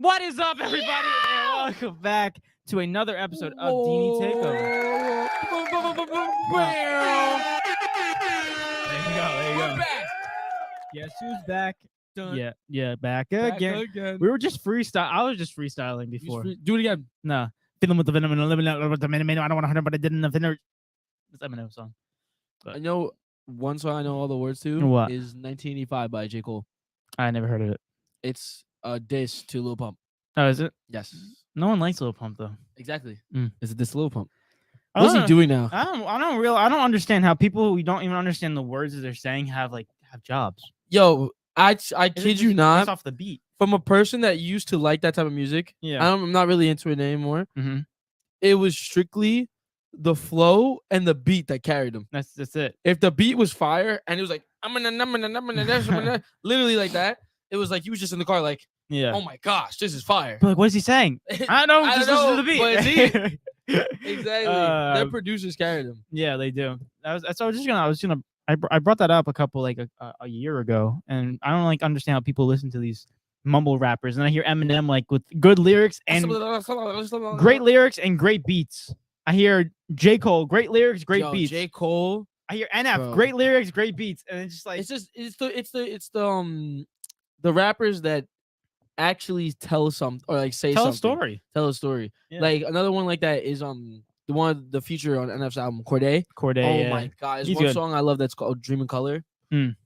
What is up, everybody? And welcome back to another episode of D&E TAKEOVER. There you go. We're back. Guess who's back? Dun. Yeah, back again. We were just freestyle. I was just freestyling before. Do it again. Nah, feeling with the venom and living out with the minute. I don't want to hurt, but I didn't finish. It's Eminem song. I know one song I know all the words to. What? Is 1985 by J. Cole. I never heard of it. It's a diss to Lil Pump. Oh, is it? Yes. No one likes Lil Pump though. Exactly. Mm. It's a diss to Lil Pump. What's What's he doing now? I don't understand how people who don't even understand the words that they're saying have jobs. Yo, I kid you not. Off the beat. From a person that used to like that type of music. Yeah. I'm not really into it anymore. Mm-hmm. It was strictly the flow and the beat that carried him. That's it. If the beat was fire and it was like I'm gonna literally like that, it was like he was just in the car like, yeah. oh my gosh, this is fire. But like, what is he saying? I don't know. I Just don't listen know, to the beat. but it's Exactly. Their Uh, producers carried him. Yeah, they do. I brought that up a couple a year ago, and I don't understand how people listen to these mumble rappers. And I hear Eminem with good lyrics and great lyrics and great beats. I hear J. Cole, great lyrics, great beats. J. Cole. I hear NF, Bro. great lyrics, great beats, and it's just like it's the rappers that actually tell something or say tell something. Tell a story. Yeah. Like another one like that is the feature on NF's album Corday. Oh Yeah. my god, there's He's one good. song I love that's called Dream in Color. Mm.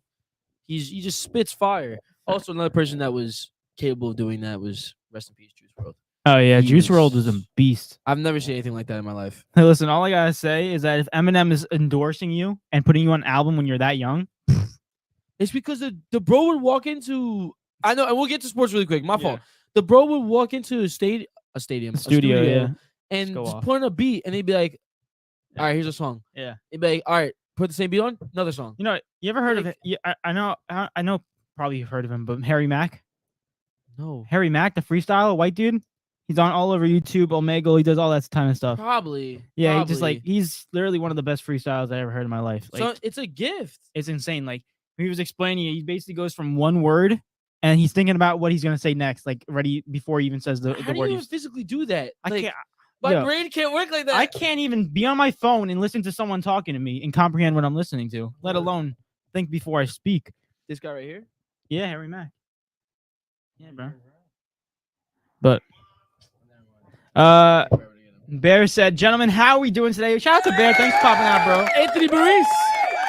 He just spits fire. Also, another person that was capable of doing that was rest in peace Juice WRLD. Oh yeah, He Juice WRLD was a was- beast. I've never seen anything like that in my life. Hey, listen, all I gotta say is that if Eminem is endorsing you and putting you on an album when you're that young, It's because the bro would walk into I know, and we'll get to sports really quick. My Yeah. fault. The bro would walk into a studio, yeah, and go just off. put on a beat, and he'd be like, "All right, here's a song." yeah. He'd be like, "All right, put the same beat on, another song." You know, you ever heard of Like- it? Yeah, I know, probably you've heard of him, but Harry Mack, No, the freestyler, white dude. He's on all over YouTube, Omegle. He does all that kind of stuff. probably. Yeah, probably. he's literally one of the best freestyles I ever heard in my life. So it's a gift. It's insane. Like he was explaining it, he basically goes from one word and he's thinking about what he's gonna say next, like ready before he even says the How do word. you physically do that? I Like, can't. My yo, brain can't work like that. I can't even be on my phone and listen to someone talking to me and comprehend what I'm listening to, let alone think before I speak. This guy right here. Yeah, Harry Mack. Yeah, bro. But Bear said, "Gentlemen, how are we doing today?" Shout out to Bear. Thanks for popping out, bro. Anthony Maurice.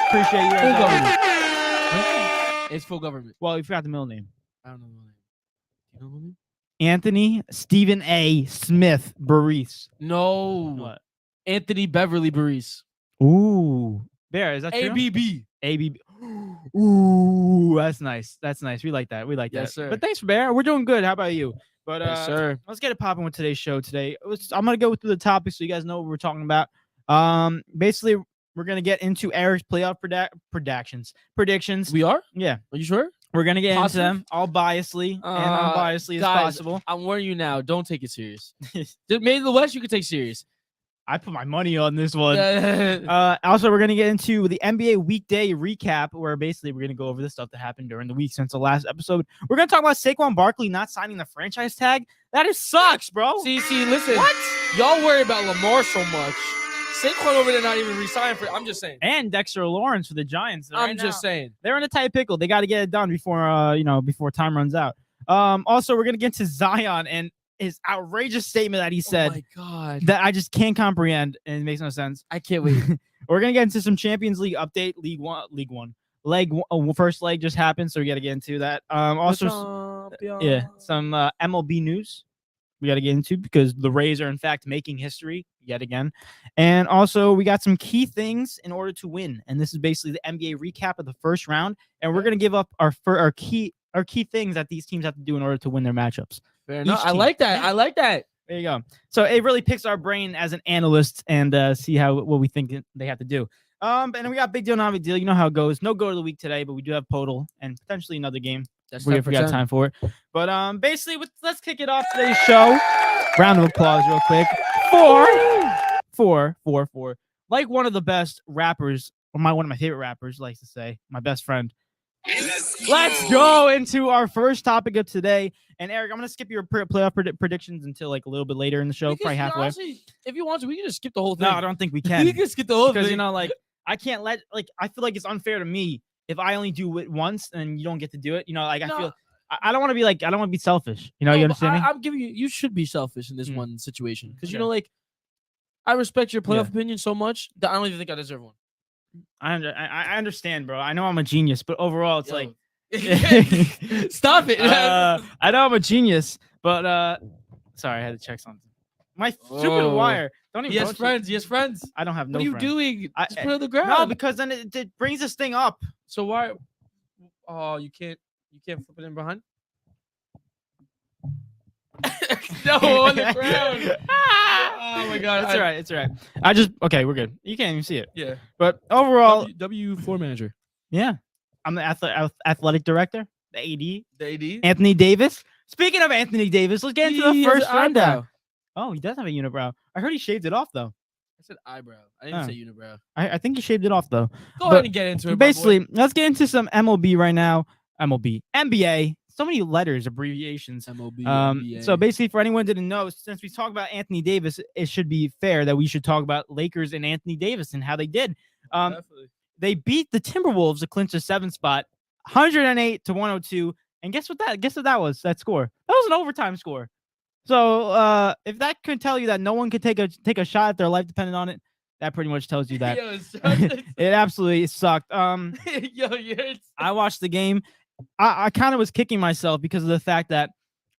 Appreciate you. Full guys. government. It's full government. Well, you forgot the middle name. I don't know the name. You know the name? Anthony Stephen A. Smith Baris. No. What? Anthony Beverly Maurice. Ooh. Bear, is that true? ABB. ABB. Ooh, that's nice. That's nice. We like that. Yes, sir. But thanks, Bear. We're doing good. How about you? But Yes, sir. let's get it popping with today's show today. I'm gonna go through the topics so you guys know what we're talking about. Basically, we're gonna get into Eric's playoff predictions. We are? Yeah, Are you sure? we're gonna get Positive? into them all biasly and unbiasedly as guys, possible. I'm warning you now. Don't take it serious. Maybe the West you could take serious. I put my money on this one. Yeah. Also, we're going to get into the NBA weekday recap, where basically we're going to go over the stuff that happened during the week since the last episode. We're going to talk about Saquon Barkley not signing the franchise tag. That just sucks, bro. See, listen. What? Y'all worry about Lamar so much. Saquon over there not even resigning for. I'm just saying. And Dexter Lawrence for the Giants. I'm just saying. They're in a tight pickle. They got to get it done before time runs out. Also, we're going to get to Zion and his outrageous statement that he said Oh my god. that I just can't comprehend, and it makes no sense. I can't wait. We're gonna get into some Champions League update. First leg just happened, so we got to get into that. Also, some MLB news we got to get into because the Rays are in fact making history yet again, and also we got some key things in order to win. And this is basically the NBA recap of the first round, and we're gonna give up our key things that these teams have to do in order to win their matchups. Fair enough. Each I team. like that. I like that. There you go. So it really picks our brain as an analyst and see what we think they have to do. And then we got big deal, not big deal. You know how it goes. No go of the week today, but we do have Podal and potentially another game. That's If we got time for it. But basically, let's kick it off today's show. Round of applause, real quick. Four. Like one of the best rappers, or one of my favorite rappers likes to say, my best friend, Let's go into our first topic of today. And Eric, I'm gonna skip your playoff predictions until like a little bit later in the show, probably halfway. Honestly, if you want to, we can just skip the whole thing. No, I don't think we can. We can skip the whole thing because like I can't let I feel like it's unfair to me if I only do it once and you don't get to do it. I feel I don't want to be I don't want to be selfish. You understand me? I'm giving you. You should be selfish in this one situation because I respect your playoff opinion so much that I don't even think I deserve one. I understand, bro. I know I'm a genius, but overall, it's stop it. I know I'm a genius, but sorry, I had to check something. My stupid wire. Don't even. Yes, friends. Yes, friends. I don't have no. What are you friends. doing? Just put it on the ground. No, because then it brings this thing up. So why? Oh, you can't flip it in behind. No, on the ground. Oh my god. It's all right. It's all right. We're good. You can't even see it. Yeah. But overall, W4 manager. Yeah. I'm the athletic director, the AD. The AD. Anthony Davis. Speaking of Anthony Davis, let's get into the first rundown. Oh, he does have a unibrow. I heard he shaved it off though. I said eyebrow. I didn't say unibrow. I think he shaved it off though. Go ahead and get into it. Basically, let's get into some MLB right now. NBA. So many letters, abbreviations. MLB. NBA. So basically, for anyone who didn't know, since we talk about Anthony Davis, it should be fair that we should talk about Lakers and Anthony Davis and how they did. Definitely. They beat the Timberwolves to clinch the 7th spot, 108-102. And guess what that was? That score. That was an overtime score. So if that could tell you that no one could take a shot if their life depended on it, that pretty much tells you that it absolutely sucked. I watched the game. I kind of was kicking myself because of the fact that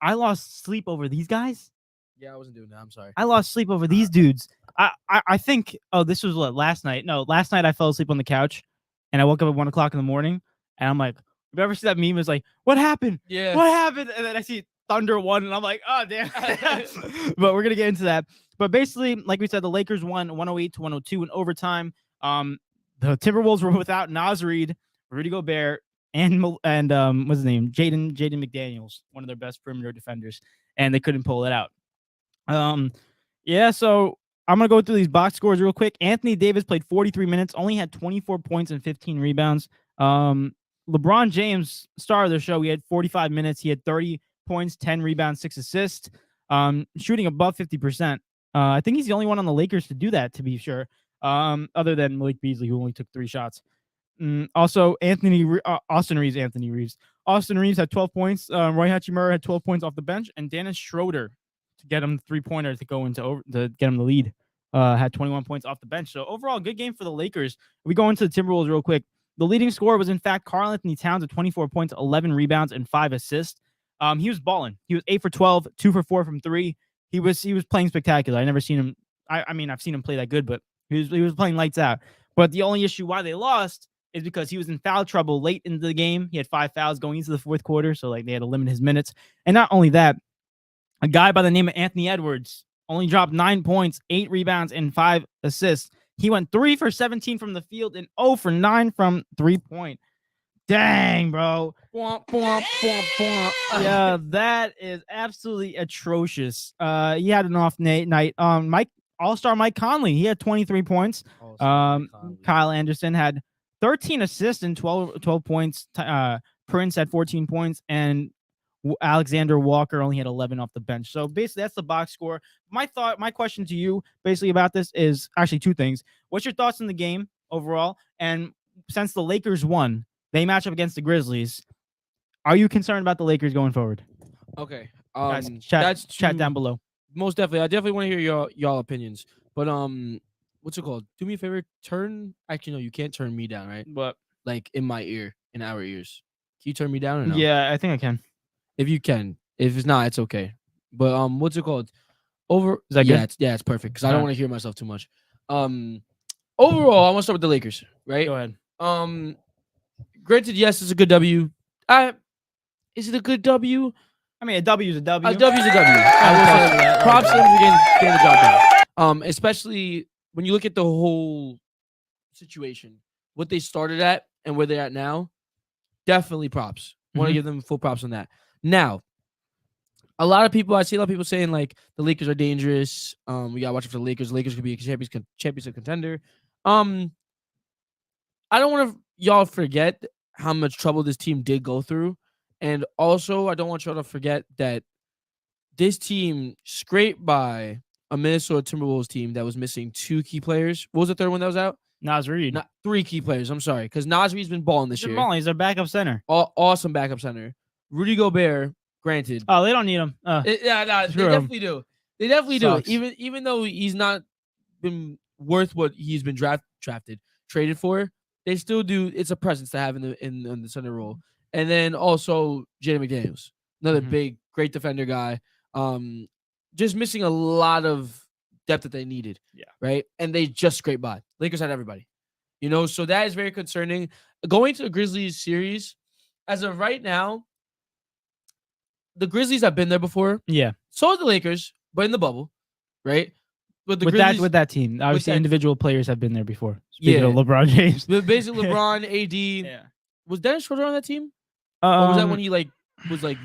I lost sleep over these guys. Yeah, I wasn't doing that. I'm sorry. I lost sleep over these dudes. I think, this was last night? No, last night I fell asleep on the couch and I woke up at 1 o'clock in the morning and I'm like, you ever see that meme? It's like, what happened? Yeah. What happened? And then I see Thunder won and I'm like, oh, damn. But we're going to get into that. But basically, like we said, the Lakers won 108-102 in overtime. The Timberwolves were without Naz Reid, Rudy Gobert, and what's his name? Jaden McDaniels, one of their best perimeter defenders, and they couldn't pull it out. So I'm gonna go through these box scores real quick. Anthony Davis played 43 minutes, only had 24 points and 15 rebounds. LeBron James, star of the show, he had 45 minutes, he had 30 points, 10 rebounds, 6 assists, shooting above 50%. I think he's the only one on the Lakers to do that, to be sure, other than Malik Beasley, who only took 3 shots. Also, Austin Reeves had 12 points. Roy Hachimura had 12 points off the bench, and Dennis Schroeder, to get him the 3-pointer to get him the lead, had 21 points off the bench. So overall, good game for the Lakers. We go into the Timberwolves real quick. The leading scorer was in fact Karl-Anthony Towns with 24 points, 11 rebounds, and 5 assists. He was balling. He was 8 for 12, 2 for 4 from 3. He was playing spectacular. I never seen him. I mean, I've seen him play that good, but he was playing lights out. But the only issue why they lost is because he was in foul trouble late into the game. He had 5 fouls going into the 4th quarter, so they had to limit his minutes. And not only that, a guy by the name of Anthony Edwards only dropped 9 points, 8 rebounds, and 5 assists. He went 3 for 17 from the field and 0 for 9 from 3-point. Dang, bro. Yeah, that is absolutely atrocious. He had an off night. All-star Mike Conley, he had 23 points. Kyle Anderson had 13 assists and 12 points. Prince had 14 points, and Alexander Walker only had 11 off the bench. So basically, that's the box score. My question to you basically about this is actually 2 things. What's your thoughts on the game overall? And since the Lakers won, they match up against the Grizzlies. Are you concerned about the Lakers going forward? Okay. Guys, chat down below. Most definitely. I definitely want to hear y'all opinions. But what's it called? Do me a favor. Actually, no, you can't turn me down, right? What? Like in my ear, in our ears. Can you turn me down or no? Yeah, I think I can. If you can. If it's not, it's okay. But what's it called? Is that good? It's perfect because I don't want to hear myself too much. Overall, I want to start with the Lakers, right? Go ahead. Granted, yes, it's a good W. Is it a good W? I mean, a W is a W. A W is a W. I will say that. Props to them for getting the job done. Especially when you look at the whole situation, what they started at and where they're at now. Definitely props. Want to give them full props on that. Now, I see a lot of people saying like the Lakers are dangerous. We gotta watch it for the Lakers. The Lakers could be a championship contender. I don't want y'all forget how much trouble this team did go through. And also, I don't want y'all to forget that this team scraped by a Minnesota Timberwolves team that was missing 2 key players. What was the third one that was out? Nas Reed. Not 3 key players. I'm sorry, because Nas Reed's been balling this year. He's their backup center. Awesome backup center. Rudy Gobert, granted. Oh, they don't need him. They definitely do. They definitely Sucks. do. Even though he's not been worth what he's been traded for, they still do. It's a presence to have in the center role. And then also Jaden McDaniels, another big, great defender guy. Just missing a lot of depth that they needed. Yeah. Right. And they just scraped by. Lakers had everybody. So that is very concerning. Going to the Grizzlies series, as of right now, the Grizzlies have been there before. Yeah. So have the Lakers, but in the bubble, right? But with that team, obviously individual players have been there before. Speaking of LeBron James, basically LeBron, AD. Yeah. Was Dennis Schroeder on that team? Or was that when he was like?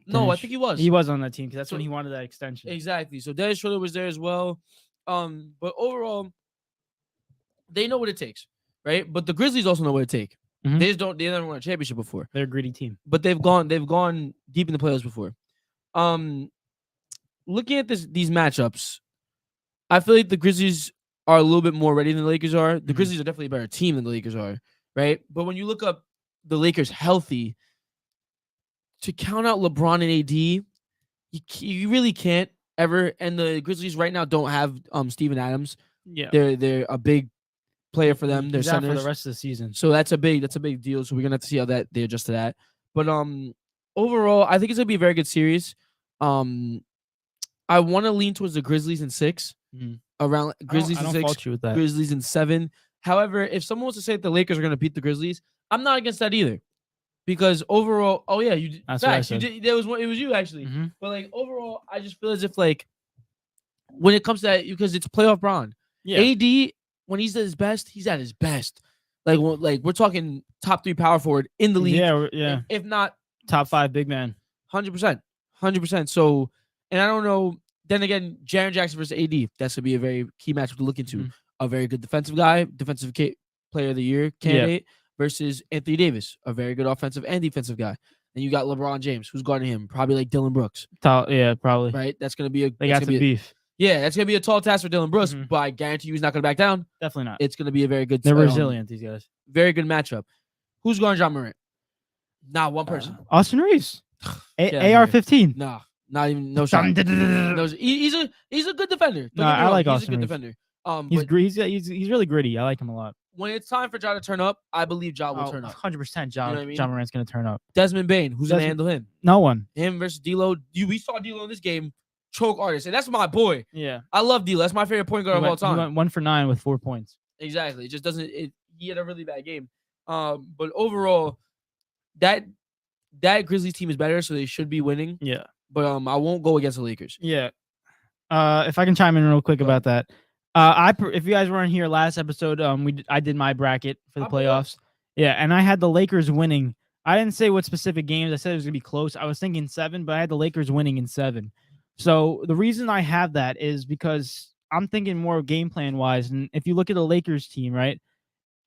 No, I think he was. He was on that team because that's when he wanted that extension. Exactly. So Dennis Schroeder was there as well. But overall, they know what it takes, right? But the Grizzlies also know what it takes. Mm-hmm. They never won a championship before. They're a gritty team, but they've gone deep in the playoffs before. Looking at these matchups, I feel like the Grizzlies are a little bit more ready than the Lakers are. The Grizzlies are definitely a better team than the Lakers are, right? But when you look up the Lakers healthy, to count out LeBron and AD, you really can't ever. And the Grizzlies right now don't have Steven Adams. Yeah, they're a big player for them. They're out for the rest of the season, so that's a big deal. So we're gonna have to see how they adjust to that. But overall, I think it's gonna be a very good series. I want to lean towards the Grizzlies in 6. Around Grizzlies in 6. Fault you with that. Grizzlies in 7. However, if someone wants to say that the Lakers are gonna beat the Grizzlies, I'm not against that either. Because overall, oh yeah, you did. That's facts, what I you did. It was you actually. But like overall, I just feel as if like when it comes to that, because it's playoff Bron. Yeah. AD, when he's at his best, he's at his best. Like we're talking top 3 power forward in the league. Yeah. If not top 5 big man. 100%. So, and I don't know. Then again, Jaren Jackson versus AD. That's gonna be a very key matchup to look into. A very good defensive guy, player of the year candidate. Versus Anthony Davis, a very good offensive and defensive guy. And you got LeBron James, who's guarding him, probably like Dylan Brooks. Yeah, probably. Right? That's going to be they got some beef. Yeah, that's going to be a tall task for Dylan Brooks, but I guarantee you he's not going to back down. Definitely not. It's going to be a very good They're resilient, these guys. Very good matchup. Who's guarding Ja Morant? Not one person. Austin Reeves. AR-15. Nah, not even, no shot. He's a good defender. I like Austin He's a good Reeves. defender. He's really gritty. I like him a lot. When it's time for Ja to turn up, I believe Ja will turn up. 100% Ja. You know what I mean? Ja Morant's going to turn up. Desmond Bane, who's going to handle him? No one. Him versus D'Lo. We saw D'Lo in this game choke artists, and that's my boy. Yeah. I love D'Lo. That's my favorite point guard of all time. He went 1 for 9 with 4 points. Exactly. It just doesn't. He had a really bad game. But overall, that Grizzlies team is better, so they should be winning. Yeah. But I won't go against the Lakers. Yeah. If I can chime in real quick about that. If you guys weren't here last episode, I did my bracket for the playoffs. Yeah, and I had the Lakers winning. I didn't say what specific games. I said it was gonna be close. I was thinking 7, but I had the Lakers winning in 7. So the reason I have that is because I'm thinking more game plan wise. And if you look at the Lakers team, right,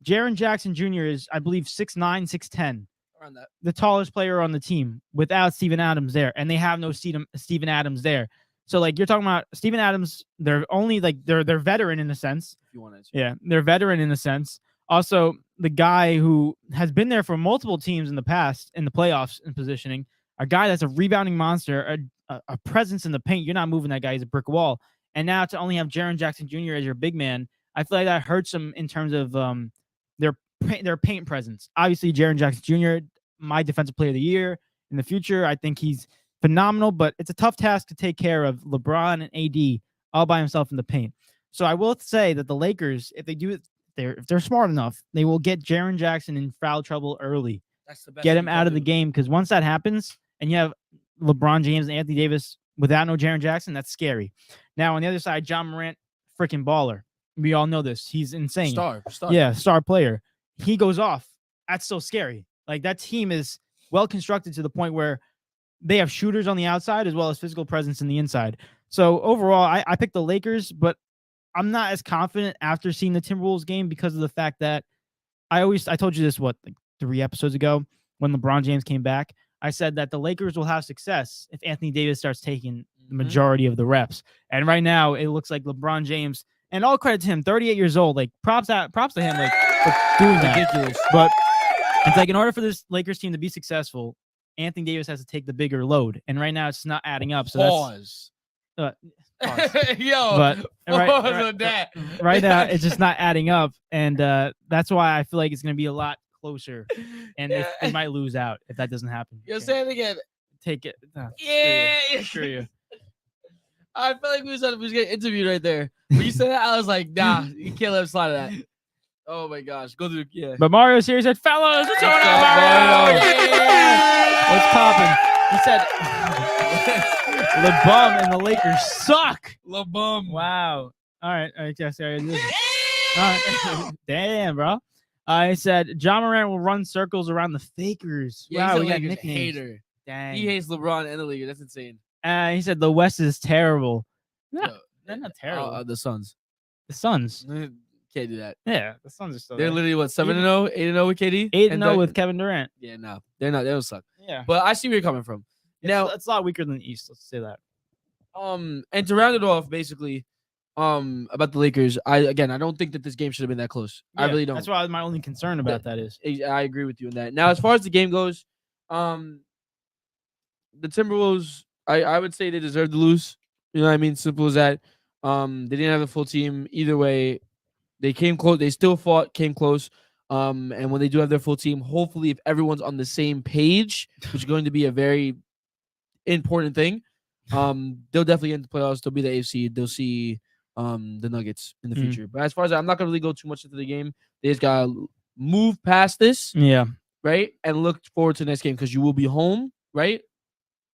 Jaren Jackson Jr. is, I believe, 6'9", 6'10". Around that. The tallest player on the team without Steven Adams there, and they have no Steven Adams there. So like you're talking about Steven Adams, they're only like they're veteran in a sense. If you want to. Yeah, they're veteran in a sense. Also, the guy who has been there for multiple teams in the past in the playoffs and positioning, a guy that's a rebounding monster, a presence in the paint. You're not moving that guy; he's a brick wall. And now to only have Jaren Jackson Jr. as your big man, I feel like that hurts them in terms of their paint presence. Obviously, Jaren Jackson Jr., my defensive player of the year in the future. I think he's phenomenal, but it's a tough task to take care of LeBron and AD all by himself in the paint. So I will say that the Lakers, if they do it, if they're smart enough, they will get Jaren Jackson in foul trouble early. That's the best. Get him out of the game, because once that happens and you have LeBron James and Anthony Davis without no Jaren Jackson, that's scary. Now on the other side, Ja Morant, freaking baller. We all know this. He's insane. Star. Yeah, star player. He goes off. That's so scary. Like that team is well constructed to the point where they have shooters on the outside as well as physical presence in the inside. So overall, I picked the Lakers, but I'm not as confident after seeing the Timberwolves game because of the fact that I told you this, like 3 episodes ago when LeBron James came back. I said that the Lakers will have success if Anthony Davis starts taking the majority of the reps. And right now, it looks like LeBron James, and all credit to him, 38 years old. Like props to him, like for doing that. Ridiculous. But it's like in order for this Lakers team to be successful, Anthony Davis has to take the bigger load, and right now it's not adding up. So Pause. Pause. Yo, But that. right now it's just not adding up, and that's why I feel like it's going to be a lot closer, and they might lose out if that doesn't happen. You're saying it again. Take it. Screw you. I felt like we was getting interviewed right there. When you said that, I was like, nah, you can't let him slide that. Oh my gosh, go through. Yeah. But Mario's here. He said, "Fellas, what's going on, Mario? Yeah. What's poppin'?" He said, "LeBum and the Lakers suck." LeBum. Wow. All right. Yes. All right. Damn, bro. I said John Morant will run circles around the Fakers. Yeah, wow, we got a nicknames. hater. Dang. He hates LeBron and the Lakers. That's insane. He said the West is terrible. No, they're not terrible. The Suns. The Suns. Can't do that. Yeah, the Suns are still They're there. literally what 7-0, 8-0 with KD, 8-0 with Kevin Durant. Yeah, no, they're not. They don't suck. Yeah, But I see where you're coming from. Now it's a lot weaker than the East. Let's say that. And to round it off, basically, about the Lakers, I don't think that this game should have been that close. Yeah, I really don't. That's why my only concern about that is. I agree with you on that. Now, as far as the game goes, the Timberwolves, I would say they deserve to lose. You know what I mean? Simple as that. They didn't have a full team either way. They came close. They still came close. And when they do have their full team, hopefully, if everyone's on the same page, which is going to be a very important thing, they'll definitely end the playoffs. They'll be the AFC. They'll see the Nuggets in the future. But as far as I'm not gonna really go too much into the game. They just gotta move past this, right, and look forward to the next game because you will be home, right?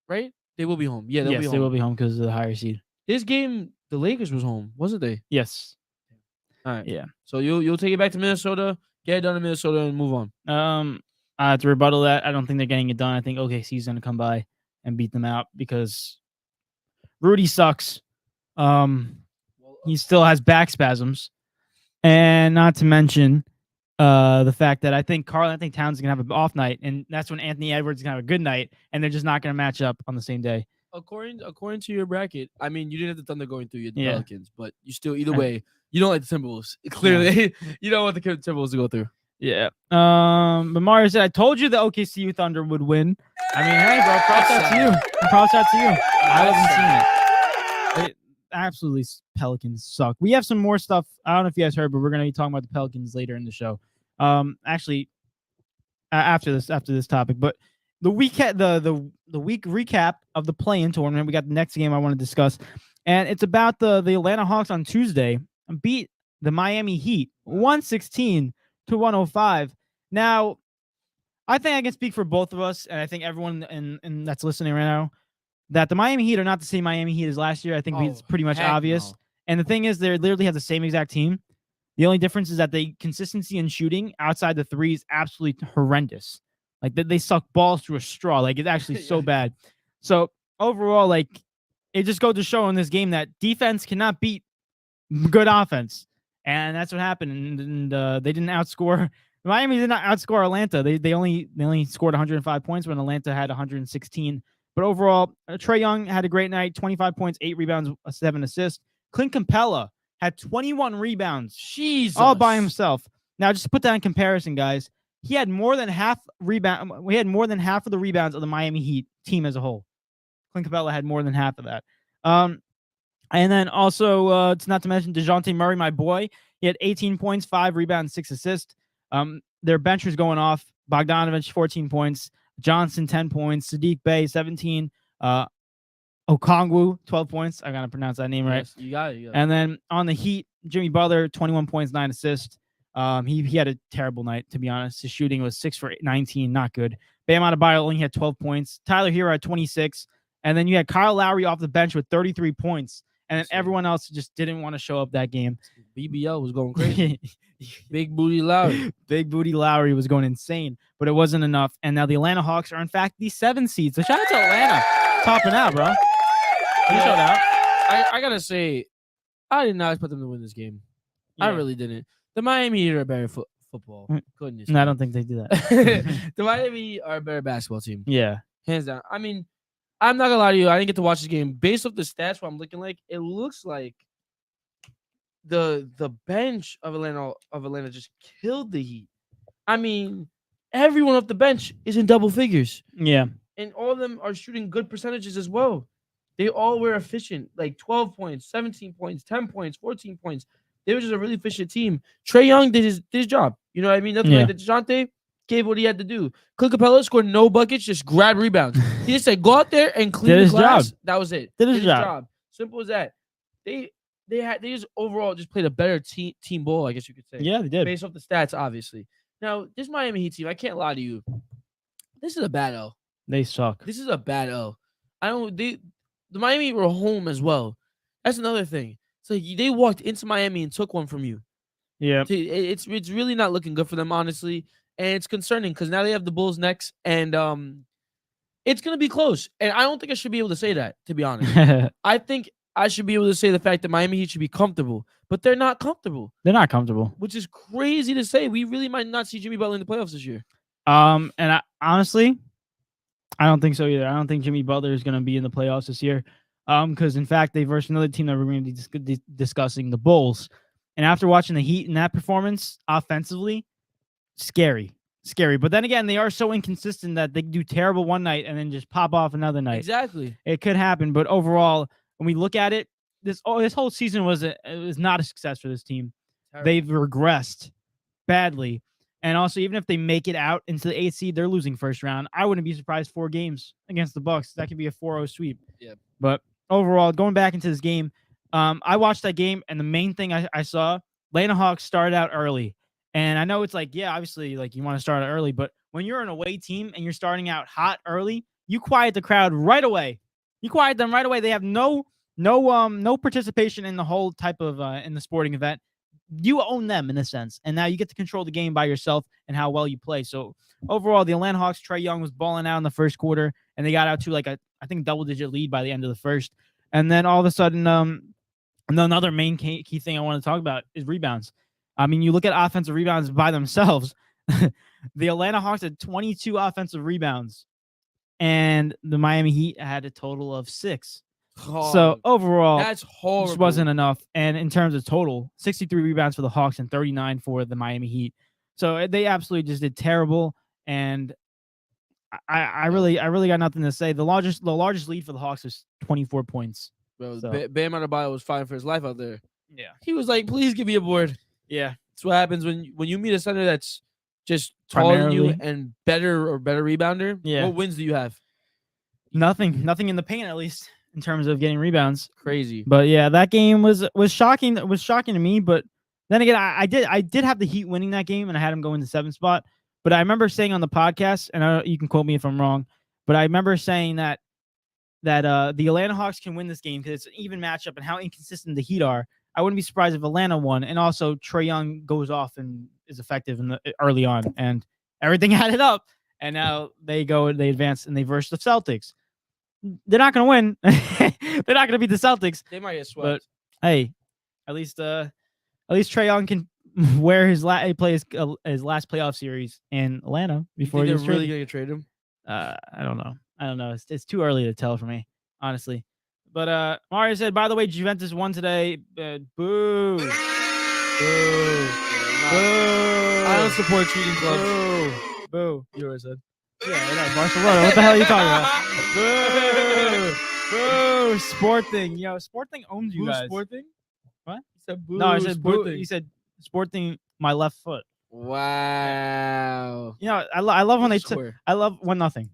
Right? They will be home. Yeah, they'll be home. They will be home because of the higher seed. This game, the Lakers was home, wasn't they? Yes. All right. Yeah. So you'll take it back to Minnesota, get it done in Minnesota, and move on. To rebuttal that, I don't think they're getting it done. I think OKC's gonna come by and beat them out because Rudy sucks. He still has back spasms, and not to mention the fact that I think Karl-Anthony Towns is gonna have an off night, and that's when Anthony Edwards is gonna have a good night, and they're just not gonna match up on the same day. According to your bracket, I mean, you didn't have the Thunder going through the Pelicans, but you still either way, you don't like the Timberwolves. Clearly, you don't want the Timberwolves to go through. Yeah. But Mario said, "I told you the OKC Thunder would win." I mean, hey, bro, props out to you. Props out to you. I haven't seen it. Absolutely, Pelicans suck. We have some more stuff. I don't know if you guys heard, but we're gonna be talking about the Pelicans later in the show. Actually, after this topic, but the week the week recap of the play-in tournament. We got the next game I want to discuss, and it's about the Atlanta Hawks on Tuesday beat the Miami Heat 116-105. Now, I think I can speak for both of us, and I think everyone and that's listening right now, that the Miami Heat are not the same Miami Heat as last year. I think it's pretty much obvious. No. And the thing is, they literally have the same exact team. The only difference is that the consistency in shooting outside the three is absolutely horrendous. Like they suck balls through a straw. Like it's actually so bad. So overall, like it just goes to show in this game that defense cannot beat good offense, and that's what happened. And they didn't outscore. Miami did not outscore Atlanta. They only scored 105 points when Atlanta had 116. But overall, Trae Young had a great night. 25 points, 8 rebounds, 7 assists. Clint Capella had 21 rebounds. Jesus. All by himself. Now, just to put that in comparison, guys, he had more than half rebound. We had more than half of the rebounds of the Miami Heat team as a whole. Clint Capella had more than half of that. And then also, it's not to mention DeJounte Murray, my boy. He had 18 points, 5 rebounds, 6 assists. Their bench was going off. Bogdanovich, 14 points. Johnson, 10 points. Sadiq Bey, 17. Okongwu, 12 points. I got to pronounce that name right. Yes, you got it. And then on the Heat, Jimmy Butler, 21 points, 9 assists. He had a terrible night, to be honest. His shooting was 6 for 19, not good. Bam Adebayo only had 12 points. Tyler Hero had 26. And then you had Kyle Lowry off the bench with 33 points. And then everyone else just didn't want to show up that game. BBL was going crazy. Big Booty Lowry. Big Booty Lowry was going insane, but it wasn't enough. And now the Atlanta Hawks are, in fact, the 7 seed. So shout out to Atlanta. Topping out, bro. Shout out. I got to say, I did not expect them to win this game. Yeah. I really didn't. The Miami Heat are a better football. Mm. Goodness. No, I me. don't think they do that. The Miami are a better basketball team. Yeah. Hands down. I mean, I'm not gonna lie to you. I didn't get to watch this game. Based off the stats, what I'm looking like, it looks like the bench of Atlanta just killed the Heat. I mean, everyone off the bench is in double figures, Yeah. and all of them are shooting good percentages as well. They all were efficient, like 12 points, 17 points, 10 points, 14 points. They were just a really efficient team. Trae Young did his job. You know what I mean? Nothing like that. DeJounte gave what he had to do. Clint Capella scored no buckets, just grabbed rebounds. He just said, go out there and clean Did the his glass. job. That was it. Did his job. Simple as that. They just overall just played a better team ball, I guess you could say. Yeah, they did. Based off the stats, obviously. Now, this Miami Heat team, I can't lie to you. This is a bad L. They suck. This is a bad L. The Miami were home as well. That's another thing. So they walked into Miami and took one from you. Yeah. It's really not looking good for them, honestly, and it's concerning because now they have the Bulls next, and it's gonna be close. And I don't think I should be able to say that, to be honest. I think I should be able to say the fact that Miami Heat should be comfortable, but they're not comfortable. They're not comfortable, which is crazy to say. We really might not see Jimmy Butler in the playoffs this year. And honestly, I don't think so either. I don't think Jimmy Butler is going to be in the playoffs this year. Because in fact, they versed another team that we're going to be discussing, the Bulls. And after watching the Heat in that performance offensively, scary. But then again, they are so inconsistent that they do terrible one night and then just pop off another night. Exactly. It could happen. But overall, when we look at it, this whole season was not a success for this team. Terrible. They've regressed badly. And also, even if they make it out into the 8th seed, they're losing first round. I wouldn't be surprised 4 games against the Bucks. That could be a 4-0 sweep. Yeah. But overall, going back into this game, I watched that game, and the main thing I saw, Atlanta Hawks started out early. And I know it's like, yeah, obviously, like you want to start out early, but when you're an away team and you're starting out hot early, you quiet the crowd right away. You quiet them right away. They have no participation in the whole type of in the sporting event. You own them in a sense, and now you get to control the game by yourself and how well you play. So overall, the Atlanta Hawks, Trae Young was balling out in the first quarter, and they got out to like I think double-digit lead by the end of the first. And then all of a sudden, another main key thing I want to talk about is rebounds. I mean, you look at offensive rebounds by themselves. The Atlanta Hawks had 22 offensive rebounds, and the Miami Heat had a total of 6. Oh, so overall, that's horrible. Just wasn't enough. And in terms of total, 63 rebounds for the Hawks and 39 for the Miami Heat. So they absolutely just did terrible. And I really got nothing to say. The largest lead for the Hawks was 24 points. Bro, so. Bam Adebayo was fighting for his life out there. Yeah, he was like, "Please give me a board." Yeah, that's what happens when you meet a center that's just taller than you and better rebounder. Yeah, what wins do you have? Nothing in the paint, at least. In terms of getting rebounds. Crazy. But yeah, that game was shocking. It was shocking to me. But then again, I did have the Heat winning that game, and I had them go in the 7th spot. But I remember saying on the podcast, and you can quote me if I'm wrong, but I remember saying that the Atlanta Hawks can win this game because it's an even matchup and how inconsistent the Heat are. I wouldn't be surprised if Atlanta won, and also Trae Young goes off and is effective early on, and everything added up. And now they advance and they verse the Celtics. They're not going to win. They're not going to beat the Celtics. They might get swept. But hey, at least Trae Young can wear his last playoff series in Atlanta before they're he's really going to trade him. I don't know. It's too early to tell for me, honestly. But Mario said, by the way, Juventus won today. Boo. Boo. Boo. I don't support cheating clubs. Boo. Boo. You already said. Yeah, I know. Barcelona. What the hell are you talking about? Boo! Boo! Sporting. Yo, Sporting owns you guys. Sporting? What? He said boo. No, I said Sporting. boo. He said Sporting my left foot. Wow. You know, I love when they I love 1-0.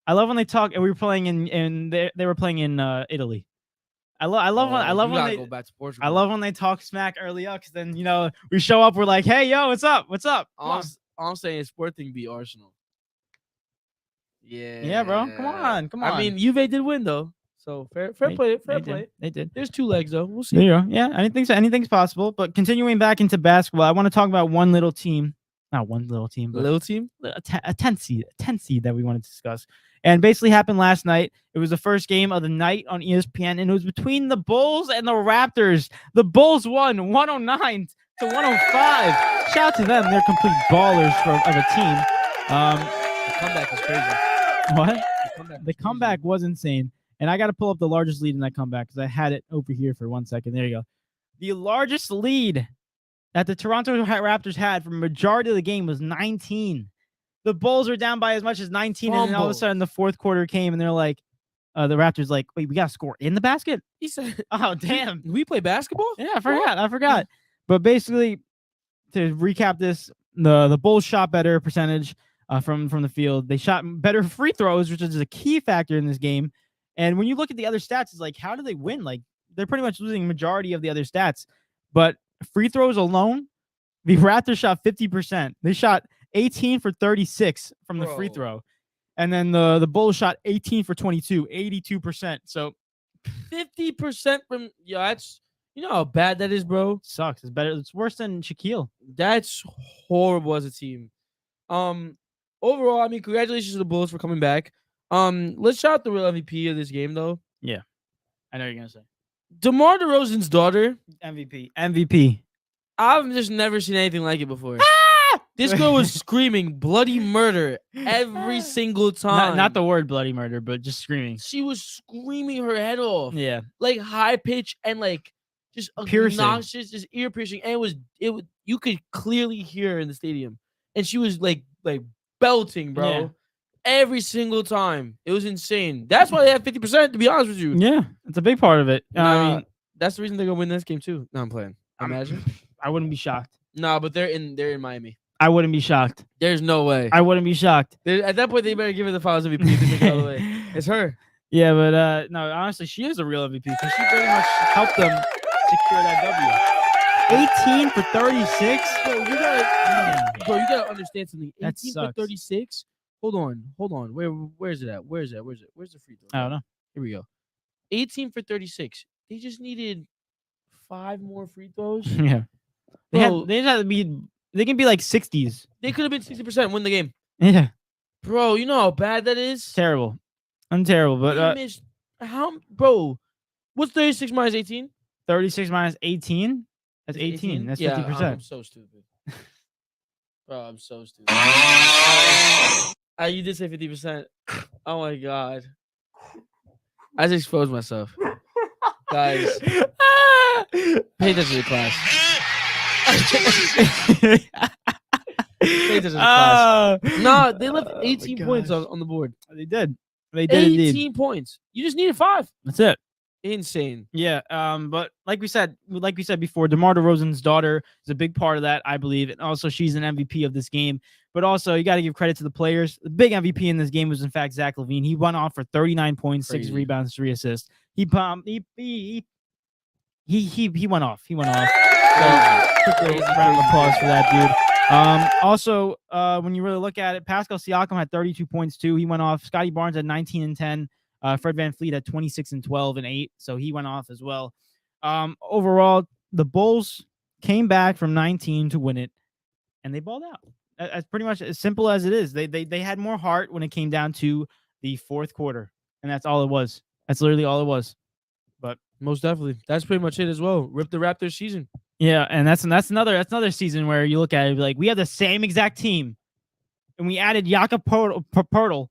I love when they talk, and we were playing in they were playing in Italy. I love when they go back to Portugal. I love when they talk smack early up, because then we show up, we're like, hey yo, what's up? All I'm saying is Sporting beat Arsenal. Yeah, bro. Come on. I mean, Juve did win though, so fair play. They did. There's 2 legs though. We'll see. There you go. Yeah, anything's possible. But continuing back into basketball, I want to talk about one little team. Not one little team, but little team. A 10 seed that we wanted to discuss. And basically happened last night. It was the first game of the night on ESPN, and it was between the Bulls and the Raptors. The Bulls won 109 to 105. Shout out to them. They're complete ballers of a team. The comeback is crazy. What? The comeback was insane. And I got to pull up the largest lead in that comeback because I had it over here for 1 second. There you go. The largest lead that the Toronto Raptors had for the majority of the game was 19. The Bulls were down by as much as 19, and then all of a sudden the fourth quarter came, and they're like, the Raptors like, wait, we got to score in the basket? He said, oh, damn. We play basketball? Yeah, I forgot. But basically, to recap this, the Bulls shot better percentage from the field. They shot better free throws, which is a key factor in this game. And when you look at the other stats, it's like, how do they win? Like, they're pretty much losing majority of the other stats. But free throws alone, the Raptors shot 50%. They shot 18 for 36 from the free throw. And then the Bulls shot 18 for 22, 82%. So 50% from that's how bad that is, bro. Sucks. It's better. It's worse than Shaquille. That's horrible as a team. Overall, I mean, congratulations to the Bulls for coming back. Let's shout out the real MVP of this game, though. Yeah, I know what you're gonna say. DeMar DeRozan's daughter, MVP. I've just never seen anything like it before. This girl was screaming bloody murder every single time. Not the word bloody murder, but just screaming. She was screaming her head off. Yeah, like high pitch and like just obnoxious, just ear piercing. And it was you could clearly hear her in the stadium, and she was like belting, bro. Yeah. Every single time. It was insane. That's why they have 50%, to be honest with you. Yeah, it's a big part of it. I mean, that's the reason they're gonna win this game too. No, I'm playing. Imagine. I wouldn't be shocked. No, but they're in Miami. I wouldn't be shocked. There's no way. I wouldn't be shocked. At that point, they better give her the Finals MVP to make it all the way. It's her. Yeah, but no, honestly, she is a real MVP because she pretty much helped them secure that W. 18 for 36. Bro, you gotta understand something. 18 for 36. Hold on. Where's it at? Where's the free throw? I don't know. Here we go. 18 for 36. They just needed 5 more free throws. Yeah. They just have to be. They can be like 60s. They could have been 60%, win the game. Yeah. Bro, you know how bad that is? Terrible. I'm terrible, but bro, what's 36 minus 18? 36 minus 18? That's 18. That's 50%. I'm so stupid. Bro, I'm so stupid. You did say 50%. Oh my god. I just exposed myself. Guys, pay attention to class. No, they left 18 points on the board. They did. They did 18 indeed. points. You just needed 5. That's it. Insane. Yeah. But like we said before, DeMar DeRozan's daughter is a big part of that, I believe, and also she's an MVP of this game. But also, you got to give credit to the players. The big MVP in this game was, in fact, Zach LaVine. He went off for 39 points, Crazy. 6 rebounds, 3 assists. He went off. So, quick round of applause for that dude. Also, when you really look at it, Pascal Siakam had 32 points too. He went off. Scotty Barnes had 19 and 10. Fred VanVleet had 26 and 12 and 8. So he went off as well. Overall, the Bulls came back from 19 to win it, and they balled out. That's pretty much as simple as it is. They had more heart when it came down to the fourth quarter, and that's all it was. That's literally all it was. But most definitely, that's pretty much it as well. Rip the Raptors season. Yeah, and that's another season where you look at it like we have the same exact team, and we added Jakob Poeltl,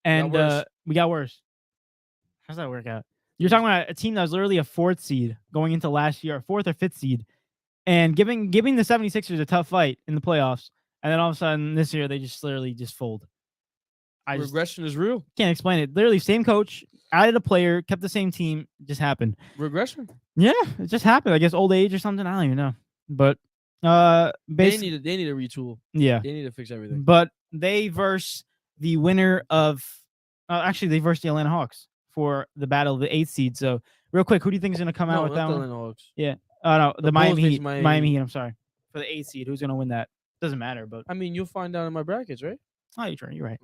and we got worse. How's that work out? You're talking about a team that was literally a 4th seed going into last year, a 4th or 5th seed, and giving the 76ers a tough fight in the playoffs, and then all of a sudden this year they just literally just fold. Regression is real. Can't explain it. Literally same coach, added a player, kept the same team. It just happened. Regression. Yeah, it just happened. I guess old age or something. I don't even know. But they need a retool. Yeah, they need to fix everything. But they verse the winner of actually they verse the Atlanta Hawks for the battle of the 8th seed. So real quick, who do you think is going to come out with that one? Atlanta Hawks. Yeah. No, the Miami Heat. Miami Heat. I'm sorry, for the 8th seed. Who's going to win that? Doesn't matter. But I mean, you'll find out in my brackets, right? Oh, you're right.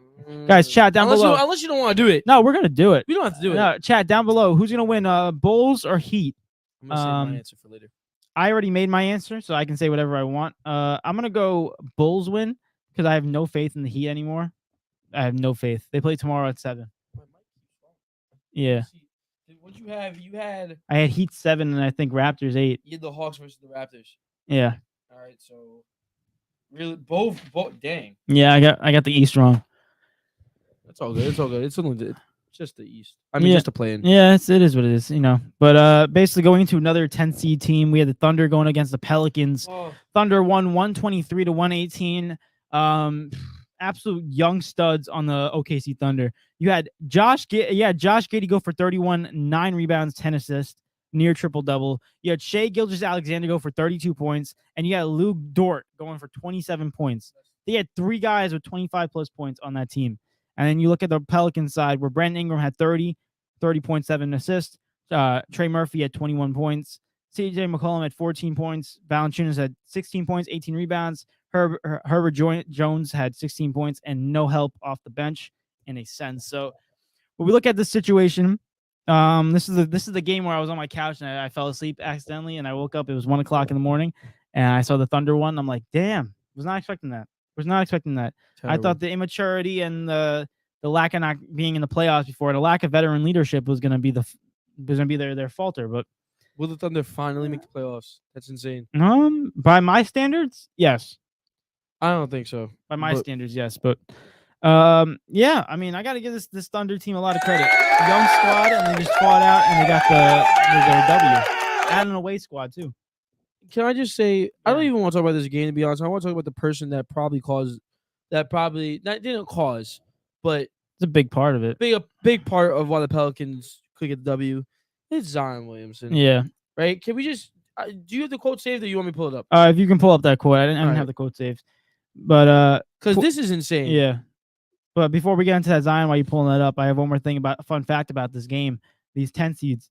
Guys, chat down below. Unless you don't want to do it. No, we're gonna do it. We don't have to do it. No, chat down below. Who's gonna win? Bulls or Heat? I'm gonna save my answer for later. I already made my answer, so I can say whatever I want. I'm gonna go Bulls win because I have no faith in the Heat anymore. I have no faith. They play tomorrow at 7. Yeah. What you have? You had. I had Heat 7 and I think Raptors 8. You had the Hawks versus the Raptors. Yeah. All right, so really both dang. Yeah, I got the East wrong. That's all good. It's all good. It's just the East. I mean, just to play in. Yeah, it is what it is, But basically going into another 10 seed team, we had the Thunder going against the Pelicans. Thunder won 123-118. Absolute young studs on the OKC Thunder. You had Josh Giddey go for 31, 9 rebounds, 10 assists, near triple double. You had Shai Gilgeous-Alexander go for 32 points, and you had Luke Dort going for 27 points. They had 3 guys with 25 plus points on that team. And then you look at the Pelican side where Brandon Ingram had 30.7 assists. Trey Murphy had 21 points. CJ McCollum had 14 points. Valanciunas had 16 points, 18 rebounds. Herbert Jones had 16 points and no help off the bench in a sense. So when we look at this situation, this is the game where I was on my couch and I fell asleep accidentally and I woke up. It was 1 o'clock in the morning and I saw the Thunder one. I'm like, damn, was not expecting that. Terrible. I thought the immaturity and the lack of not being in the playoffs before, the lack of veteran leadership was going to be their falter. But will the Thunder finally make the playoffs? That's insane. By my standards, yes. I don't think so. By my standards, yes. But yeah, I mean, I got to give this Thunder team a lot of credit. Young squad, and they just fought out, and they got their W. And an away squad too. Can I just say, I don't even want to talk about this game, to be honest. I want to talk about the person that didn't cause, but it's a big part of it. A big part of why the Pelicans could get the W. It's Zion Williamson. Yeah. Right? Can we just do you have the quote saved or you want me to pull it up? If you can pull up that quote. I didn't have the quote saved. But because this is insane. Yeah. But before we get into that, Zion, while you're pulling that up, I have one more thing about a fun fact about this game, these 10 seeds.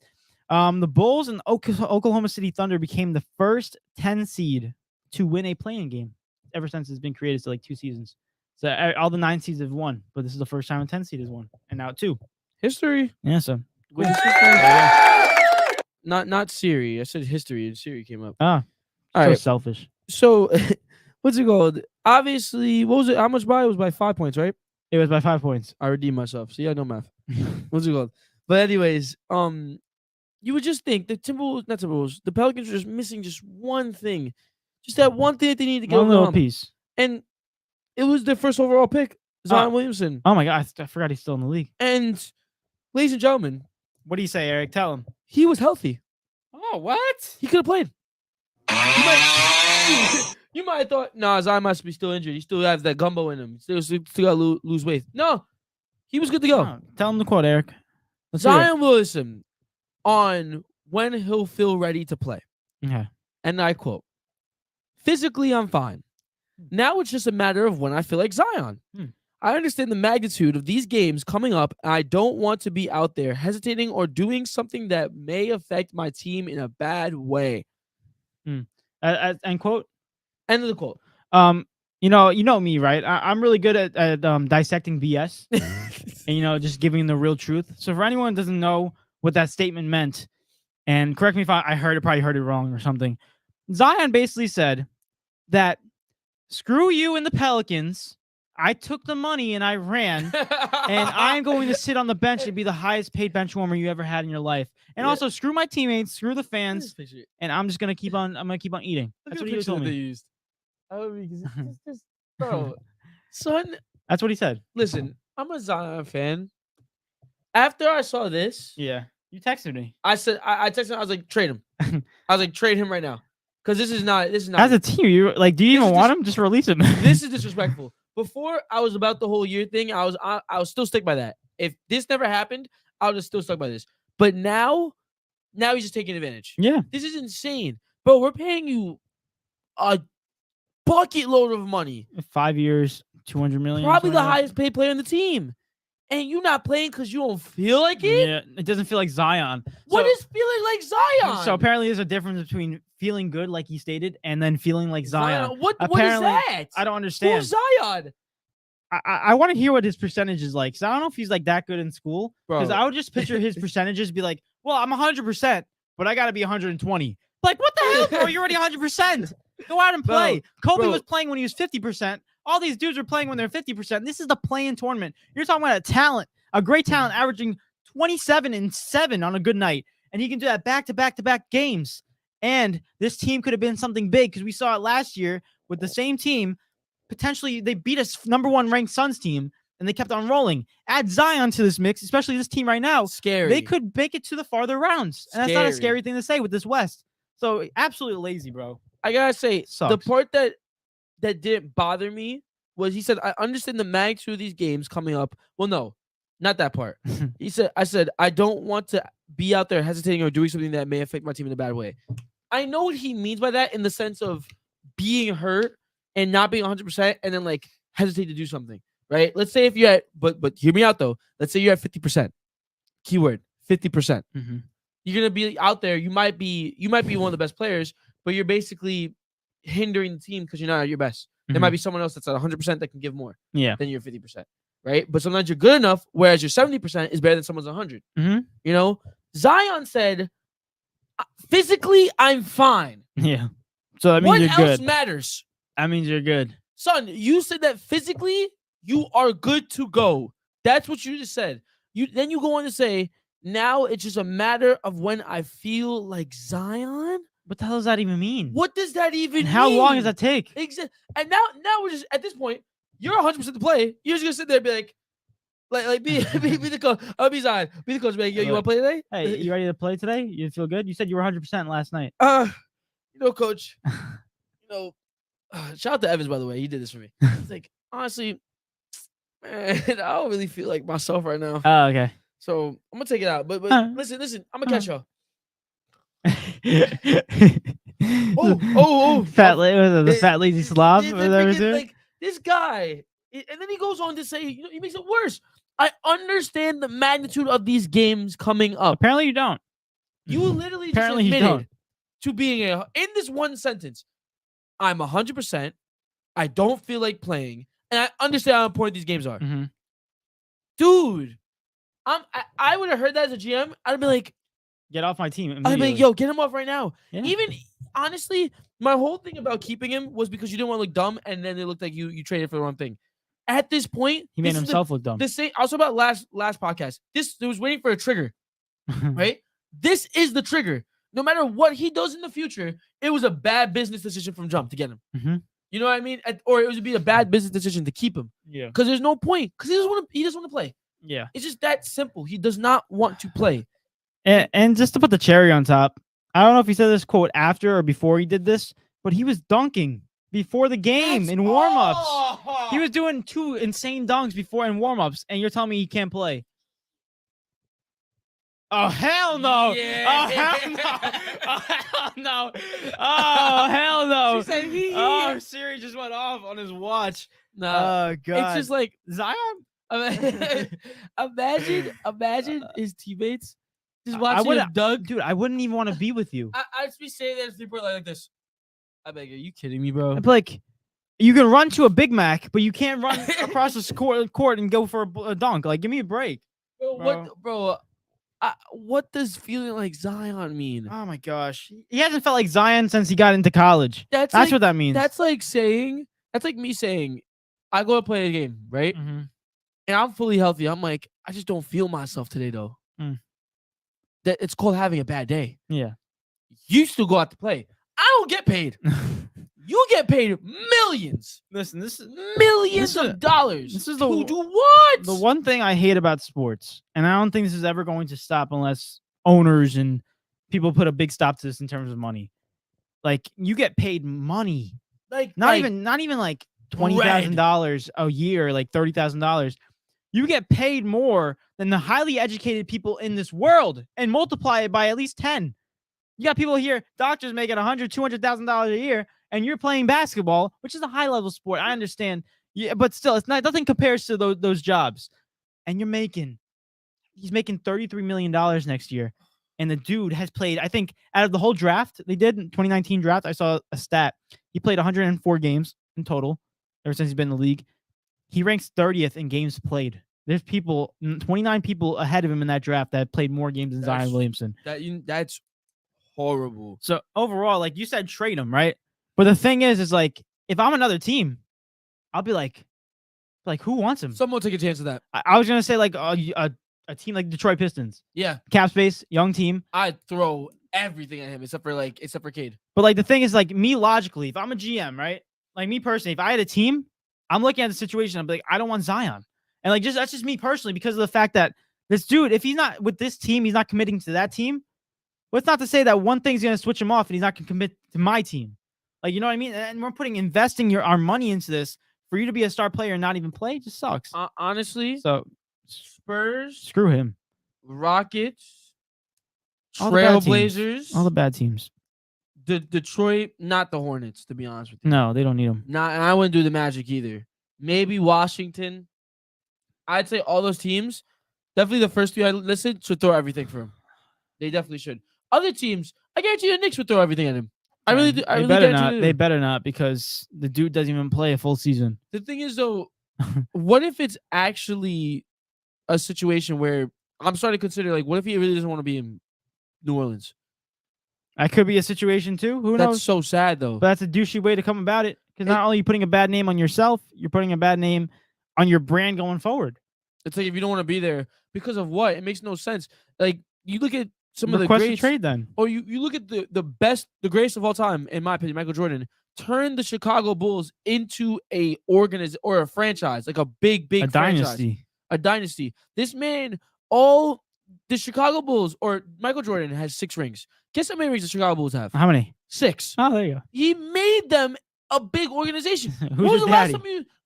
The Bulls and Oklahoma City Thunder became the first 10 seed to win a play-in game ever since it's been created. So like 2 seasons. So all the 9 seeds have won, but this is the first time a 10 seed has won, and now 2. History. Yeah. So cool. History. Not Siri. I said history, and Siri came up. All right. Selfish. So what's it called? Obviously, what was it? How much by? It was by 5 points, right? It was by 5 points. I redeemed myself. See, I know math. What's it called? But anyways, you would just think the the Pelicans were just missing just one thing. Just that one thing that they need to get one little piece. And it was their first overall pick, Zion Williamson. Oh my God, I forgot he's still in the league. And ladies and gentlemen, what do you say, Eric? Tell him. He was healthy. Oh, what? He could have played. You might have thought, nah, Zion must be still injured. He still has that gumbo in him. Still got to lose weight. No, he was good to go. Oh, tell him the quote, Eric. Zion Williamson on when he'll feel ready to play. Okay. And I quote, physically, I'm fine. Now it's just a matter of when I feel like Zion. I understand the magnitude of these games coming up, and I don't want to be out there hesitating or doing something that may affect my team in a bad way. End quote? End of the quote. You know me, right? I'm really good at dissecting BS and, just giving the real truth. So for anyone who doesn't know what that statement meant, and correct me if I probably heard it wrong or something, Zion basically said that screw you and the Pelicans. I took the money and I ran, and I'm going to sit on the bench and be the highest paid bench warmer you ever had in your life. And also screw my teammates, screw the fans, and I'm just gonna keep on. I'm gonna keep on eating. That's what he told me. Used. Bro, son. That's what he said. Listen, I'm a Zion fan. After I saw this, you texted me. I said, I texted him. I was like, trade him. I was like, trade him right now, because this is not. As a team, you like, do you even want him? Just release him. This is disrespectful. Before I was about the whole year thing, I was still stick by that. If this never happened, I would just still stuck by this. But now he's just taking advantage. Yeah. This is insane. Bro, we're paying you a bucket load of money. 5 years, $200 million. Probably the highest paid player on the team. And you not playing because you don't feel like it? Yeah, it doesn't feel like Zion. What is feeling like Zion? So apparently there's a difference between feeling good, like he stated, and then feeling like Zion. What is that? I don't understand. Who's Zion? I want to hear what his percentage is like. So I don't know if he's like that good in school. Because I would just picture his percentages be like, well, I'm 100%, but I got to be 120. Like, what the hell, bro? You're already 100%. Go out and play. Kobe was playing when he was 50%. All these dudes are playing when they're 50%. This is the play-in tournament. You're talking about a great talent, averaging 27 and 7 on a good night. And he can do that back-to-back-to-back games. And this team could have been something big because we saw it last year with the same team. Potentially, they beat a number 1 ranked Suns team, and they kept on rolling. Add Zion to this mix, especially this team right now. Scary. They could make it to the farther rounds, and that's not a scary thing to say with this West. So absolutely lazy, bro. I gotta say, Sucks. the part that didn't bother me was he said, I understand the magnitude of these games coming up. Well, no, not that part. I said, I don't want to be out there hesitating or doing something that may affect my team in a bad way. I know what he means by that in the sense of being hurt and not being 100% and then like hesitate to do something, right? Let's say if you're at, but hear me out though. Let's say you're at 50%. Keyword, 50%. Mm-hmm. You're going to be out there. You might be one of the best players, but you're basically hindering the team because you're not at your best. There might be someone else that's at 100% that can give more than your 50%, right? But sometimes you're good enough, whereas your 70% is better than someone's 100. Mm-hmm. You know, Zion said, physically, I'm fine. Yeah. So that means what you're else good. matters? That means you're good. Son, you said that physically, you are good to go. That's what you just said. Then you go on to say, now it's just a matter of when I feel like Zion. What the hell does that even mean? What does that even mean? How long does that take? Exactly. And now we're just at this point, you're 100% to play. You're just gonna sit there and be like be the coach. I'll be Zion. Be the coach. Yo, you want to play today? Hey, you ready to play today? You feel good? You said you were 100% last night. Coach. Shout out to Evans, by the way. He did this for me. It's like, honestly, man, I don't really feel like myself right now. Oh, okay. So I'm gonna take it out. But listen, I'm gonna catch y'all. The fat lazy slob. Like this guy, and then he goes on to say, he makes it worse. I understand the magnitude of these games coming up. Apparently, you don't. You literally just admitted to being in this one sentence. I'm 100%. I don't feel like playing, and I understand how important these games are. Mm-hmm. Dude, I would have heard that as a GM. I'd be like, get off my team. I'd be like, yo, get him off right now. Yeah. Even honestly, my whole thing about keeping him was because you didn't want to look dumb, and then it looked like you traded for the wrong thing. At this point, he made himself look dumb. The same. Also about last podcast. It was waiting for a trigger, right? This is the trigger. No matter what he does in the future, it was a bad business decision from jump to get him. Mm-hmm. You know what I mean? Or it would be a bad business decision to keep him. Yeah. Because there's no point. Because he doesn't want to play. Yeah. It's just that simple. He does not want to play. And just to put the cherry on top, I don't know if he said this quote after or before he did this, but he was dunking before the game in warm-ups. Oh! He was doing 2 insane dunks before in warm-ups, and you're telling me he can't play. Oh, hell no. Yeah. Oh, hell no. Oh, hell no. Oh, hell no. She said Oh, Siri just went off on his watch. No. Oh, God. It's just like, Zion? imagine his teammates just watching him dunk. Dude, I wouldn't even want to be with you. I'd just be saying that to people like this. I beg, are you kidding me, bro? I'd be like, you can run to a Big Mac, but you can't run across the court and go for a dunk. Like, give me a break. What does feeling like Zion mean? Oh my gosh, he hasn't felt like Zion since he got into college. That's what that means. That's like me saying, I go to play a game, right? Mm-hmm. And I'm fully healthy. I'm like, I just don't feel myself today, though. That it's called having a bad day. Yeah. You still go out to play. I don't get paid. You get paid millions. Listen, this is millions of dollars. This is to do what? The one thing I hate about sports, and I don't think this is ever going to stop unless owners and people put a big stop to this in terms of money. Like, you get paid money. Not even like $20,000 a year, like $30,000. You get paid more than the highly educated people in this world and multiply it by at least 10. You got people here, doctors making $100,000, $200,000 a year, and you're playing basketball, which is a high level sport. I understand. Yeah, but still, it's nothing compares to those jobs. And he's making $33 million next year. And the dude has played, I think, out of the whole draft they did in 2019 draft, I saw a stat. He played 104 games in total ever since he's been in the league. He ranks 30th in games played. There's 29 people ahead of him in that draft that played more games than Zion Williamson. That's horrible. So overall, like you said, trade him, right? But the thing is like, if I'm another team, I'll be like, who wants him? Someone take a chance of that. I was gonna say like a team like Detroit Pistons. Yeah, cap space, young team. I'd throw everything at him except for Cade. But like the thing is, like me logically, if I'm a GM, right? Like me personally, if I had a team, I'm looking at the situation. I'm like, I don't want Zion, and like that's just me personally because of the fact that this dude, if he's not with this team, he's not committing to that team. Well, it's not to say that one thing's gonna switch him off and he's not gonna commit to my team. Like you know what I mean? And we're investing our money into this for you to be a star player and not even play. It just sucks. Honestly, So Spurs, screw him. Rockets, All Trailblazers, all the bad teams. The Detroit, not the Hornets, to be honest with you. No, they don't need him. And I wouldn't do the Magic either. Maybe Washington. I'd say all those teams, definitely the first 3 I listed, should throw everything for him. They definitely should. Other teams, I guarantee the Knicks would throw everything at him. I really do. They better not. They better not because the dude doesn't even play a full season. The thing is, though, what if it's actually a situation where I'm starting to consider, like, what if he really doesn't want to be in New Orleans? That could be a situation too. Who knows? That's so sad, though. But that's a douchey way to come about it. Because not only are you putting a bad name on yourself, you're putting a bad name on your brand going forward. It's like if you don't want to be there because of what? It makes no sense. Like you look at some of the Request a greats, trade then. or you look at the greatest of all time, in my opinion, Michael Jordan turned the Chicago Bulls into a or a franchise, like a big a franchise. dynasty. A dynasty. This man, all the Chicago Bulls or Michael Jordan has 6 rings. Guess how many rings the Chicago Bulls have? How many? 6. Oh, there you go. He made them a big organization. Who's your daddy?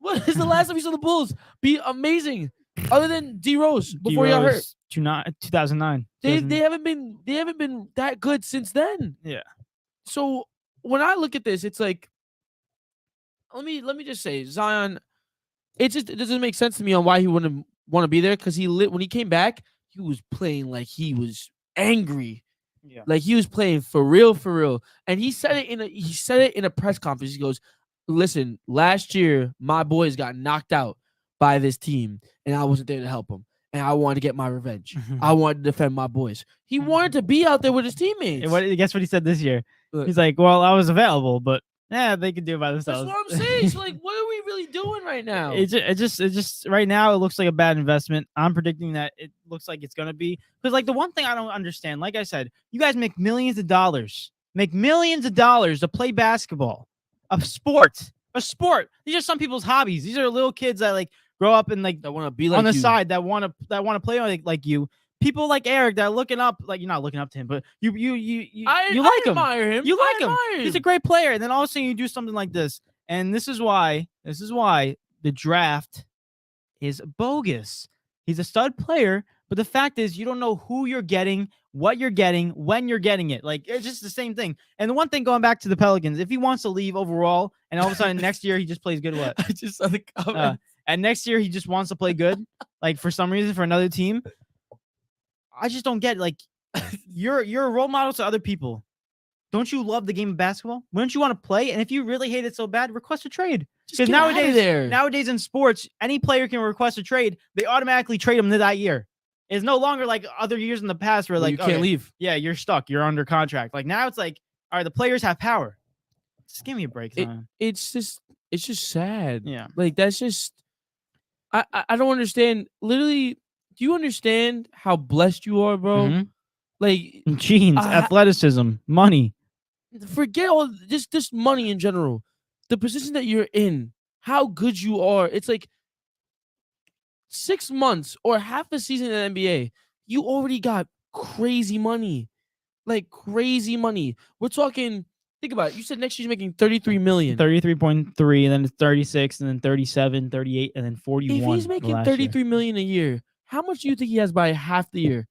What is the last time you saw the Bulls be amazing? Other than D Rose before he got hurt. 2009. They haven't been that good since then. Yeah. So when I look at this, it's like, let me just say, Zion, it doesn't make sense to me on why he wouldn't want to be there, because when he came back, he was playing like he was angry. Yeah. Like he was playing for real. And he said it in a press conference. He goes, "Listen, last year my boys got knocked out by this team, and I wasn't there to help them. And I wanted to get my revenge. I wanted to defend my boys." He wanted to be out there with his teammates. Guess what he said this year? He's like, "Well, I was available, but they could do it by themselves." That's what I'm saying. So, like, what are we really doing right now? It just right now it looks like a bad investment. I'm predicting that it looks like it's gonna be, because like the one thing I don't understand, like I said, you guys make millions of dollars to play basketball, a sport. These are some people's hobbies. These are little kids that like grow up and like that want to be like on the you. side that want to play like you. People like Eric that are looking up, like you're not looking up to him, but you like him. Admire him. You like him. Admire him. He's a great player. And then all of a sudden you do something like this. And this is why the draft is bogus. He's a stud player, but the fact is you don't know who you're getting, what you're getting, when you're getting it. Like it's just the same thing. And the one thing going back to the Pelicans, if he wants to leave overall and all of a sudden next year he just plays good, what? I just saw the comment. And next year he just wants to play good, like for some reason for another team. I just don't get it. Like you're a role model to other people. Don't you love the game of basketball? Wouldn't you want to play? And if you really hate it so bad, request a trade. Because nowadays in sports, any player can request a trade. They automatically trade them that year. It's no longer like other years in the past where like you can't leave. Yeah, you're stuck. You're under contract. Like now it's like, all right, the players have power. Just give me a break, Zion. It's just sad. Yeah. Like that's just I don't understand. Literally, do you understand how blessed you are, bro? Mm-hmm. Like genes, athleticism, money. Forget all this money in general. The position that you're in, how good you are. It's like 6 months or half a season in the NBA. You already got crazy money. Like crazy money. We're talking, think about it. You said next year you're making $33 million. 33.3, and then it's 36, and then 37, 38, and then 41. If he's making $33 million a year, how much do you think he has by half the year?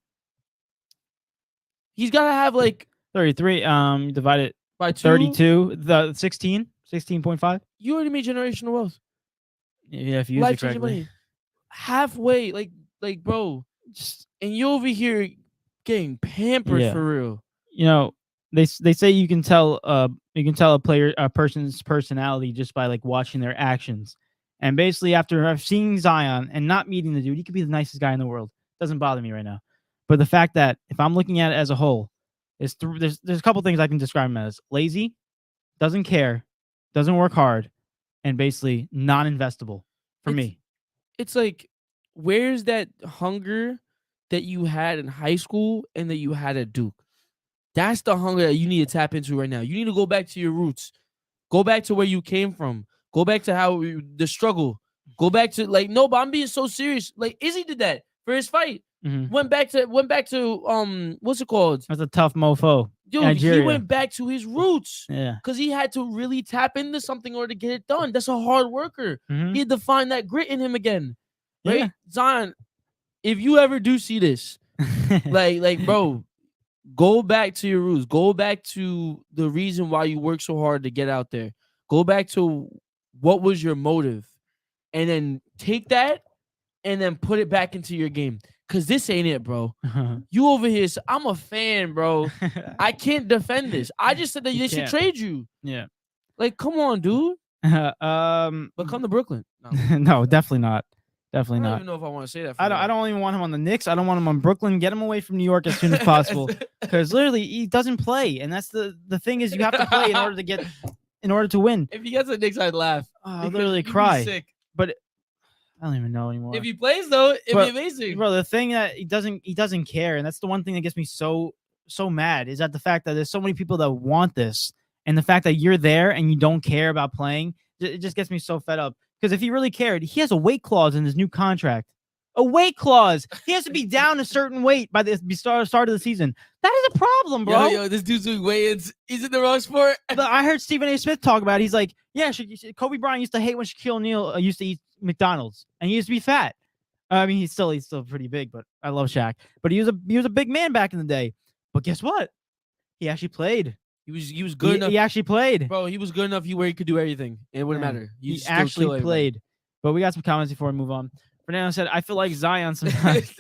He's got to have like 33 divided by 2, 32, the 16.5. You already made generational wealth. Yeah, if you use it correctly. Money. Halfway, like bro, and you over here getting pampered for real. You know, they say you can tell a person's personality just by like watching their actions. And basically, after I've seen Zion and not meeting the dude, he could be the nicest guy in the world. Doesn't bother me right now. But the fact that if I'm looking at it as a whole, there's a couple things I can describe him as: lazy, doesn't care, doesn't work hard, and basically non-investable for me. It's like, where's that hunger that you had in high school and that you had at Duke? That's the hunger that you need to tap into right now. You need to go back to your roots. Go back to where you came from. Go back to the struggle. Go back to no, but I'm being so serious. Like Izzy did that for his fight. Mm-hmm. Went back to what's it called? That's a tough mofo. Dude, Nigeria. he went back to his roots. Yeah. Because he had to really tap into something in order to get it done. That's a hard worker. Mm-hmm. He had to find that grit in him again. Right? Yeah. Zion, if you ever do see this, bro, go back to your roots. Go back to the reason why you work so hard to get out there. Go back to what was your motive. And then take that and then put it back into your game. Because this ain't it, bro. You over here, I'm a fan, bro. I can't defend this. I just said that they should trade you. Yeah. Like, come on, dude. But come to Brooklyn. No, no, definitely not. Definitely not. I don't even know if I want to say that. I don't even want him on the Knicks. I don't want him on Brooklyn. Get him away from New York as soon as possible. Because literally, he doesn't play. And that's the thing is you have to play in order to win. If he gets the Knicks, I'd laugh. I'd literally cry. Sick. But I don't even know anymore. If he plays though, it'd be amazing. Bro, the thing that he doesn't care, and that's the one thing that gets me so mad is that the fact that there's so many people that want this, and the fact that you're there and you don't care about playing, it just gets me so fed up. Because if he really cared, he has a weight clause in his new contract. A weight clause. He has to be down a certain weight by the start of the season. That is a problem, bro. Yo, this dude's doing weigh-ins. He's in the wrong sport. I heard Stephen A. Smith talk about it. He's like, yeah, Kobe Bryant used to hate when Shaquille O'Neal used to eat McDonald's, and he used to be fat. I mean, he's still pretty big, but I love Shaq. But he was a big man back in the day. But guess what? He actually played. He was good enough. He actually played. Bro, he was good enough where he could do everything. It wouldn't matter. He actually played. But we got some comments before we move on. Fernando said, I feel like Zion sometimes.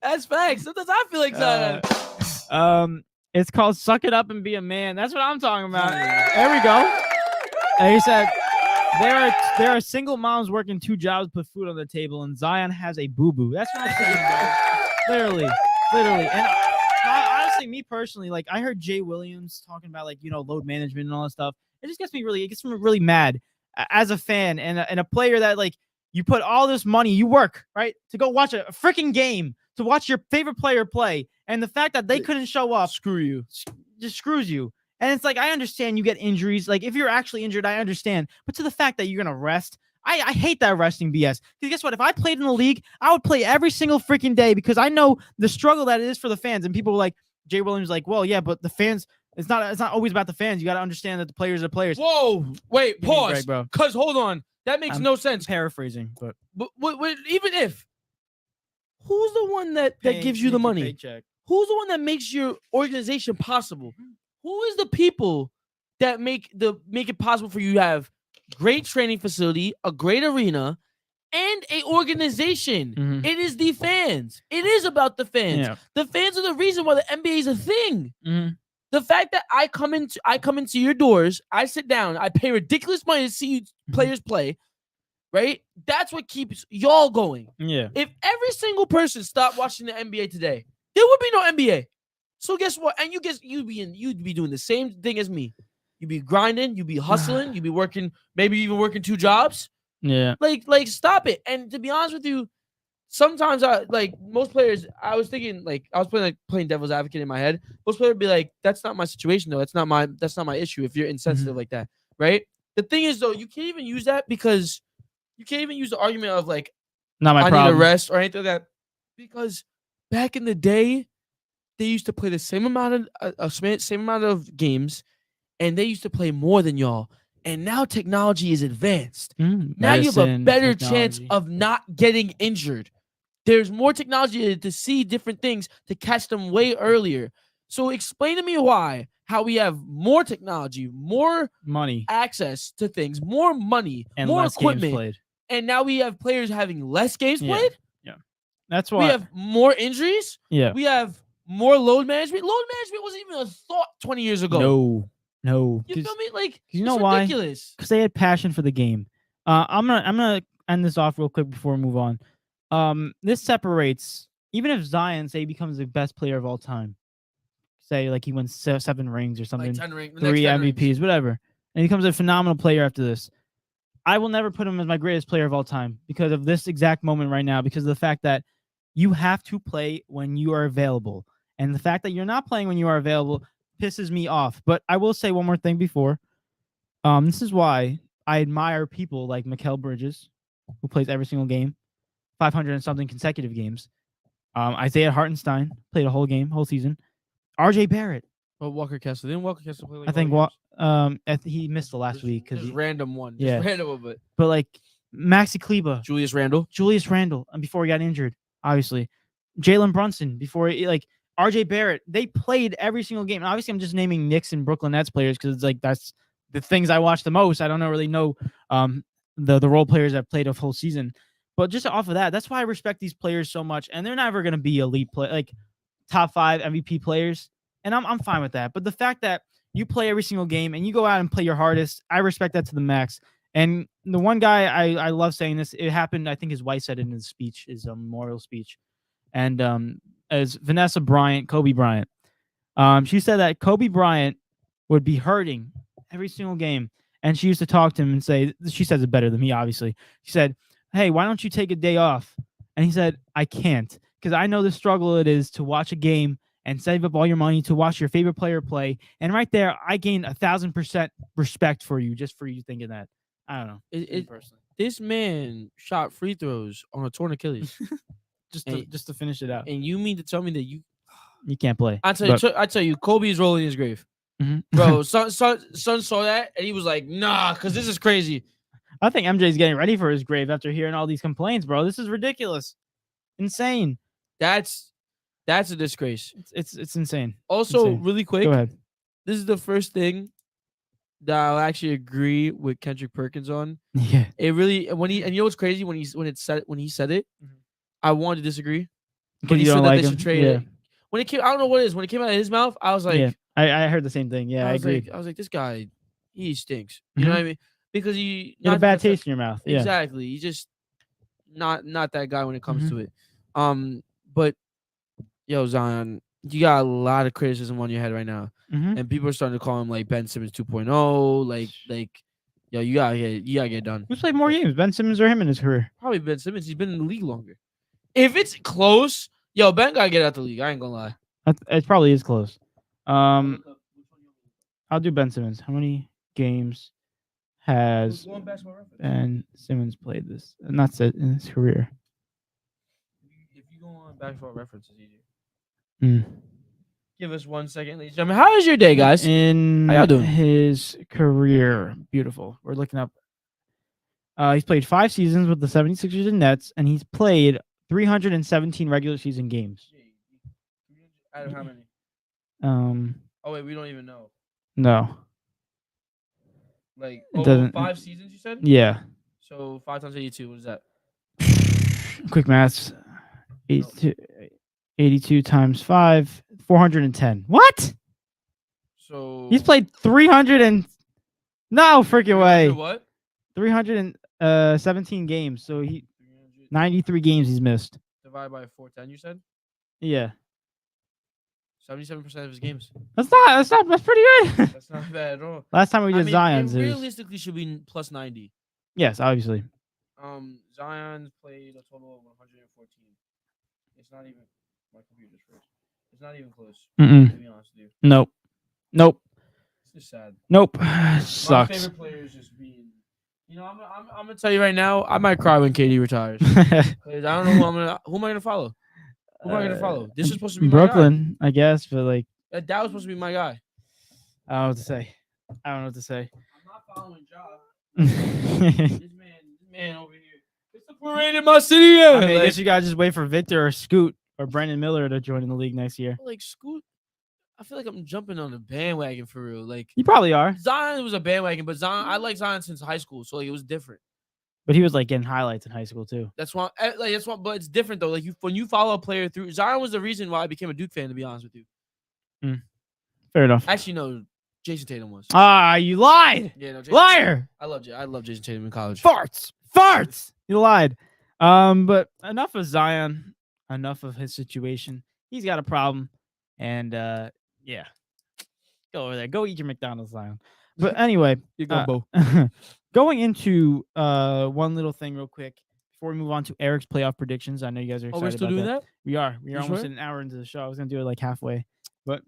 That's facts. Sometimes I feel like Zion. It's called Suck It Up and Be a Man. That's what I'm talking about. There we go. And he said, there are single moms working 2 jobs to put food on the table, and Zion has a boo-boo. That's what I'm saying, bro. Literally. And honestly, me personally, like I heard Jay Williams talking about load management and all that stuff. It just gets me really mad as a fan and a player that you put all this money, you work, right, to go watch a freaking game, to watch your favorite player play, and the fact that they couldn't show up, screw you, just screws you. And it's like, I understand you get injuries. Like, if you're actually injured, I understand. But to the fact that you're going to rest, I hate that resting BS. Because guess what? If I played in the league, I would play every single freaking day because I know the struggle that it is for the fans. And people were like, Jay Williams like, well, yeah, but the fans, it's not always about the fans. You got to understand that the players are players. Whoa, wait, pause. Break, bro. Because hold on. That makes no sense. Paraphrasing, but even if, who's the one that gives you the money? Paycheck. Who's the one that makes your organization possible? Who is the people that make it possible for you to have great training facility, a great arena, and a organization? Mm-hmm. It is the fans. It is about the fans. Yeah. The fans are the reason why the NBA is a thing. Mm-hmm. The fact that I come into your doors, I sit down, I pay ridiculous money to see players play, right? That's what keeps y'all going. Yeah. If every single person stopped watching the NBA today, there would be no NBA. So guess what? And you'd be doing the same thing as me. You'd be grinding, you'd be hustling, you'd be working, maybe even working 2 jobs. Yeah. Like stop it. And to be honest with you, sometimes most players, I was thinking I was playing devil's advocate in my head. Most players would be like, that's not my situation though. That's not my issue if you're insensitive like that. Right? The thing is though, you can't even use that because you can't even use the argument of not my problem. I need a rest or anything like that. Because back in the day, they used to play the same amount of games, and they used to play more than y'all. And now technology is advanced. Now you have a better chance of not getting injured. There's more technology to see different things to catch them way earlier. So explain to me how we have more technology, more money, access to things, more money, and more less equipment, games played. And now we have players having less games played. Yeah, that's why we have more injuries. Yeah, we have more load management. Load management wasn't even a thought 20 years ago. No. You feel me? You know why? Ridiculous. Because they had passion for the game. I'm gonna end this off real quick before we move on. This separates, even if Zion say becomes the best player of all time, say he wins 7 rings or something, 10 rings, 3 MVPs, whatever, and he becomes a phenomenal player after this. I will never put him as my greatest player of all time because of this exact moment right now, because of the fact that you have to play when you are available. And the fact that you're not playing when you are available pisses me off. But I will say one more thing before. This is why I admire people like Mikal Bridges, who plays every single game, 500 and something consecutive games. Isaiah Hartenstein played a whole season. RJ Barrett. But Walker Kessler. Didn't Walker Kessler play like I think games? he missed the last week because just random one. Yeah. Just random one, but like Maxi Kleba, Julius Randle, and before he got injured, obviously. Jalen Brunson before like RJ Barrett, they played every single game. And obviously, I'm just naming Knicks and Brooklyn Nets players because it's like that's the things I watch the most. I don't really know the role players that played a full season. But just off of that, that's why I respect these players so much. And they're never going to be elite play like top 5 MVP players. And I'm fine with that. But the fact that you play every single game and you go out and play your hardest, I respect that to the max. And the one guy I love saying this, it happened, I think his wife said it in his speech, his memorial speech. And as Vanessa Bryant, Kobe Bryant, she said that Kobe Bryant would be hurting every single game. And she used to talk to him and say, she says it better than me, obviously. She said, hey, why don't you take a day off? And he said, I can't, because I know the struggle it is to watch a game and save up all your money to watch your favorite player play. And right there, I gained 1,000% respect for you, just for you thinking that. I don't know. This man shot free throws on a torn Achilles. just to finish it out. And you mean to tell me that you can't play? I tell you, Kobe is rolling his grave. Mm-hmm. Bro, son saw that and he was like, nah, because this is crazy. I think MJ's getting ready for his grave after hearing all these complaints, bro. This is ridiculous. Insane. That's a disgrace. It's insane. Also, insane. Really quick, go ahead. This is the first thing that I'll actually agree with Kendrick Perkins on. Yeah. It really and you know what's crazy when he said it, mm-hmm. I wanted to disagree. But he said that they should trade it. When it came, I don't know what it is. When it came out of his mouth, I was like, yeah, I heard the same thing. Yeah, I agree. I was like, this guy, he stinks. You know what I mean? Because you have a bad taste in your mouth. Yeah. Exactly. He's just not that guy when it comes to it. But yo, Zion, you got a lot of criticism on your head right now, and people are starting to call him like Ben Simmons 2.0. Like, yo, you gotta get done. Who's played more games, Ben Simmons or him in his career? Probably Ben Simmons. He's been in the league longer. If it's close, yo, Ben gotta get out the league. I ain't gonna lie. It probably is close. I'll do Ben Simmons. How many games has Ben Simmons played this? Not said in his career. If you go on Basketball Reference, it's easier. Give us 1 second, ladies and gentlemen. How is your day, guys? In how y'all doing? His career, beautiful. We're looking up. He's played 5 seasons with the 76ers and Nets, and he's played 317 regular season games. Out of how many? Oh wait, we don't even know. No. Like 5 seasons, you said? Yeah. So 5 times 82. What is that? Quick maths. 82 times 5, 410. What? So he's played 300 and no freaking way. What? 317 games. So 93 games he's missed. Divided by 410, you said? Yeah. 77% of his games. That's pretty good. That's not bad at all. Last time we did Zion's, it realistically should be plus 90. Yes, obviously. Zion's played a total of 114. It's not even my computer's first. It's not even close. To be honest with you. Nope. It's just sad. Nope. Sucks. My favorite player is just being. You know, I'm gonna tell you right now. I might cry when KD retires. Because I don't know who am I gonna follow. Who am I gonna follow? This is supposed to be Brooklyn, my guy. I guess, but like that was supposed to be my guy. I don't know what to say. I'm not following Ja. This man over here. It's the parade in my city. I mean, I guess you gotta just wait for Victor or Scoot or Brandon Miller to join in the league next year. Like Scoot, I feel like I'm jumping on the bandwagon for real. Like you probably are. Zion was a bandwagon, but I like Zion since high school, so like it was different. But he was like getting highlights in high school too. That's why. But it's different though. Like when you follow a player through, Zion was the reason why I became a Duke fan. To be honest with you. Fair enough. Actually, no. Jason Tatum was. You lied. Yeah, no. Liar. I love Jason Tatum in college. Farts. You lied. But enough of Zion. Enough of his situation. He's got a problem, and yeah, go over there. Go eat your McDonald's, Zion. But anyway, you go, Bo. Going into one little thing real quick before we move on to Eric's playoff predictions, I know you guys are excited. Oh, we're still doing that? We are. We are You almost sure? an hour into the show. I was gonna do it like halfway, but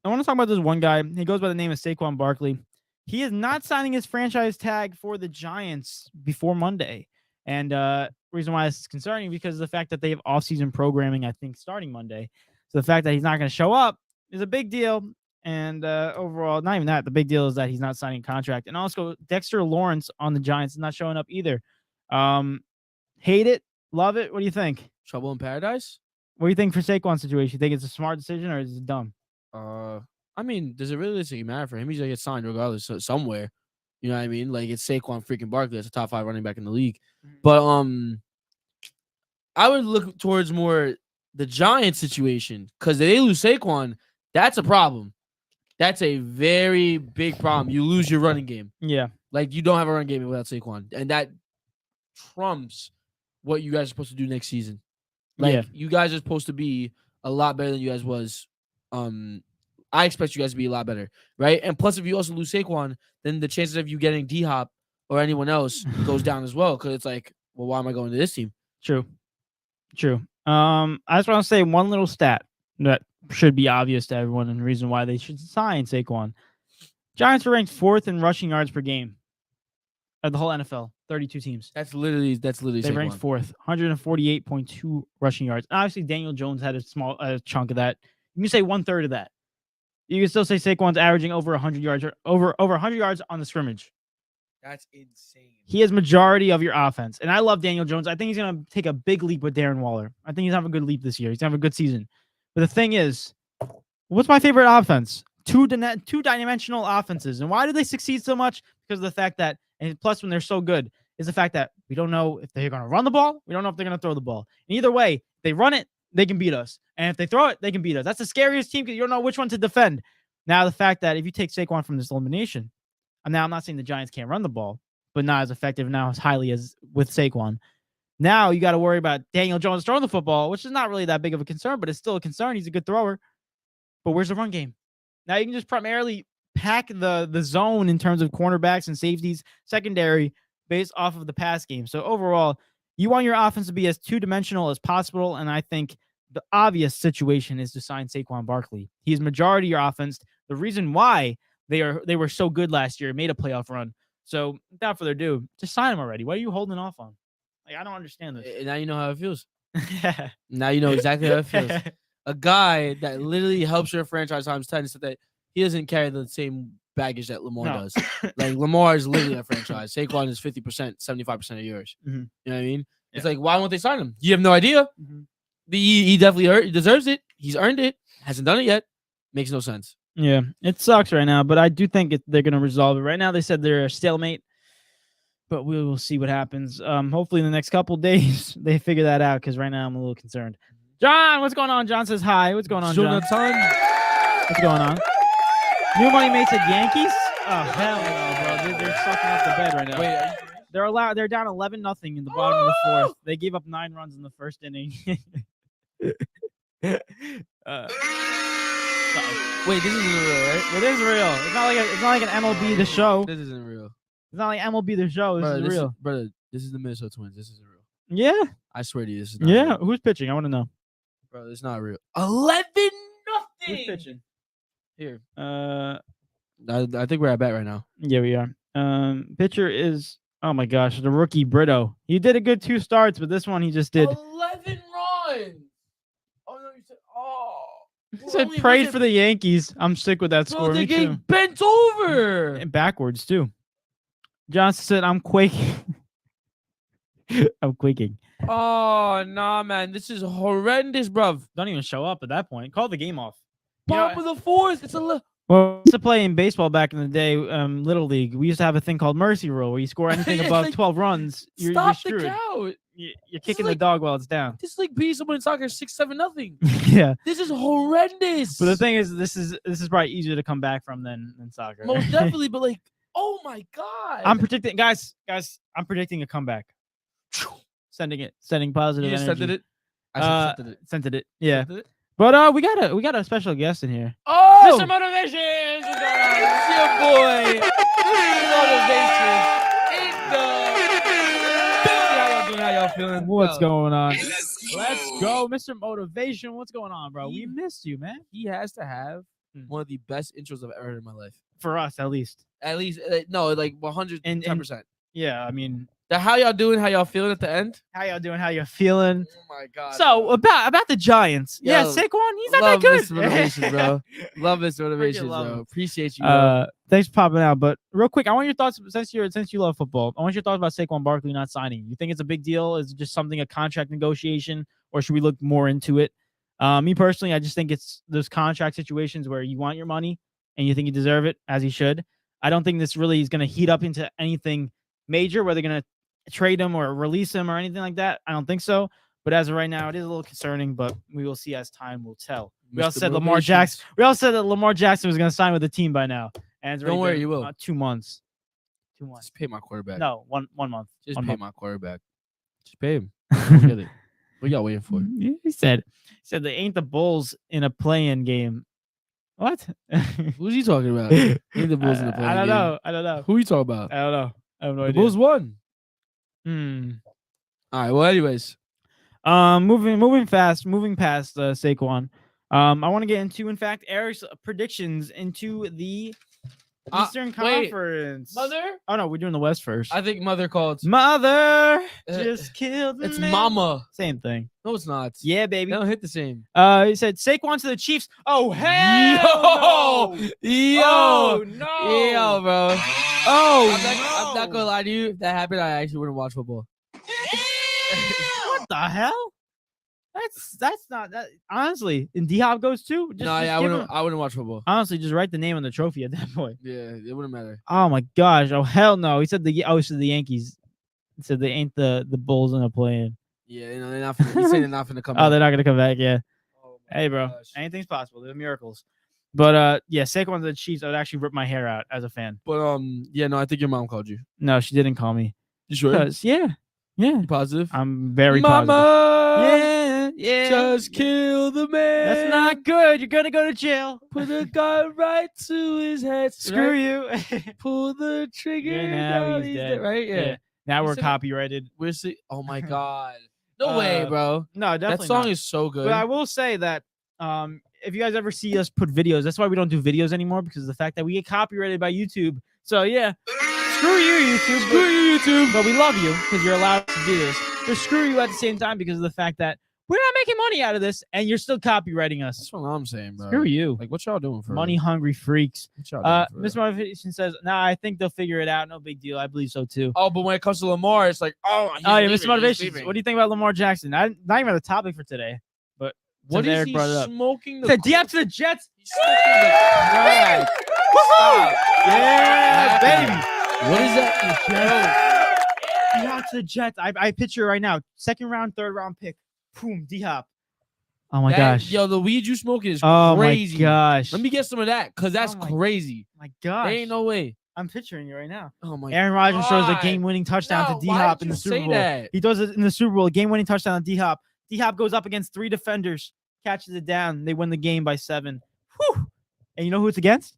I want to talk about this one guy. He goes by the name of Saquon Barkley. He is not signing his franchise tag for the Giants before Monday, and reason why this is concerning because of the fact that they have off-season programming, I think, starting Monday. So the fact that he's not going to show up is a big deal. And overall, not even that. The big deal is that he's not signing a contract. And also, Dexter Lawrence on the Giants is not showing up either. Hate it, love it. What do you think? Trouble in paradise? What do you think for Saquon's situation? You think it's a smart decision or is it dumb? I mean, does it really matter for him? He's gonna get signed regardless somewhere. You know what I mean? Like it's Saquon freaking Barkley. That's a top 5 running back in the league. But I would look towards more the Giants situation because if they lose Saquon, that's a problem. That's a very big problem. You lose your running game. Yeah. Like you don't have a run game without Saquon, and that trumps what you guys are supposed to do next season. Like you guys are supposed to be a lot better than you guys was. I expect you guys to be a lot better, right? And plus, if you also lose Saquon, then the chances of you getting D-Hop or anyone else goes down as well. Because it's like, well, why am I going to this team? True. I just want to say one little stat that should be obvious to everyone, and the reason why they should sign Saquon. Giants are ranked 4th in rushing yards per game of the whole NFL. 32 teams. That's literally. They Saquon. Ranked 4th, 148.2 rushing yards. And obviously, Daniel Jones had a small chunk of that. You can say 1/3 of that. You can still say Saquon's averaging over 100 yards or over 100 yards on the scrimmage. That's insane. He is majority of your offense. And I love Daniel Jones. I think he's going to take a big leap with Darren Waller. I think he's having a good leap this year. He's going to have a good season. But the thing is, what's my favorite offense? Two-dimensional offenses. And why do they succeed so much? Because of the fact that, and plus when they're so good, is the fact that we don't know if they're going to run the ball. We don't know if they're going to throw the ball. And either way, if they run it, they can beat us. And if they throw it, they can beat us. That's the scariest team because you don't know which one to defend. Now, the fact that if you take Saquon from this elimination, I'm not saying the Giants can't run the ball, but not as effective now as highly as with Saquon. Now you got to worry about Daniel Jones throwing the football, which is not really that big of a concern, but it's still a concern. He's a good thrower. But where's the run game? Now you can just primarily pack the zone in terms of cornerbacks and safeties, secondary, based off of the pass game. So overall, you want your offense to be as two-dimensional as possible, and I think the obvious situation is to sign Saquon Barkley. He is majority of your offense. The reason why they were so good last year, made a playoff run. So without further ado, just sign him already. What are you holding off on? Like, I don't understand this. Now you know how it feels. Now you know exactly how it feels. A guy that literally helps your franchise times 10 so that he doesn't carry the same baggage that Lamar does. Like Lamar is literally a franchise. Saquon is 50%, 75% of yours. You know what I mean? It's like, why won't they sign him? You have no idea. He definitely deserves it. He's earned it. Hasn't done it yet. Makes no sense. Yeah, it sucks right now, but I do think they're going to resolve it. Right now, they said they're a stalemate, but we will see what happens. Hopefully, in the next couple days, they figure that out because right now I'm a little concerned. John, what's going on? John says hi. What's going on, John? What's going on? New money mates at Yankees? Oh, hell no, bro. They're sucking up the bed right now. Wait, they're down 11-0 in the bottom of the 4th. They gave up 9 runs in the first inning. Wait, this isn't real, right? It is real. It's not like an MLB The Show. This isn't real. It's not like MLB The Show. This is real. Brother, this is the Minnesota Twins. This isn't real. Yeah. I swear to you, this is not real. Who's pitching? I want to know. Bro, it's not real. 11-0. Who's pitching? Here. I think we're at bat right now. Yeah, we are. Pitcher is, oh my gosh, the rookie Brito. He did a good 2 starts, but this one he just did 11 runs. Oh no, you said He said prayed for the Yankees. I'm sick with that score. They're getting bent over. And backwards, too. Johnson said, I'm quaking. I'm quaking. Oh, nah, man. This is horrendous, bruv. Don't even show up at that point. Call the game off. Bottom of the 4th. It's a well, we used to play in baseball back in the day, Little League. We used to have a thing called Mercy Rule where you score anything above like, 12 runs, you're screwed. The count. You're kicking the dog while it's down. This is like beating someone in soccer 6-7-0. Yeah. This is horrendous. But the thing is, this is probably easier to come back from than soccer. Most definitely, but like, oh my God. I'm predicting, guys, I'm predicting a comeback. Sending positive energy. Sent it? I sent it. Yeah. Sent it? But we got a special guest in here. Oh, Mr. Motivation. What's going on? It's your boy. Motivation. How y'all feeling? What's Yo, going on? Let's go, Mr. Motivation. What's going on, bro? We missed you, man. He has to have one of the best intros I've ever heard in my life. For us, at least. At least, no, like 110%. Yeah, I mean, How y'all doing? How y'all feeling at the end? how y'all doing? How you feeling? Oh my god. So about the Giants. Yo, Yeah, Saquon, he's not that love good. this motivation, bro. Love this motivation, love bro. him. Appreciate you. Bro. Thanks for popping out. But real quick, I want your thoughts since you love football. I want your thoughts about Saquon Barkley not signing. You think it's a big deal? Is it just something a contract negotiation, or should we look more into it? Me personally, I just think it's those contract situations where you want your money and you think you deserve it, as he should. I don't think this really is going to heat up into anything major, where they're going to trade him or release him or anything like that. I don't think so. But as of right now, it is a little concerning, but we will see as time will tell. We also said Lamar Jackson. We also said that Lamar Jackson was going to sign with the team by now. And don't worry, you will. 2 months. 2 months. Just pay my quarterback. No, one month. Just one pay month. my quarterback. Just pay him. Don't get it. What y'all waiting for? He said they ain't the Bulls in a play-in game. What? Who's he talking about? Ain't the Bulls in the play-in I don't game. know. Who you talking about? I don't know. I have no The idea. Bulls won. All right. Well, anyways, moving past Saquon. I want to get into, in fact, Eric's predictions into the Eastern Conference. Mother? Oh no, we're doing the West first. I think Mother called. Mother just killed the It's man. Mama. Same thing. No, it's not. Yeah, They baby. don't hit the same. He said Saquon to the Chiefs. Oh hell no! Yo, Oh no! yo, bro. Oh, I'm not gonna lie to you. If that happened, I actually wouldn't watch football. What the hell? That's not that. Honestly, and D-Hop goes too. Just, I give wouldn't. him- I wouldn't watch football. Honestly, just write the name on the trophy at that point. Yeah, it wouldn't matter. Oh my gosh! Oh hell no! He said the Yankees. He said they ain't the Bulls in a play-in. Yeah, you know they're not. He's saying they're not gonna come. Oh, they're not gonna come back. Yeah. Oh my Hey, bro. gosh. Anything's possible. They're miracles. But yeah, Saquon to the Chiefs. I would actually rip my hair out as a fan. But yeah, no, I think your mom called you. No, she didn't call me. You sure? Because yeah. You positive? I'm very Mama, positive. Yeah. just kill the man. That's not good. You're gonna go to jail. Put a gun right to his head. Screw right? you. Pull the trigger. Yeah, now down, he's dead. Right? Yeah. Now You we're said- copyrighted. We're see. Oh my god. No way, bro. No, definitely That song not. is so good. But I will say that if you guys ever see us put videos, that's why we don't do videos anymore, because of the fact that we get copyrighted by YouTube. So yeah, screw you, YouTube. Screw you, YouTube. But we love you because you're allowed to do this. But screw you at the same time because of the fact that we're not making money out of this, and you're still copywriting us. That's what I'm saying, bro. Screw you, Like, what y'all doing for money real? hungry freaks. What y'all doing for Miss real? Motivation says, "Nah, I think they'll figure it out. No big deal. I believe so too." Oh, but when it comes to Lamar, it's like, oh, he's Oh yeah, leaving, Miss he's Motivation. leaving. What do you think about Lamar Jackson? Not even the topic for today, but What since is Eric he brought it up. smoking? The Said D up to the Jets. He's smoking the crack. Stop. Yeah, baby. What is that? D Hop to the Jets. I picture it right now. Second round, third round pick. Boom, D Hop. Oh my gosh. Yo, the weed you smoking is Oh crazy. my gosh. Let me get some of that, cause that's Oh my crazy. My gosh. There ain't no way. I'm picturing it right now. Oh my. Aaron Rodgers throws a God. game-winning touchdown No, to D why Hop did in you the Super say Bowl. that? He does it in the Super Bowl. Game-winning touchdown to D Hop. D Hop goes up against 3 defenders, catches it down. They win the game by 7. Whew. And you know who it's against?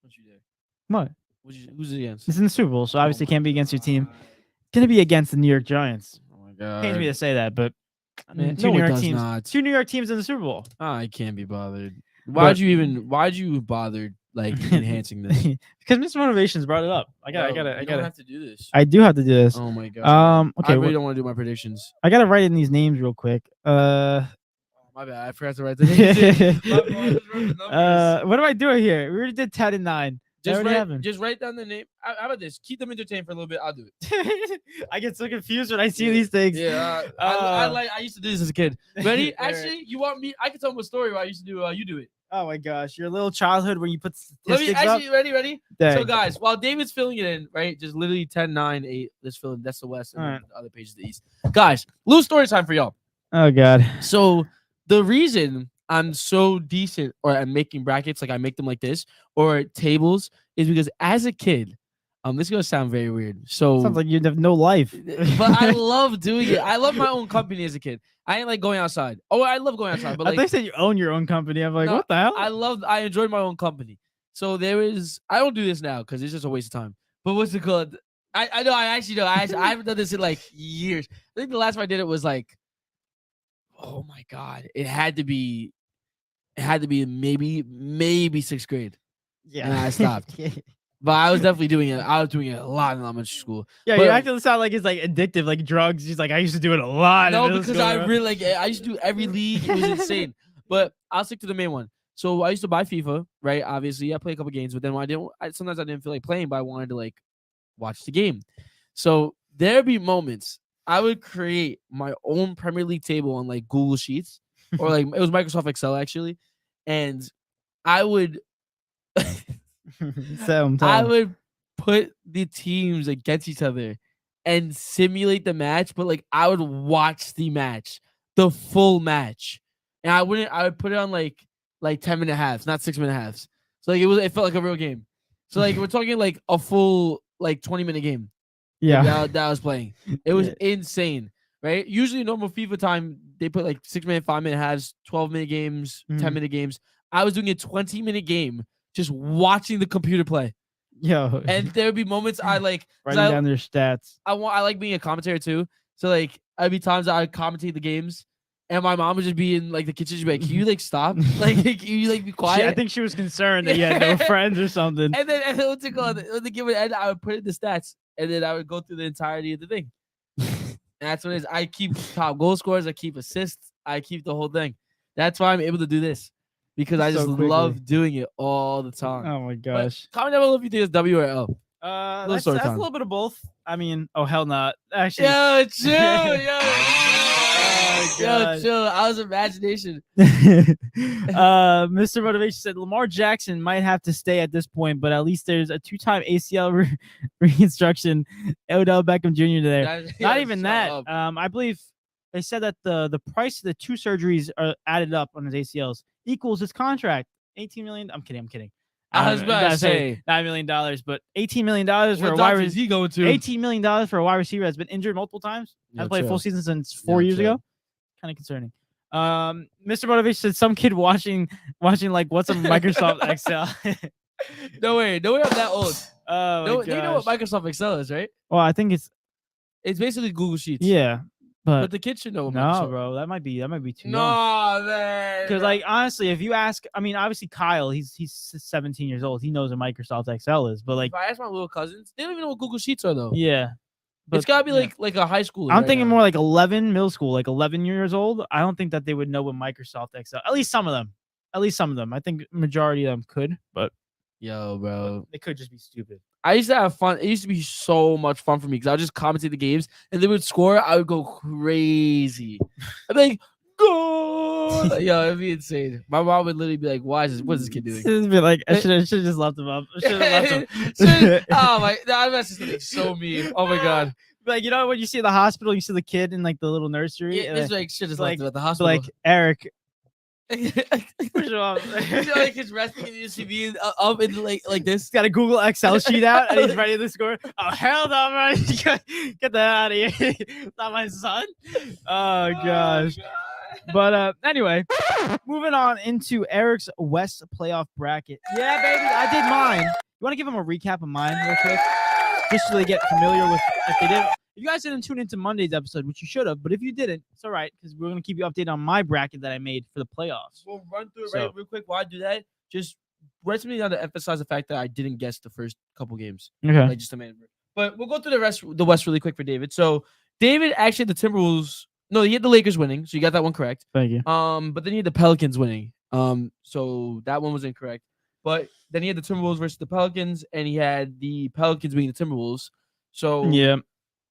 What you did? What? Who's it against? It's in the Super Bowl, so obviously Oh it can't be against your team. God. It's gonna be against the New York Giants. Oh my god. Pains me to say that, but I mean, Man, two no, New it York does teams. not. 2 New York teams in the Super Bowl. I can't be bothered. But- Why'd you bother like enhancing this? Because Mr. Motivations brought it up. I Bro, you gotta. don't have to do this. I do have to do this. Oh my god. Okay. I really don't want to do my predictions. I gotta write in these names real quick. My bad. I forgot to write the names. My fault, I just wrote the numbers. What am I doing here? We already did 10 and 9. Just write down the name. How about this? Keep them entertained for a little bit. I'll do it. I get so confused when I see these things. Yeah, I used to do this as a kid. Ready? Actually, you want me? I can tell them a story what I used to do. You do it. Oh my gosh, your little childhood when you put Let me statistics up. actually ready. Dang. So guys, while David's filling it in, right? Just literally 10, 9, 8. Let's fill in. That's the west, and All then the other page is the east. Guys, little story time for y'all. Oh god. So the reason I'm so decent, or I'm making brackets, like I make them like this, or tables, is because as a kid, this is gonna sound very weird. So Sounds like you have no life. but I love doing it. I love my own company as a kid. I ain't like going outside. Oh, I love going outside, but I like thought you said you own your own company. I'm like, No, what the hell? I enjoyed my own company. So I don't do this now because it's just a waste of time. But what's it called? I know. I actually know. I haven't done this in like years. I think the last time I did it was like, oh my god, it had to be maybe 6th grade. Yeah, And I stopped. But I was definitely doing it. I was doing it a lot in elementary school. Yeah, but, you actually sound like it's like addictive, like drugs. He's like, I used to do it a lot. No, because I really like. I used to do every league. It was insane. But I'll stick to the main one. So I used to buy FIFA, right? Obviously, I play a couple games, but then when sometimes I didn't feel like playing, but I wanted to like watch the game. So there'd be moments I would create my own Premier League table on like Google Sheets, or like it was Microsoft Excel actually, and I would. I would put the teams against each other and simulate the match, but like I would watch the match, the full match, and I would put it on like 10-minute halves, not 6-minute halves. So like it felt like a real game. So like we're talking like a full like 20-minute game. Yeah, that I was playing. It was insane, right? Usually normal FIFA time they put like 6-minute, 5-minute halves, 12-minute games, 10-minute games. I was doing a 20-minute game just watching the computer play. Yo, and there would be moments I like writing down their stats. I like being a commentator too. So like I'd be times I would commentate the games, and my mom would just be in like the kitchen. She'd be like, "Can you like stop? Like, can you like be quiet?" I think she was concerned that you had no friends or something. And then when the game would end, I would put in the stats, and then I would go through the entirety of the thing. And that's what it is. I keep top goal scorers. I keep assists. I keep the whole thing. That's why I'm able to do this. Because I just love doing it all the time. Oh my gosh. Comment down below if you think it's W or L. That's a little bit of both. I mean, oh hell not. Actually, yo, chill, yo, chill. I was imagination. Mr. Motivation said Lamar Jackson might have to stay at this point, but at least there's a 2-time ACL reconstruction. Odell Beckham Jr. there. Not even that. I believe they said that the price of the 2 surgeries are added up on his ACLs equals his contract. $18 million. I'm kidding. I was about to say $9 million, but $18 million for a wide receiver. Going to $18 million for a wide receiver that's been injured multiple times. Has played full season since 4 years ago. Kind of concerning. Mr. Motivation said some kid watching like what's a Microsoft Excel. No way, I'm that old. Oh, they know what Microsoft Excel is, right? Well, I think it's basically Google Sheets. Yeah. But the kids should know. No, bro, that might be too. No, man. Because like honestly, if you ask, I mean, obviously Kyle, he's 17 years old. He knows what Microsoft Excel is. But like, if I ask my little cousins, they don't even know what Google Sheets are though. Yeah, but it's gotta be like a high school. I'm thinking more like 11, middle school, like 11 years old. I don't think that they would know what Microsoft Excel. At least some of them. I think majority of them could, but yo, bro, they could just be stupid. I used to have fun. It used to be so much fun for me because I would just commentate the games and they would score. I would go crazy. I'd be like, go! Yo, it'd be insane. My mom would literally be like, "What is this kid doing?" She'd be like, I should have just left him up. Oh my, that's just something so mean. Oh my god. Like, you know, when you see the hospital, you see the kid in like the little nursery. Yeah, it's like shit just like at the hospital. Like Eric. Push him up. You know, like he's resting in the UCB up in like this. He's got a Google Excel sheet out and he's ready to score. Oh hell no, man! Get that out of here! Not my son. Oh gosh. But anyway, moving on into Eric's West playoff bracket. Yeah, baby, I did mine. You want to give him a recap of mine real quick, just so they get familiar with if they didn't. If you guys didn't tune into Monday's episode, which you should have, but if you didn't, it's all right because we're going to keep you updated on my bracket that I made for the playoffs. We'll run through it real quick. While I do that, just write something down to emphasize the fact that I didn't guess the first couple games. Okay. Like just a minute. But we'll go through the West really quick for David. So David actually had the Timberwolves. No, he had the Lakers winning, so you got that one correct. Thank you. But then he had the Pelicans winning. So that one was incorrect. But then he had the Timberwolves versus the Pelicans, and he had the Pelicans being the Timberwolves. So yeah.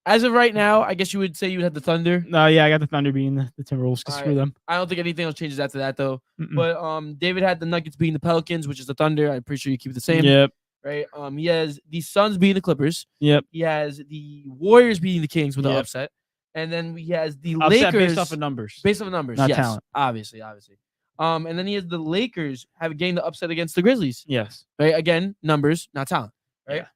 As of right now, I guess you would say you would have the Thunder. No, yeah, I got the Thunder being the Timberwolves because screw them. I don't think anything else changes after that though. But David had the Nuggets being the Pelicans, which is the Thunder. I'm pretty sure you keep it the same. Yep. Right. He has the Suns beating the Clippers. Yep. He has the Warriors beating the Kings with the upset, and then he has the Lakers based off of numbers. Based off of numbers, not yes, talent. Obviously. And then he has the Lakers have gained the upset against the Grizzlies. Yes. Right. Again, numbers, not talent. Right. Yeah.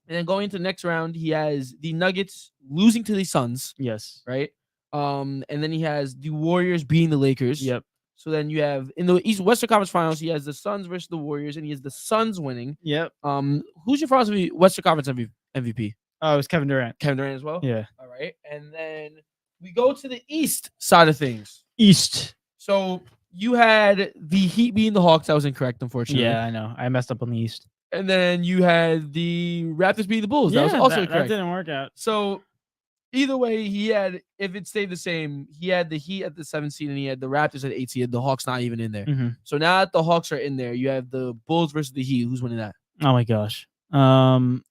And then going into the next round, he has the Nuggets losing to the Suns. Yes. Right. And then he has the Warriors beating the Lakers. Yep. So then you have in the Western Conference Finals, he has the Suns versus the Warriors, and he has the Suns winning. Yep. Who's your Western Conference MVP? Oh, it was Kevin Durant. Kevin Durant as well. Yeah. All right, and then we go to the East side of things. East. So you had the Heat being the Hawks. That was incorrect, unfortunately. Yeah, I know. I messed up on the East. And then you had the Raptors beating the Bulls. That was also incorrect. That didn't work out. So either way, he had, if it stayed the same, he had the Heat at the 7th seed and he had the Raptors at 8th seed. The Hawks not even in there. Mm-hmm. So now that the Hawks are in there, you have the Bulls versus the Heat. Who's winning that? Oh my gosh. I'm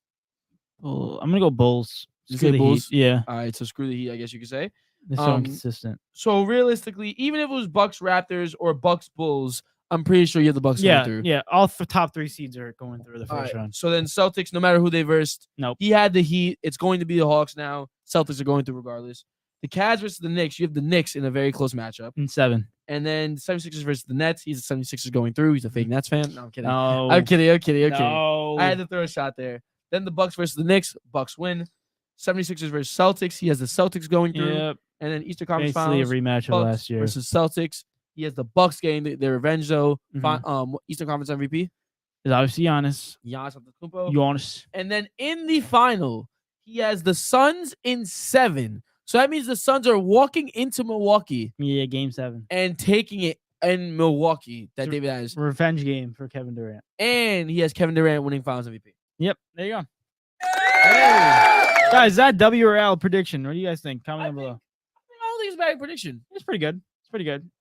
gonna go Bulls. You say Bulls? Heat. Yeah. All right, so screw the Heat, I guess you could say. They're so inconsistent. So realistically, even if it was Bucks Raptors or Bucks Bulls, I'm pretty sure you have the Bucks going through. Yeah, all top 3 seeds are going through the first round. So then Celtics, no matter who they versed, nope. He had the Heat. It's going to be the Hawks now. Celtics are going through regardless. The Cavs versus the Knicks, you have the Knicks in a very close matchup. In 7. And then 76ers versus the Nets. He's the 76ers going through. He's a fake Nets fan. No, I'm kidding. No. I'm kidding. No. I had to throw a shot there. Then the Bucks versus the Knicks. Bucks win. 76ers versus Celtics. He has the Celtics going through. Yep. And then Eastern Conference Basically Finals. a rematch of last year. Versus Celtics. He has the Bucks getting their revenge, though. Mm-hmm. Eastern Conference MVP. Is obviously Giannis. Giannis. And then in the final, he has the Suns in 7. So that means the Suns are walking into Milwaukee. Yeah, game 7. And taking it in Milwaukee. That David has. Revenge game for Kevin Durant. And he has Kevin Durant winning Finals MVP. Yep. There you go. Hey. Guys, is that W or L prediction? What do you guys think? Comment down below. I don't think it's a bad prediction. It's pretty good.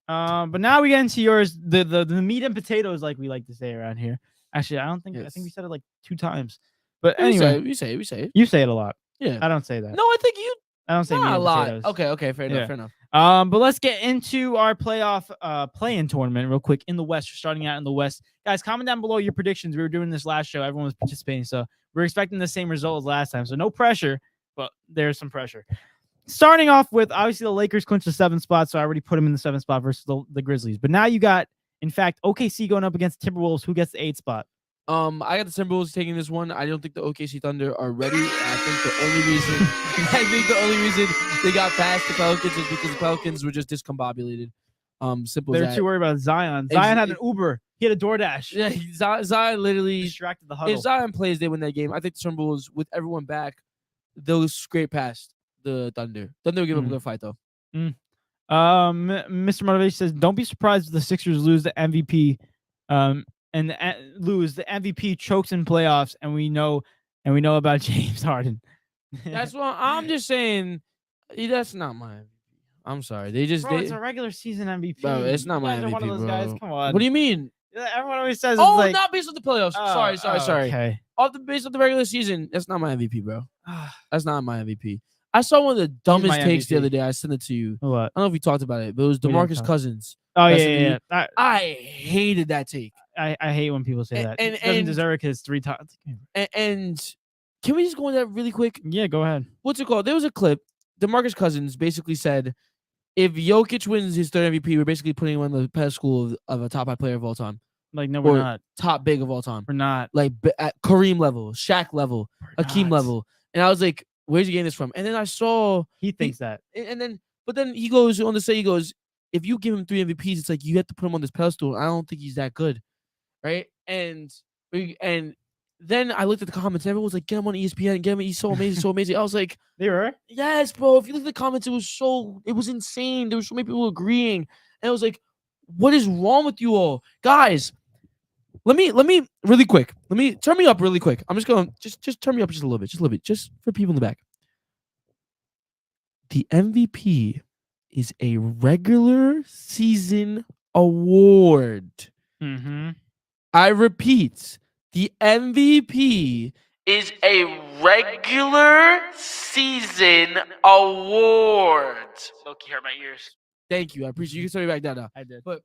But now we get into yours, the meat and potatoes, like we like to say around here. Actually, I don't think I think we said it like 2 times. But anyway, we say it. You say it a lot. Yeah, I don't say that. No, I think you. I don't say meat a and lot. potatoes. Okay, fair enough. But let's get into our playoff play-in tournament real quick in the West. We're starting out in the West, guys. Comment down below your predictions. We were doing this last show. Everyone was participating, so we're expecting the same result as last time. So no pressure, but there's some pressure. Starting off with, obviously, the Lakers clinched the 7th spot, so I already put them in the 7th spot versus the Grizzlies. But now you got, in fact, OKC going up against Timberwolves. Who gets the 8th spot? I got the Timberwolves taking this one. I don't think the OKC Thunder are ready. I think the only reason they got past the Pelicans is because the Pelicans were just discombobulated. Simple. They're too worried about Zion. Zion had an Uber. He had a DoorDash. Yeah, Zion literally distracted the huddle. If Zion plays, they win that game. I think the Timberwolves, with everyone back, they'll scrape past the Thunder. Thunder will give them a good fight, though. Mr. Motivation says, don't be surprised if the Sixers lose the MVP. And lose the MVP, chokes in playoffs, and we know about James Harden. That's what I'm just saying. That's not my MVP. I'm sorry. It's a regular season MVP. Bro, it's not my MVP, one of those bro. guys. Come on. What do you mean? Everyone always says. Oh, it's like, not based on the playoffs. Sorry. Okay. Based on the regular season, that's not my MVP, bro. That's not my MVP. I saw one of the dumbest takes the other day. I sent it to you. What? I don't know if we talked about it, but it was DeMarcus Cousins. Oh, yeah. I hated that take. I hate when people say that. And doesn't deserve it because 3 times. And can we just go into that really quick? Yeah, go ahead. What's it called? There was a clip. DeMarcus Cousins basically said, if Jokic wins his 3rd MVP, we're basically putting him on the pedestal of a top 5 player of all time. Like, no, we're not. Top big of all time. We're not. Like, at Kareem level, Shaq level, Hakeem level. And I was like, where's he getting this from? And then I saw... He thinks that. But then he goes on to say, if you give him 3 MVPs, it's like you have to put him on this pedestal. I don't think he's that good. Right? And then I looked at the comments. Everyone was like, get him on ESPN. Get him. He's so amazing. So amazing. I was like, they were? Yes, bro. If you look at the comments, it was insane. There were so many people agreeing. And I was like, what is wrong with you all? Guys, let me really quick. Let me turn me up really quick. I'm just going just turn me up just a little bit, just for people in the back. The MVP is a regular season award. Mm-hmm. I repeat, the MVP is a regular season award. Loki hurt my ears. Thank you. I appreciate you. You can turn me back down now. I did. But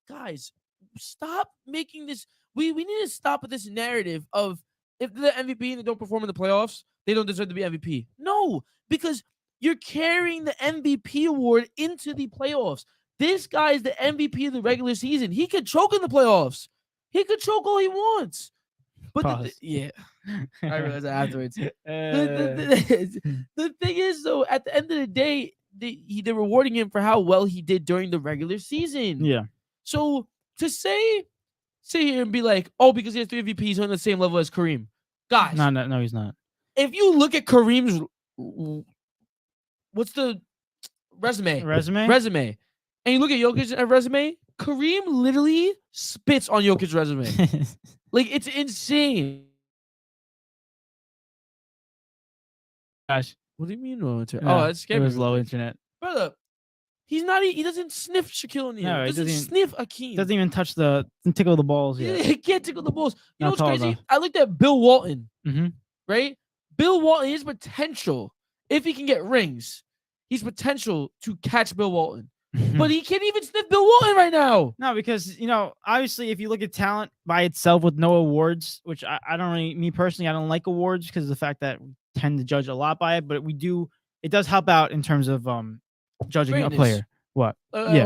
guys, stop making this. We need to stop with this narrative of if they're the MVP and they don't perform in the playoffs, they don't deserve to be MVP. No, because you're carrying the MVP award into the playoffs. This guy is the MVP of the regular season. He could choke in the playoffs. He could choke all he wants. But yeah, I realized that afterwards. The thing is, though, at the end of the day, they're rewarding him for how well he did during the regular season. Yeah. So to sit here and be like, oh, because he has 3 MVPs on the same level as Kareem. Guys. No, he's not. if you look at Kareem's, what's the resume, and you look at Jokic's resume, Kareem literally spits on Jokic's resume. Like, it's insane. Gosh, what do you mean low internet? Yeah, Oh, that's scary. it was low internet. Brother, he's not. He doesn't sniff Shaquille O'Neal. No, he doesn't doesn't sniff Akeem. Doesn't even touch tickle the balls yet. He can't tickle the balls. You know Not what's tall, crazy? though. I looked at Bill Walton. Mhm. Right? Bill Walton, his potential, if he can get rings, he's potential to catch Bill Walton. But he can't even sniff Bill Walton right now. No, because, obviously, if you look at talent by itself with no awards, which I don't really, me personally, I don't like awards because of the fact that we tend to judge a lot by it, but it does help out in terms of judging Greatness. a player. What?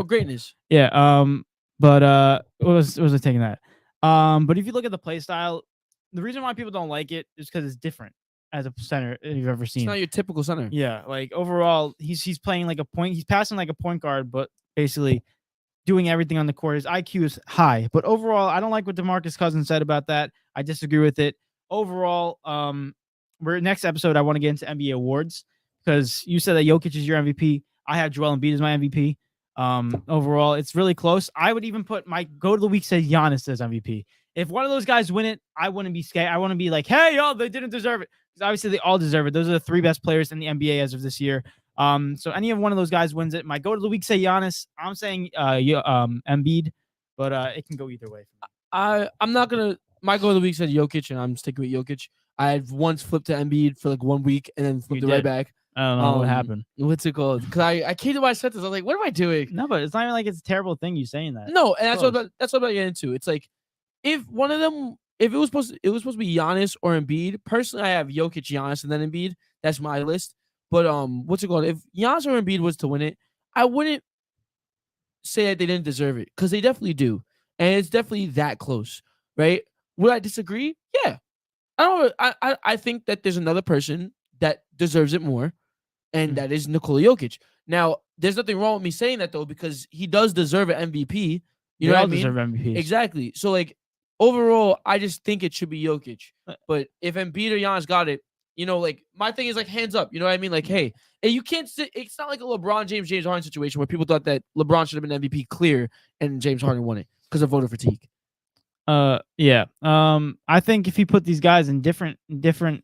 Greatness. Yeah. But what was I taking that? But if you look at the play style, the reason why people don't like it is because it's different as a center you've ever seen. It's not your typical center. Yeah, like overall, he's playing like a point. He's passing like a point guard, but basically doing everything on the court. His IQ is high, but overall, I don't like what DeMarcus Cousins said about that. I disagree with it. Overall, next episode, I want to get into NBA awards because you said that Jokic is your MVP. I have Joel Embiid as my MVP. Overall, it's really close. I would even put my go to the week says Giannis as MVP. If one of those guys win it, I wouldn't be scared. I want to be like, hey, y'all, they didn't deserve it. Because obviously they all deserve it. Those are the three best players in the NBA as of this year. So any of one of those guys wins it. My go to the week say Giannis. I'm saying Embiid, but it can go either way. I'm not gonna. My go to the week said Jokic, and I'm sticking with Jokic. I had once flipped to Embiid for like 1 week, and then flipped it right back. I don't know what happened. What's it called? Because I came to my sentence. I was like, what am I doing? No, but it's not even like it's a terrible thing you saying that. No, and that's what I'm getting into. It's like if one of them, if it was supposed to be Giannis or Embiid. Personally, I have Jokic, Giannis, and then Embiid. That's my list. But what's it called? If Giannis or Embiid was to win it, I wouldn't say that they didn't deserve it because they definitely do, and it's definitely that close, right? Would I disagree? Yeah, I think that there's another person that deserves it more, and that is Nikola Jokic. Now, there's nothing wrong with me saying that though because he does deserve an MVP. You know what I mean? Deserve MVPs. Exactly. So like overall, I just think it should be Jokic. But if Embiid or Giannis got it, like my thing is like hands up. You know what I mean? Like, hey, and you can't sit. It's not like a LeBron James Harden situation where people thought that LeBron should have been MVP clear and James Harden won it because of voter fatigue. Yeah. I think if you put these guys in different,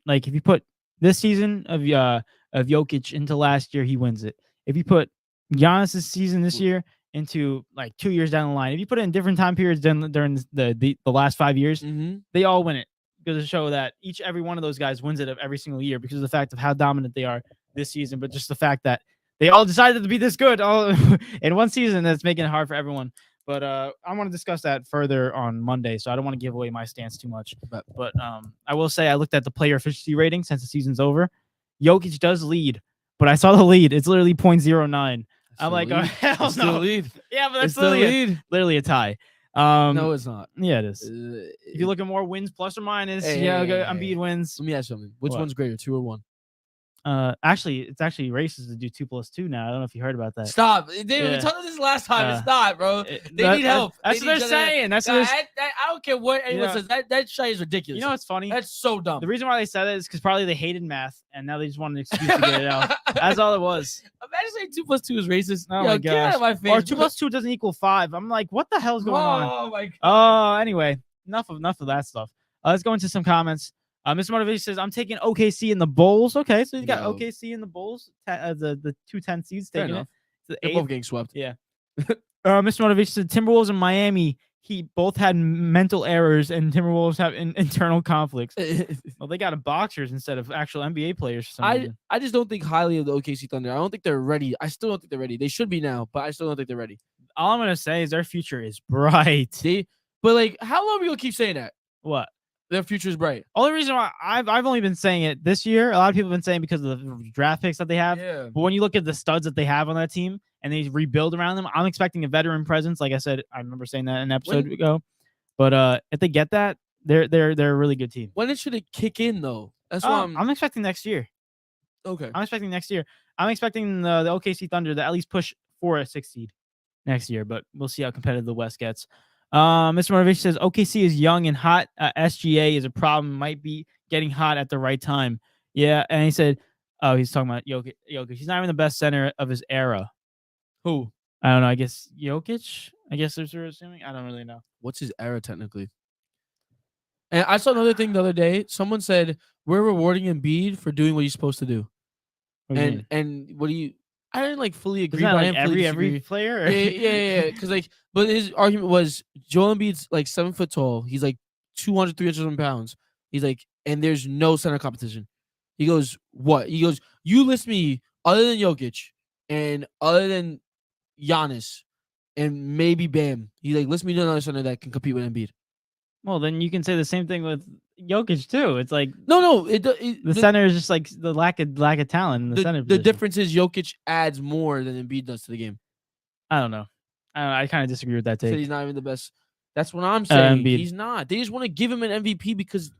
like if you put this season of Jokic into last year, he wins it. If you put Giannis' season this year into like 2 years down the line, if you put it in different time periods during the last 5 years, they all win it. Because to show that every one of those guys wins it every single year because of the fact of how dominant they are this season, but just the fact that they all decided to be this good all in one season, that's making it hard for everyone. But I want to discuss that further on Monday, so I don't want to give away my stance too much. But I will say I looked at the player efficiency rating since the season's over. Jokic does lead, but I saw the lead. It's literally 0.09. I'm like, oh, hell no. Lead. Yeah, but that's literally a tie. No, it's not. Yeah, it is. If you look at more wins, plus or minus, Embiid wins. Let me ask you something. Which one's greater, 2 or 1? Actually, it's actually races to do 2 + 2 now. I don't know if you heard about that. Stop. We talked about this last time. It's not, bro. They need help. That's what they're saying. That's what I don't care what anyone says. That shit is ridiculous. You know what's funny? That's so dumb. The reason why they said it is because probably they hated math, and now they just wanted an excuse to get it out. That's all it was. Imagine saying 2 + 2 is racist. Oh my gosh. Get out of my face. Or 2 + 2 doesn't equal 5. I'm like, what the hell's going on? Oh my god. Oh, anyway, enough of that stuff. Let's go into some comments. Mr. Motivation says, I'm taking OKC in the Bulls. Okay, so you got OKC in the Bulls, the 2-10 seeds taking it. They're both getting swept. Yeah. Mr. Motivation said, Timberwolves and Miami Heat both had mental errors, and Timberwolves have internal conflicts. Well, they got boxers instead of actual NBA players. For some reason. I just don't think highly of the OKC Thunder. I don't think they're ready. I still don't think they're ready. They should be now, but I still don't think they're ready. All I'm going to say is their future is bright. But like, how long are we going to keep saying that? What? Their future is bright. Only reason why I've only been saying it this year, a lot of people have been saying because of the draft picks that they have. Yeah. But when you look at the studs that they have on that team and they rebuild around them, I'm expecting a veteran presence. Like I said, I remember saying that an episode ago. But if they get that, they're a really good team. When should it kick in though? That's why I'm expecting next year. Okay. I'm expecting next year. I'm expecting the OKC Thunder to at least push for a 6th seed next year, but we'll see how competitive the West gets. Mr. Motivation says OKC is young and hot. SGA is a problem. Might be getting hot at the right time. Yeah, and he said, "Oh, he's talking about Jokic. He's not even the best center of his era. Who? I don't know. I guess Jokic. I guess they're assuming. I don't really know. What's his era technically? And I saw another thing the other day. Someone said we're rewarding Embiid for doing what he's supposed to do. What do you mean? And what do you? I didn't like fully agree. Isn't that But I like didn't fully every disagree. player? Yeah. Because like, but his argument was Joel Embiid's like 7 foot tall. He's like 200, 300 pounds. He's like, and there's no center competition. He goes, what? He goes, you list me other than Jokic and other than Giannis and maybe Bam. He like, list me another center that can compete with Embiid. Well, then you can say the same thing with Jokic too. It's like No. the center is just like the lack of talent in the center. The difference is Jokic adds more than Embiid does to the game. I don't know. I kind of disagree with that take. So he's not even the best. That's what I'm saying. Embiid. He's not. They just want to give him an MVP because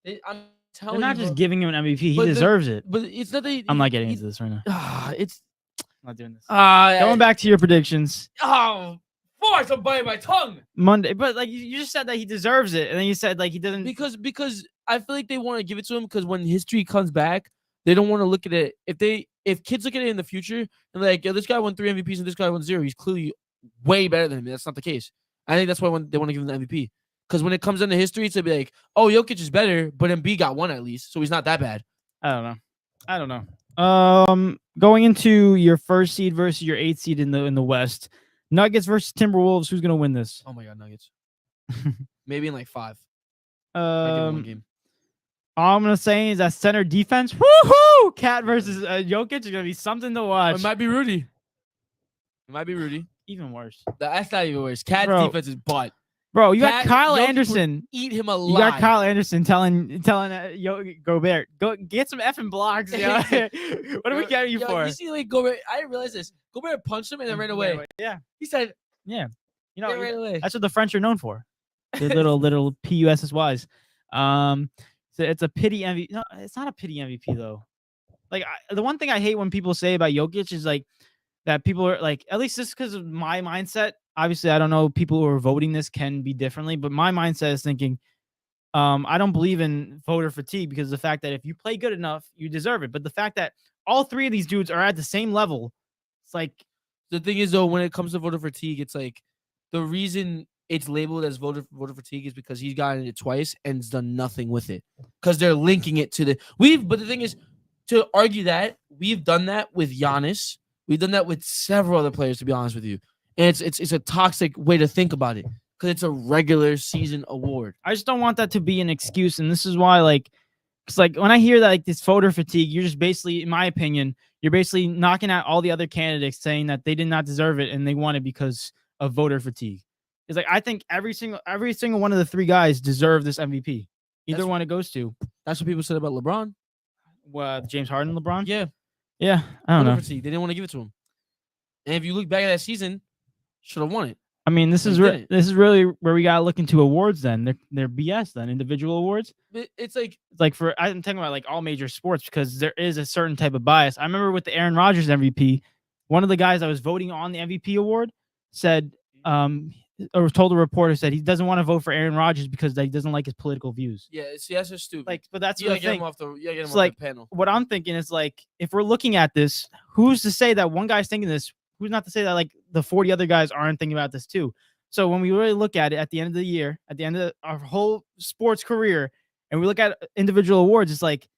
I'm telling They're not you, just giving him an MVP. He deserves it. But it's not that I'm not getting into this right now. It's I'm not doing this. going back to your predictions. Force, I'm biting my tongue. Monday, but like you just said that he deserves it, and then you said like he doesn't because I feel like they want to give it to him because when history comes back, they don't want to look at it. If kids look at it in the future and like, yo, this guy won 3 MVPs and this guy won 0, he's clearly way better than him. That's not the case. I think that's why they want to give him the MVP. Because when it comes into history, it's to be like, oh, Jokic is better, but Embiid got 1 at least, so he's not that bad. I don't know. Going into your 1st seed versus your 8th seed in the West, Nuggets versus Timberwolves. Who's gonna win this? Oh my God, Nuggets. Maybe in like 5. One game. All I'm gonna say is that center defense. Woohoo! Cat versus Jokic is gonna be something to watch. It might be Rudy. Even worse. That's not even worse. Cat's defense is butt. Bro, you got Kyle Anderson. Eat him alive. You got Kyle Anderson telling Gobert, go get some effing blocks. Yo. What are we getting you for? You see, like Gobert. I didn't realize this. Gobert punched him and then ran away. Yeah. He said, "Yeah, ran away." That's what the French are known for. The little PUSSYs. So it's a pity MVP. No, it's not a pity MVP though. Like the one thing I hate when people say about Jokic is like that people are like, at least this because of my mindset. Obviously, I don't know, people who are voting this can be differently, but my mindset is thinking, I don't believe in voter fatigue because of the fact that if you play good enough, you deserve it. But the fact that all 3 of these dudes are at the same level, it's like, the thing is though, when it comes to voter fatigue, it's like the reason it's labeled as voter fatigue is because he's gotten it twice and has done nothing with it because they're linking it to but the thing is, to argue that we've done that with Giannis, we've done that with several other players, to be honest with you. And it's a toxic way to think about it because it's a regular season award. I just don't want that to be an excuse. And this is why, like, it's like when I hear that, like, this voter fatigue, you're just basically, in my opinion, you're basically knocking out all the other candidates saying that they did not deserve it and they won it because of voter fatigue. It's like, I think every single one of the 3 guys deserve this MVP. Either one it goes to. That's what people said about LeBron. James Harden, LeBron? Yeah. I don't know. Fatigue. They didn't want to give it to him. And if you look back at that season, should have won it. I mean, this is really where we gotta look into awards. Then they're BS. Then individual awards. It's like for I'm talking about like all major sports because there is a certain type of bias. I remember with the Aaron Rodgers MVP, one of the guys that was voting on the MVP award said, or told a reporter said he doesn't want to vote for Aaron Rodgers because he doesn't like his political views. Yeah, see, that's just stupid. Like, but that's you gotta the get thing. him off the Like, panel. What I'm thinking is like, if we're looking at this, who's to say that one guy's thinking this? Who's not to say that like the 40 other guys aren't thinking about this too? So when we really look at it at the end of the year, at the end of our whole sports career, and we look at individual awards, it's like,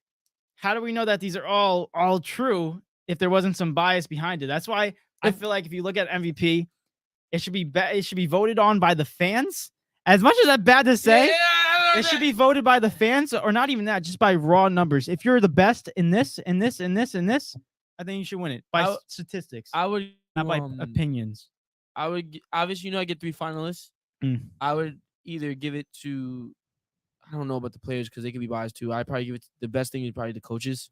how do we know that these are all true if there wasn't some bias behind it? That's why I feel like if you look at MVP, it should be voted on by the fans. As much as that's bad to say, it should be voted by the fans, or not even that, just by raw numbers. If you're the best in this, and this, and this, and this, I think you should win it by statistics. I would, not by opinions. I would obviously, I get 3 finalists. I would either give it to, I don't know about the players because they could be biased too. I'd probably give it the best thing is probably the coaches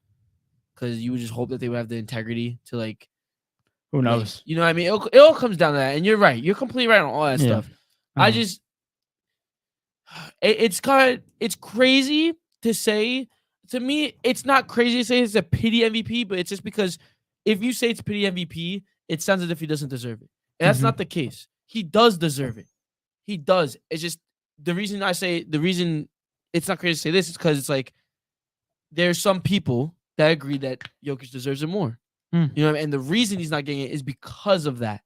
because you would just hope that they would have the integrity to like. Who knows? You know what I mean? It all comes down to that, and you're right. You're completely right on all that stuff. I just, it's crazy to say. To me, it's not crazy to say it's a pity MVP, but it's just because if you say it's pity MVP, it sounds as if he doesn't deserve it. And that's not the case. He does deserve it. He does. It's just the reason it's not crazy to say this is because it's like there's some people that agree that Jokic deserves it more. Mm. You know what I mean? And the reason he's not getting it is because of that,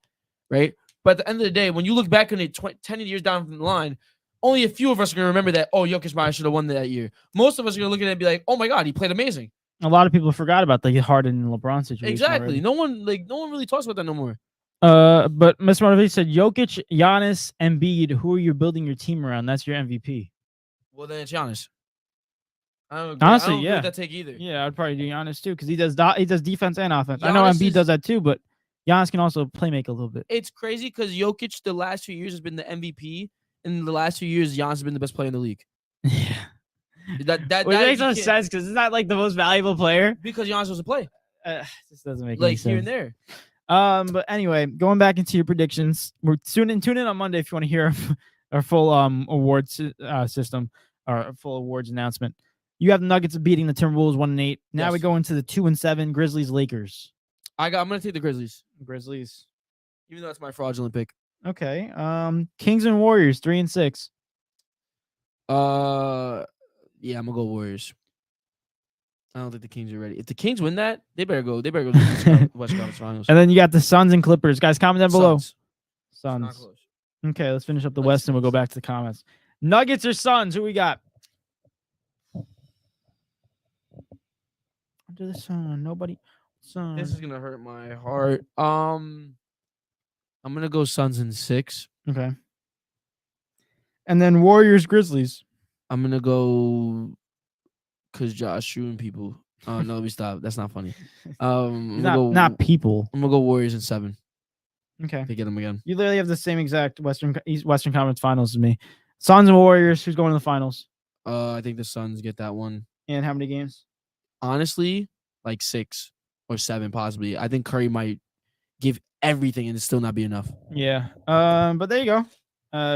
right? But at the end of the day, when you look back on it 10 years down from the line, only a few of us are going to remember that, oh, Jokic might should have won that year. Most of us are going to look at it and be like, oh my God, he played amazing. A lot of people forgot about the Harden and LeBron situation. Exactly. Already. No one really talks about that no more. But Mr. Motivation said Jokic, Giannis, Embiid. Who are you building your team around? That's your MVP. Well, then it's Giannis. Honestly, I don't agree yeah, with that take either. Yeah, I'd probably do Giannis too because he does defense and offense. Giannis I know Embiid does that too, but Giannis can also play make a little bit. It's crazy because Jokic the last 2 years has been the MVP, and in the last 2 years, Giannis has been the best player in the league. Yeah. That makes no sense because it's not like the most valuable player. Because Giannis doesn't play. This doesn't make like any sense. Here and there. But anyway, going back into your predictions, tune in on Monday if you want to hear our full awards system or full awards announcement. You have the Nuggets beating the Timberwolves 1-8. Now we go into the 2-7 Grizzlies Lakers. I'm gonna take the Grizzlies. Grizzlies, even though that's my fraudulent pick. Okay. Kings and Warriors 3-6. Yeah, I'm gonna go Warriors. I don't think the Kings are ready. If the Kings win that, they better go to the West Conference Finals. And then you got the Suns and Clippers. Guys, comment down below. Suns. Not close. Okay, let's finish up the West and we'll go back to the comments. Nuggets or Suns? Who we got? Under the sun, nobody. Sun. This is gonna hurt my heart. I'm gonna go Suns in 6. Okay. And then Warriors Grizzlies. I'm gonna go because Josh shooting people. Oh no, let me stop. That's not funny. Not people. I'm gonna go Warriors in 7. Okay. They get them again. You literally have the same exact Western Conference Finals as me. Suns and Warriors. Who's going to the finals? I think the Suns get that one. And how many games? Honestly, like 6 or 7 possibly. I think Curry might give everything and it still not be enough. Yeah. But there you go.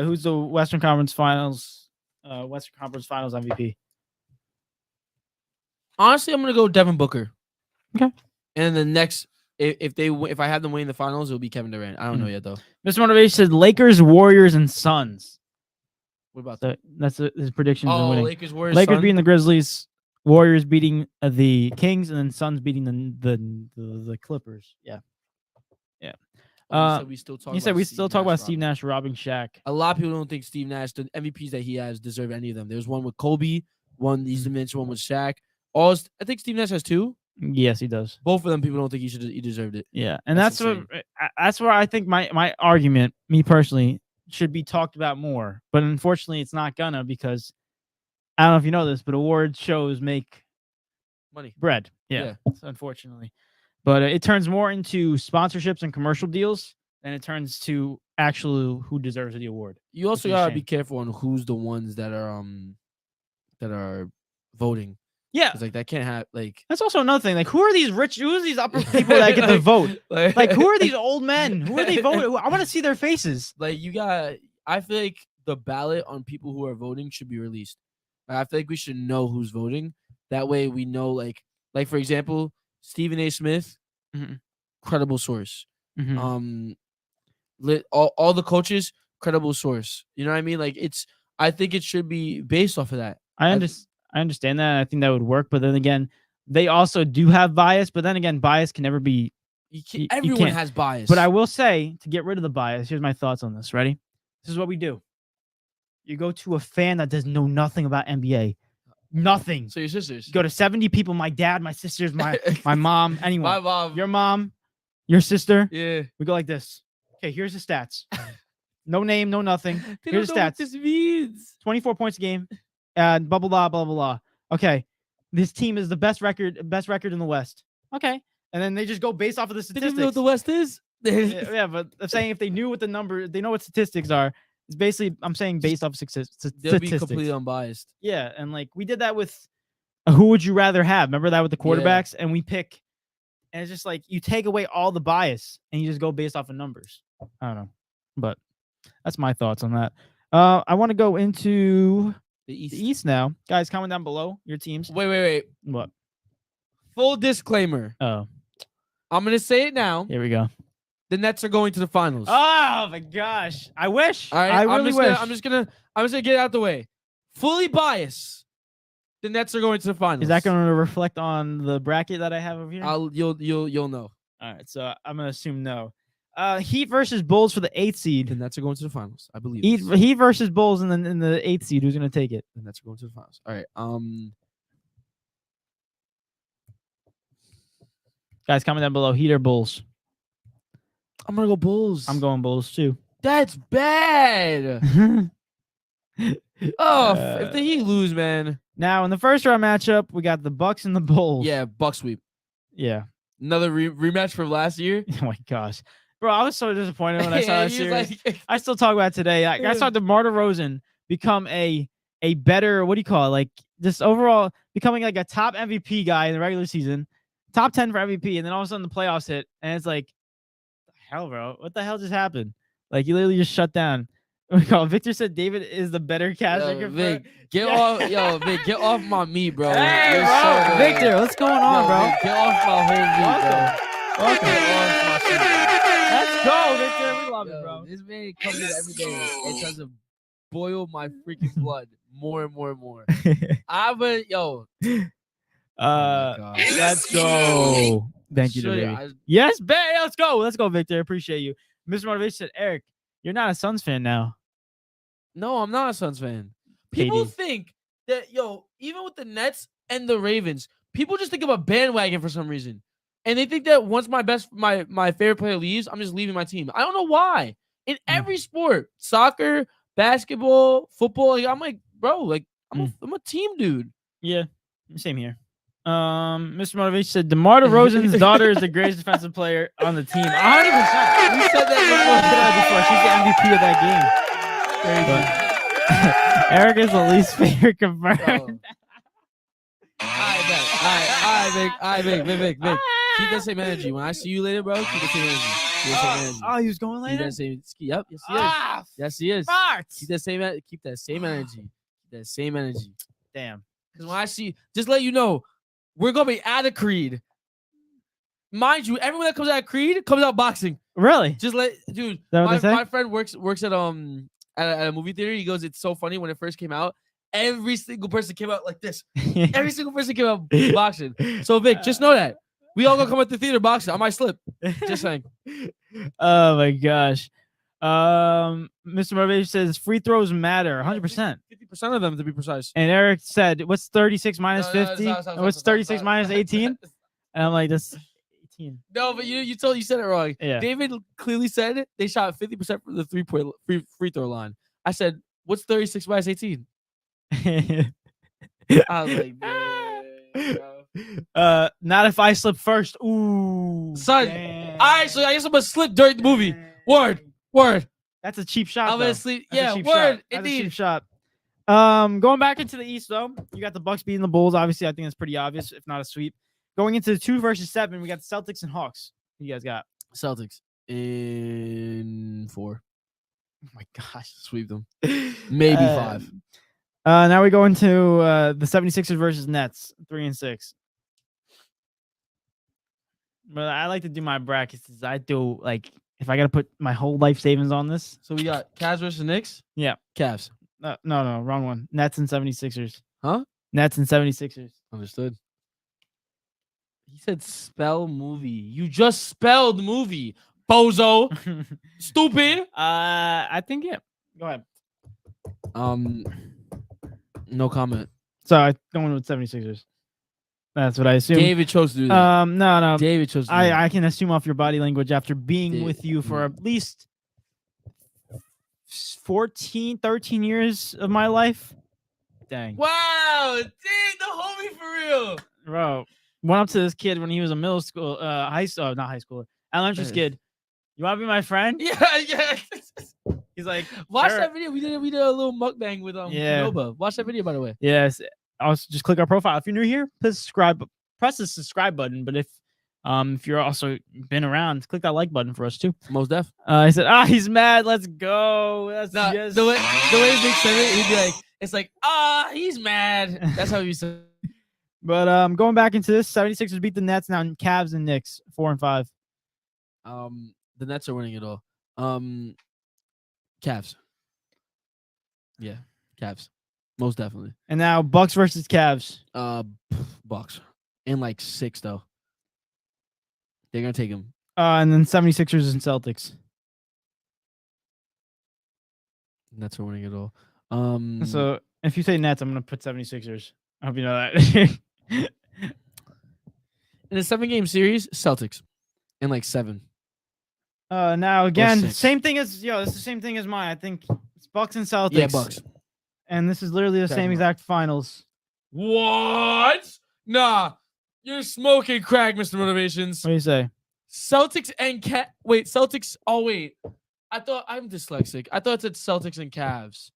Who's the Western Conference Finals MVP? Honestly, I'm gonna go Devin Booker. Okay. And the next, if I have them winning the finals, it'll be Kevin Durant. I don't know yet though. Mr. Motivation said Lakers, Warriors, and Suns. What about that? That's his predictions. Oh, winning. Lakers, Warriors, Lakers beating the Grizzlies, Warriors beating the Kings, and then Suns beating the Clippers. Yeah. We still talk. You said we still talk about Steve Nash robbing Shaq. A lot of people don't think Steve Nash, the MVPs that he has, deserve any of them. There's one with Kobe, one he's mentioned, one with Shaq. I think Steve Nash has 2. Yes, he does. Both of them, people don't think he deserved it. Yeah, and that's where I think my argument, me personally, should be talked about more. But unfortunately, it's not gonna because I don't know if you know this, but award shows make money, bread. Yeah. Unfortunately, but it turns more into sponsorships and commercial deals than it turns to actually who deserves the award. You also gotta be careful on who's the ones that are voting. Yeah, like that can't have like. That's also another thing. Like, who are these upper people that get to vote? Like, who are these old men? Who are they voting? I want to see their faces. Like, I feel like the ballot on people who are voting should be released. I feel like we should know who's voting. That way, we know. Like for example, Stephen A. Smith, credible source. Mm-hmm. All the coaches, credible source. You know what I mean? Like I think it should be based off of that. I understand that. I think that would work. But then again, they also do have bias. But then again, bias can never be. Everyone has bias. But I will say, to get rid of the bias, here's my thoughts on this. Ready? This is what we do. You go to a fan that does know nothing about NBA. Nothing. So your sisters. You go to 70 people. My dad, my sisters, my mom, anyone. My mom. Your mom, your sister. Yeah. We go like this. Okay, here's the stats. No name, no nothing. Here's the stats. What this means. 24 points a game. Blah blah blah blah blah. Okay, this team is the best record in the West. Okay, and then they just go based off of the statistics. They don't know what the West is. Yeah, but I'm saying if they knew what the number, they know what statistics are. It's basically I'm saying based off statistics. They'll be completely unbiased. Yeah, and like we did that with who would you rather have? Remember that with the quarterbacks, and we pick, and it's just like you take away all the bias and you just go based off of numbers. I don't know, but that's my thoughts on that. I want to go into the East now. Guys, comment down below your teams. Wait. What? Full disclaimer. Oh. I'm going to say it now. Here we go. The Nets are going to the finals. Oh, my gosh. I wish. All right, I really wish. I'm just going to get it out the way. Fully biased. The Nets are going to the finals. Is that going to reflect on the bracket that I have over here? You'll know. All right, so I'm gonna assume no. Heat versus Bulls for the 8th seed. The Nets are going to the finals. I believe. Heat versus Bulls in the 8th seed. Who's gonna take it? The Nets are going to the finals. All right. Guys, comment down below. Heat or Bulls? I'm gonna go Bulls. I'm going Bulls too. That's bad. If the Heat lose, man. Now in the first round matchup, we got the Bucks and the Bulls. Yeah, Buck sweep. Yeah. Another rematch from last year. Oh my gosh, bro! I was so disappointed when I saw that series. Like, I still talk about it today. I saw DeMar DeRozan become a better, what do you call it? Like just overall becoming like a top MVP guy in the regular season, top 10 for MVP, and then all of a sudden the playoffs hit, and it's like, hell, bro, what the hell just happened? Like you literally just shut down. Victor said David is the better caster. Vic, get off my meat, bro. Hey, bro, Victor, what's going on, bro? Vic, get off my whole meat, bro. Let's go, Victor. We love it, bro. This man comes in every day and tries to boil my freaking blood more and more and more. Let's go. Thank you, baby. Yes, babe. Let's go. Let's go, Victor. Appreciate you. Mr. Motivation said, Eric, you're not a Suns fan now. No, I'm not a Suns fan. People think that, even with the Nets and the Ravens, people just think about bandwagon for some reason. And they think that once my favorite player leaves, I'm just leaving my team. I don't know why. In every sport, soccer, basketball, football, I'm like, bro, like I'm a team dude. Yeah, same here. Mr. Motivation said DeMar DeRozan's daughter is the greatest defensive player on the team. 100%. We said that before. She's the MVP of that game. Eric is the least favorite confirmed. All right, Vic. Keep that same energy. When I see you later, bro, keep the same energy. Oh, he was going later? Yep, yes, he is. Yes, he is. Farts. Keep that same energy. Damn. Because when I see, just let you know, we're gonna be out of Creed. Mind you, everyone that comes out of Creed comes out boxing. Really? Just dude. My friend works at a movie theater. He goes, it's so funny when it first came out. Every single person came out like this. Every single person came out boxing. So Vic, just know that we all gonna come out the theater boxing. I might slip. Just saying. Oh my gosh. Mr. Motivation says free throws matter 100%. 50% of them, to be precise. And Eric said, what's 36 minus 50? What's 36 minus 18? And I'm like, that's 18. No, but you said it wrong. Yeah. David clearly said they shot 50% from the free throw line. I said, what's 36 minus 18? I was like, bro. Not if I slip first. Ooh, son. Dang. All right, so I guess I'm gonna slip during the movie. Word. That's a cheap shot. I'm gonna sleep. Yeah, word. Shot. That's Indeed. a cheap shot. Going back into the East though, you got the Bucks beating the Bulls. Obviously, I think that's pretty obvious, if not a sweep. Going into the 2 versus 7, we got the Celtics and Hawks. Who you guys got? Celtics in 4. Oh my gosh, sweep them. Maybe 5. Now we go into the 76ers versus Nets, 3 and 6. But I like to do my brackets. I do like if I gotta put my whole life savings on this. So we got Cavs versus Knicks. Yeah, Cavs. No, wrong one. Nets and 76ers. Huh? Nets and 76ers. Understood. He said spell movie. You just spelled movie, bozo. Stupid. I think yeah. Go ahead. No comment. So I'm going with 76ers. That's what I assume. David chose to do that. No. David chose to do that. I can assume off your body language after being with you for at least 14, 13 years of my life. Dang. Wow. Dang, the homie for real. Bro, went up to this kid when he was a middle school, not high schooler, elementary kid. You want to be my friend? Yeah. He's like, watch that video. We did a little mukbang with Nova. Watch that video, by the way. Yes. Also, just click our profile. If you're new here, please subscribe. Press the subscribe button. But if you're also been around, click that like button for us too. Most def. I said, he's mad. Let's go. That's just the way Vic said it. He'd be like, it's like, he's mad. That's how he said. But going back into this, 76ers beat the Nets. Now Cavs and Knicks 4 and 5. The Nets are winning it all. Cavs. Yeah, Cavs. Most definitely. And now Bucks versus Cavs. Bucks. In like 6 though. They're gonna take him. And then 76ers and Celtics. Nets are winning it all. So if you say Nets, I'm gonna put 76ers. I hope you know that. In a 7-game series, Celtics. In like 7. Now again, 6. same thing as it's the same thing as mine. I think it's Bucks and Celtics. Yeah, Bucks. And this is literally the same exact finals. What? Nah. You're smoking crack, Mr. Motivations. What do you say? Celtics and Celtics. Oh, wait. I'm dyslexic. I thought it said Celtics and Cavs.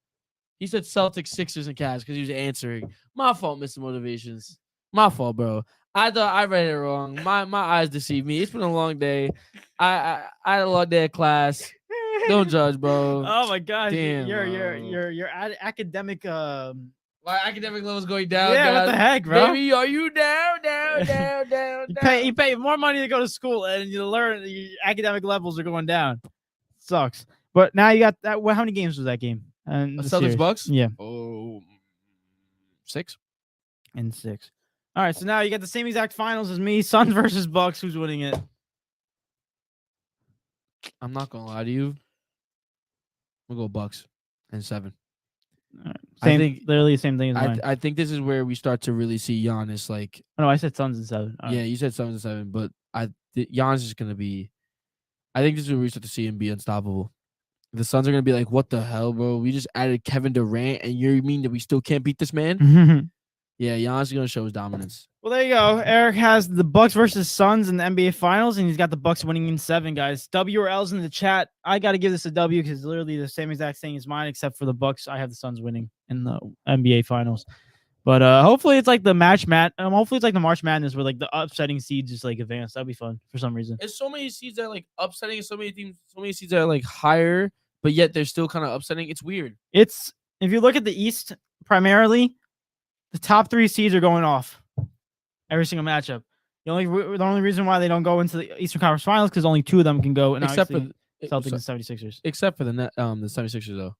He said Celtics, Sixers, and Cavs because he was answering. My fault, Mr. Motivations. My fault, bro. I thought I read it wrong. My eyes deceived me. It's been a long day. I had a long day of class. Don't judge, bro. Oh my gosh. Damn, Your academic my academic level's going down. Yeah, God. what the heck, bro? Baby, are you down? You pay more money to go to school and you learn your academic levels are going down. Sucks. But now you got that. Well, how many games was that game? Celtics Bucks? Yeah. Oh, 6. And 6. All right, so now you got the same exact finals as me. Suns versus Bucks. Who's winning it? I'm not gonna lie to you. We'll go Bucks and 7. Right. Literally the same thing as mine. I think this is where we start to really see Giannis. Like, oh, no, I said Suns and 7. All yeah, right. you said Suns and 7, but Giannis is gonna be. I think this is where we start to see him be unstoppable. The Suns are gonna be like, "What the hell, bro? We just added Kevin Durant, and you mean that we still can't beat this man?" Yeah, Giannis is gonna show his dominance. Well, there you go. Eric has the Bucks versus Suns in the NBA Finals, and he's got the Bucks winning in 7, guys. W or L's in the chat. I got to give this a W because it's literally the same exact thing as mine, except for the Bucks. I have the Suns winning in the NBA Finals. But hopefully it's like the hopefully it's like the March Madness where like the upsetting seeds just like advance. That'd be fun for some reason. There's so many seeds that are like upsetting, and so many seeds that are like higher, but yet they're still kind of upsetting. It's weird. If you look at the East primarily, the top 3 seeds are going off every single matchup. The only reason why they don't go into the Eastern Conference Finals because only 2 of them can go, and except for Celtics and 76ers. Except for the 76ers though.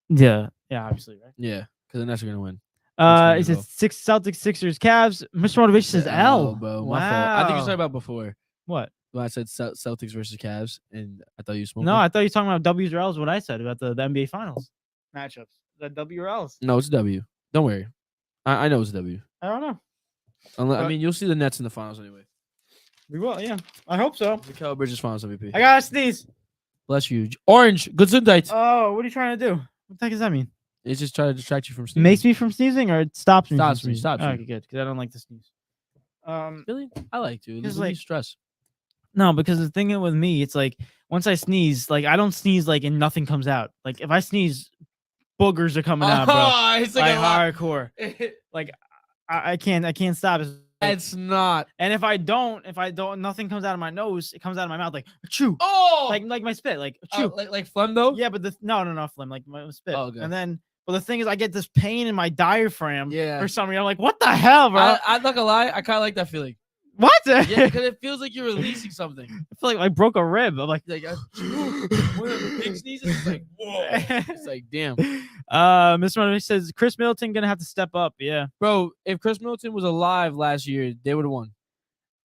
Yeah, obviously, right? Yeah, because the Nets are gonna win. It says Celtics, Sixers, Cavs. Mr. Motivation says L. Bro, wow. My fault. I think you said about before. What? When I said Celtics versus Cavs, and I thought you smoked. No, I thought you were talking about W's or L's. What I said about the NBA Finals matchups. The W or L's? No, it's a W. Don't worry. I know it's a W. I don't know. I mean, you'll see the Nets in the finals anyway. We will, yeah. I hope so. Mikal Bridges finals MVP. I gotta sneeze. Bless you. Orange. Gesundheit. Oh, what are you trying to do? What the heck does that mean? It's just trying to distract you from sneezing. Makes me from sneezing, or it stops me? Stops from me. sneezing? Stops me. Okay, good. Because I don't like to sneeze. Really? I like to. It's like stress. No, because the thing with me, it's like once I sneeze, like I don't sneeze like and nothing comes out. Like if I sneeze, boogers are coming out, bro. It's like hardcore. Like I can't stop. It's not. And if I don't, nothing comes out of my nose. It comes out of my mouth like chew. Oh, like my spit, like chew. Like phlegm though. Yeah, but no phlegm, like my spit. Oh, okay. And then, but the thing is, I get this pain in my diaphragm. Yeah. For some reason, I'm like, what the hell, bro? I'm not gonna lie. I kind of like that feeling. What? Yeah, because it feels like you're releasing something. I feel like I broke a rib. I'm like when the pig sneezes, it's like whoa. It's like damn. Mr. Money says Chris Middleton gonna have to step up. Yeah, bro. If Chris Middleton was alive last year, they would have won.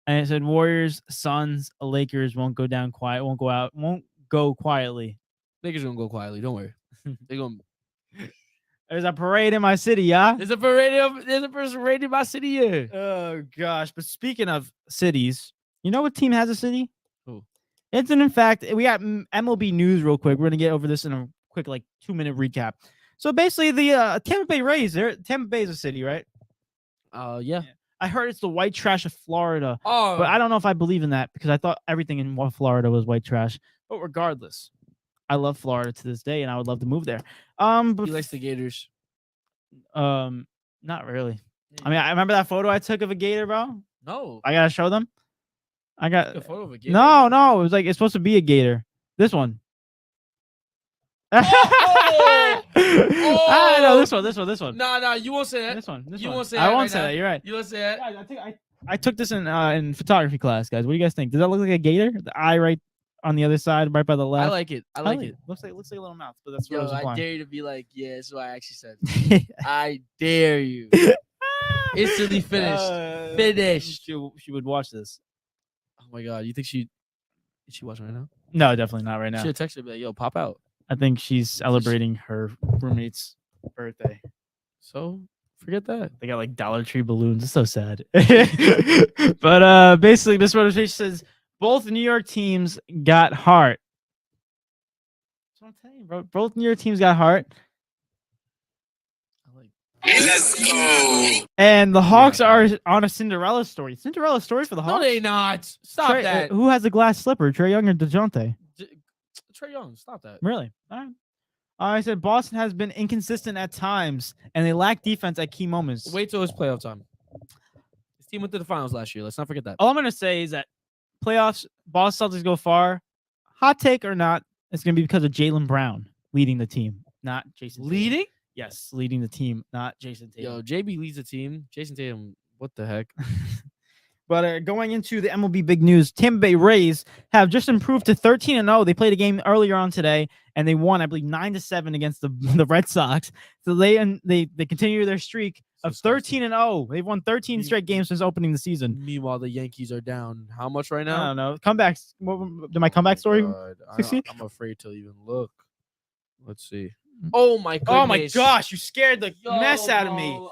And it said Warriors, Suns, Lakers won't go quietly. Lakers gonna go quietly. Don't worry. They're gonna. There's a parade in my city, yeah. There's a parade in my city, yeah. Oh gosh! But speaking of cities, you know what team has a city? Who? It's in fact we got MLB news real quick. We're gonna get over this in a quick 2-minute recap. So basically, the Tampa Bay Rays. Tampa Bay is a city, right? Yeah. I heard it's the white trash of Florida. Oh, but I don't know if I believe in that because I thought everything in Florida was white trash. But regardless, I love Florida to this day, and I would love to move there. But he likes the Gators. Not really. I mean, I remember that photo I took of a gator, bro. No, I gotta show them. I got a photo of a gator. No. It was like it's supposed to be a gator. This one. Oh! No, this one. No, you won't say that. This one. You won't say I that won't right say now. that. You're right. You won't say that. Guys, I took this in photography class, guys. What do you guys think? Does that look like a gator? The eye right on the other side, right by the left. I like it. I like it. Looks like a little mouth, but that's what I Yo, was I implying. dare you to be like, yeah, this is what I actually said. I dare you. Instantly finished. Finished. She would watch this. Oh my god, you think is she watching right now? No, definitely not right now. Should text her, be like, yo, pop out. I think she's celebrating her roommate's birthday. So forget that. They got like Dollar Tree balloons. It's so sad. But basically, this motivation says both New York teams got heart. That's what I'm telling you, bro. Both New York teams got heart. Let's go. And the Hawks are on a Cinderella story. Cinderella story for the Hawks? No, they not. Stop that. Who has the glass slipper? Trae Young or DeJounte? Trae Young. Stop that. Really? All right. I said Boston has been inconsistent at times, and they lack defense at key moments. Wait till it's playoff time. This team went to the finals last year. Let's not forget that. All I'm going to say is that playoffs, Boston Celtics go far. Hot take or not, it's going to be because of Jaylen Brown leading the team, not Jason Tatum. Leading? Yes, leading the team, not Jason Tatum. Yo, JB leads the team. Jason Tatum, what the heck? But going into the MLB big news, Tampa Bay Rays have just improved to 13-0. They played a game earlier on today, and they won, I believe, 9-7 against the Red Sox. So they continue their streak of 13-0. They've won 13 straight games since opening the season. Meanwhile, the Yankees are down. How much right now? I don't know. Comebacks. Did my comeback story? I'm afraid to even look. Let's see. Oh my goodness. Oh my gosh, you scared the mess out of me.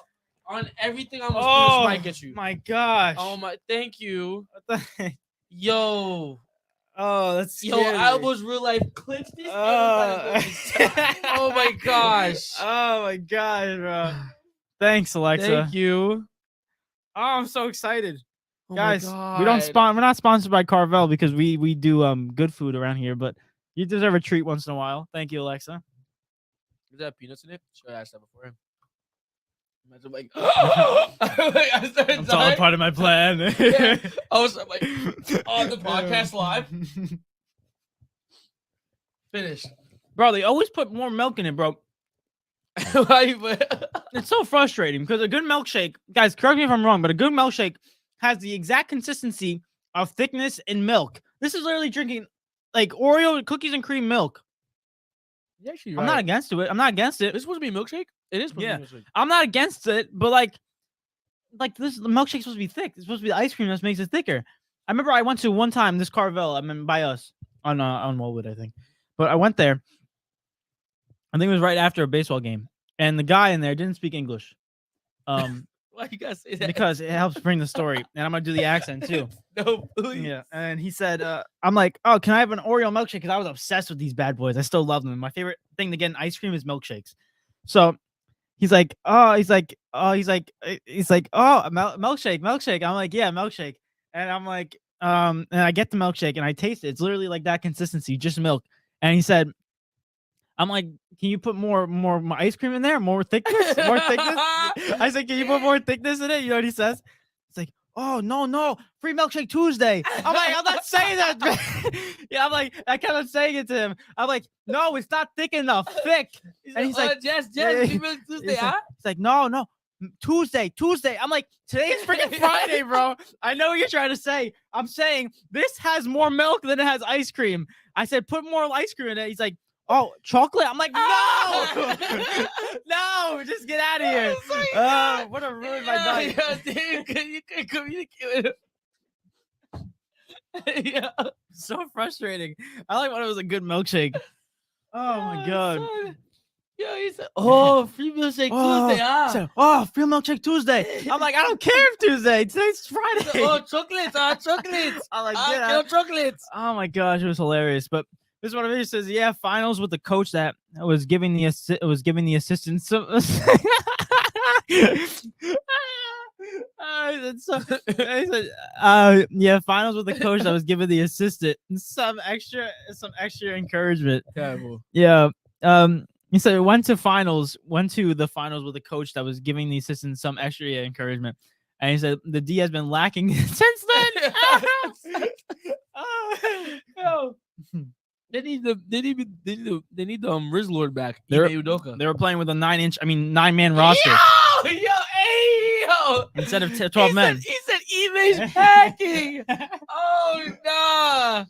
On everything I'm supposed to might get you. My gosh. Oh my, thank you. Yo. Oh, that's Yo, I was real life clinched this. Oh my gosh. Oh my gosh, bro. Thanks, Alexa. Thank you. Oh, I'm so excited. Oh Guys, we're not sponsored by Carvel because we do good food around here, but you deserve a treat once in a while. Thank you, Alexa. Does that have peanuts in it? Should I ask that before him? Imagine like, I started it's all part of my plan. Yeah. I was like, on the podcast live. Finished. Bro, they always put more milk in it, bro. It's so frustrating because a good milkshake, guys, correct me if I'm wrong, but a good milkshake has the exact consistency of thickness and milk. This is literally drinking like Oreo cookies and cream milk. Yeah, actually, I'm not against it. I'm not against it. It's supposed to be a milkshake? It is supposed to be a milkshake. I'm not against it, but like this the milkshake's supposed to be thick. It's supposed to be the ice cream that makes it thicker. I remember I went to one time this Carvel, I mean by us on Wellwood, I think. But I went there. I think it was right after a baseball game. And the guy in there didn't speak English. Why you gotta say that? Because it helps bring the story. And I'm gonna do the accent too. No, please. Yeah. And he said, I'm like, oh, can I have an Oreo milkshake? Because I was obsessed with these bad boys. I still love them. My favorite thing to get in ice cream is milkshakes. So he's like, milkshake. I'm like, yeah, milkshake. And I'm like, and I get the milkshake and I taste it. It's literally like that consistency, just milk. And he said, I'm like, can you put more ice cream in there? More thickness? More thickness? I said, can you put more thickness in it? You know what he says? It's like, oh, no. Free milkshake Tuesday. I'm like, I'm not saying that. Yeah, I'm like, I kept on saying it to him. I'm like, no, it's not thick enough. Thick. And he's like, yes, free milk Tuesday, huh? He's like, no. Tuesday. I'm like, today is freaking Friday, bro. I know what you're trying to say. I'm saying this has more milk than it has ice cream. I said, put more ice cream in it. He's like, oh, chocolate? I'm like, no! No, just get out of here. Oh, what a ruin my night. Dude, you can communicate with him. Yeah. So frustrating. I like when it was a good milkshake. Oh, my God. Yeah, he said, oh, free milkshake Tuesday, huh? Said, oh, free milkshake Tuesday. I'm like, I don't care if Tuesday. Today's Friday. Oh, chocolates. I'm like, yeah. Chocolates. Oh, my gosh. It was hilarious. But this one video says, yeah, finals with the coach that was giving the assistant some yeah, finals with the coach that was giving the assistant some extra encouragement. Terrible. Yeah. He said it went to the finals with the coach that was giving the assistant some extra encouragement. And he said the D has been lacking since then. No. They need the Riz Lord back. They were playing with a 9-man roster. Yo, instead of 12 men. He said Ime's packing. Oh nah.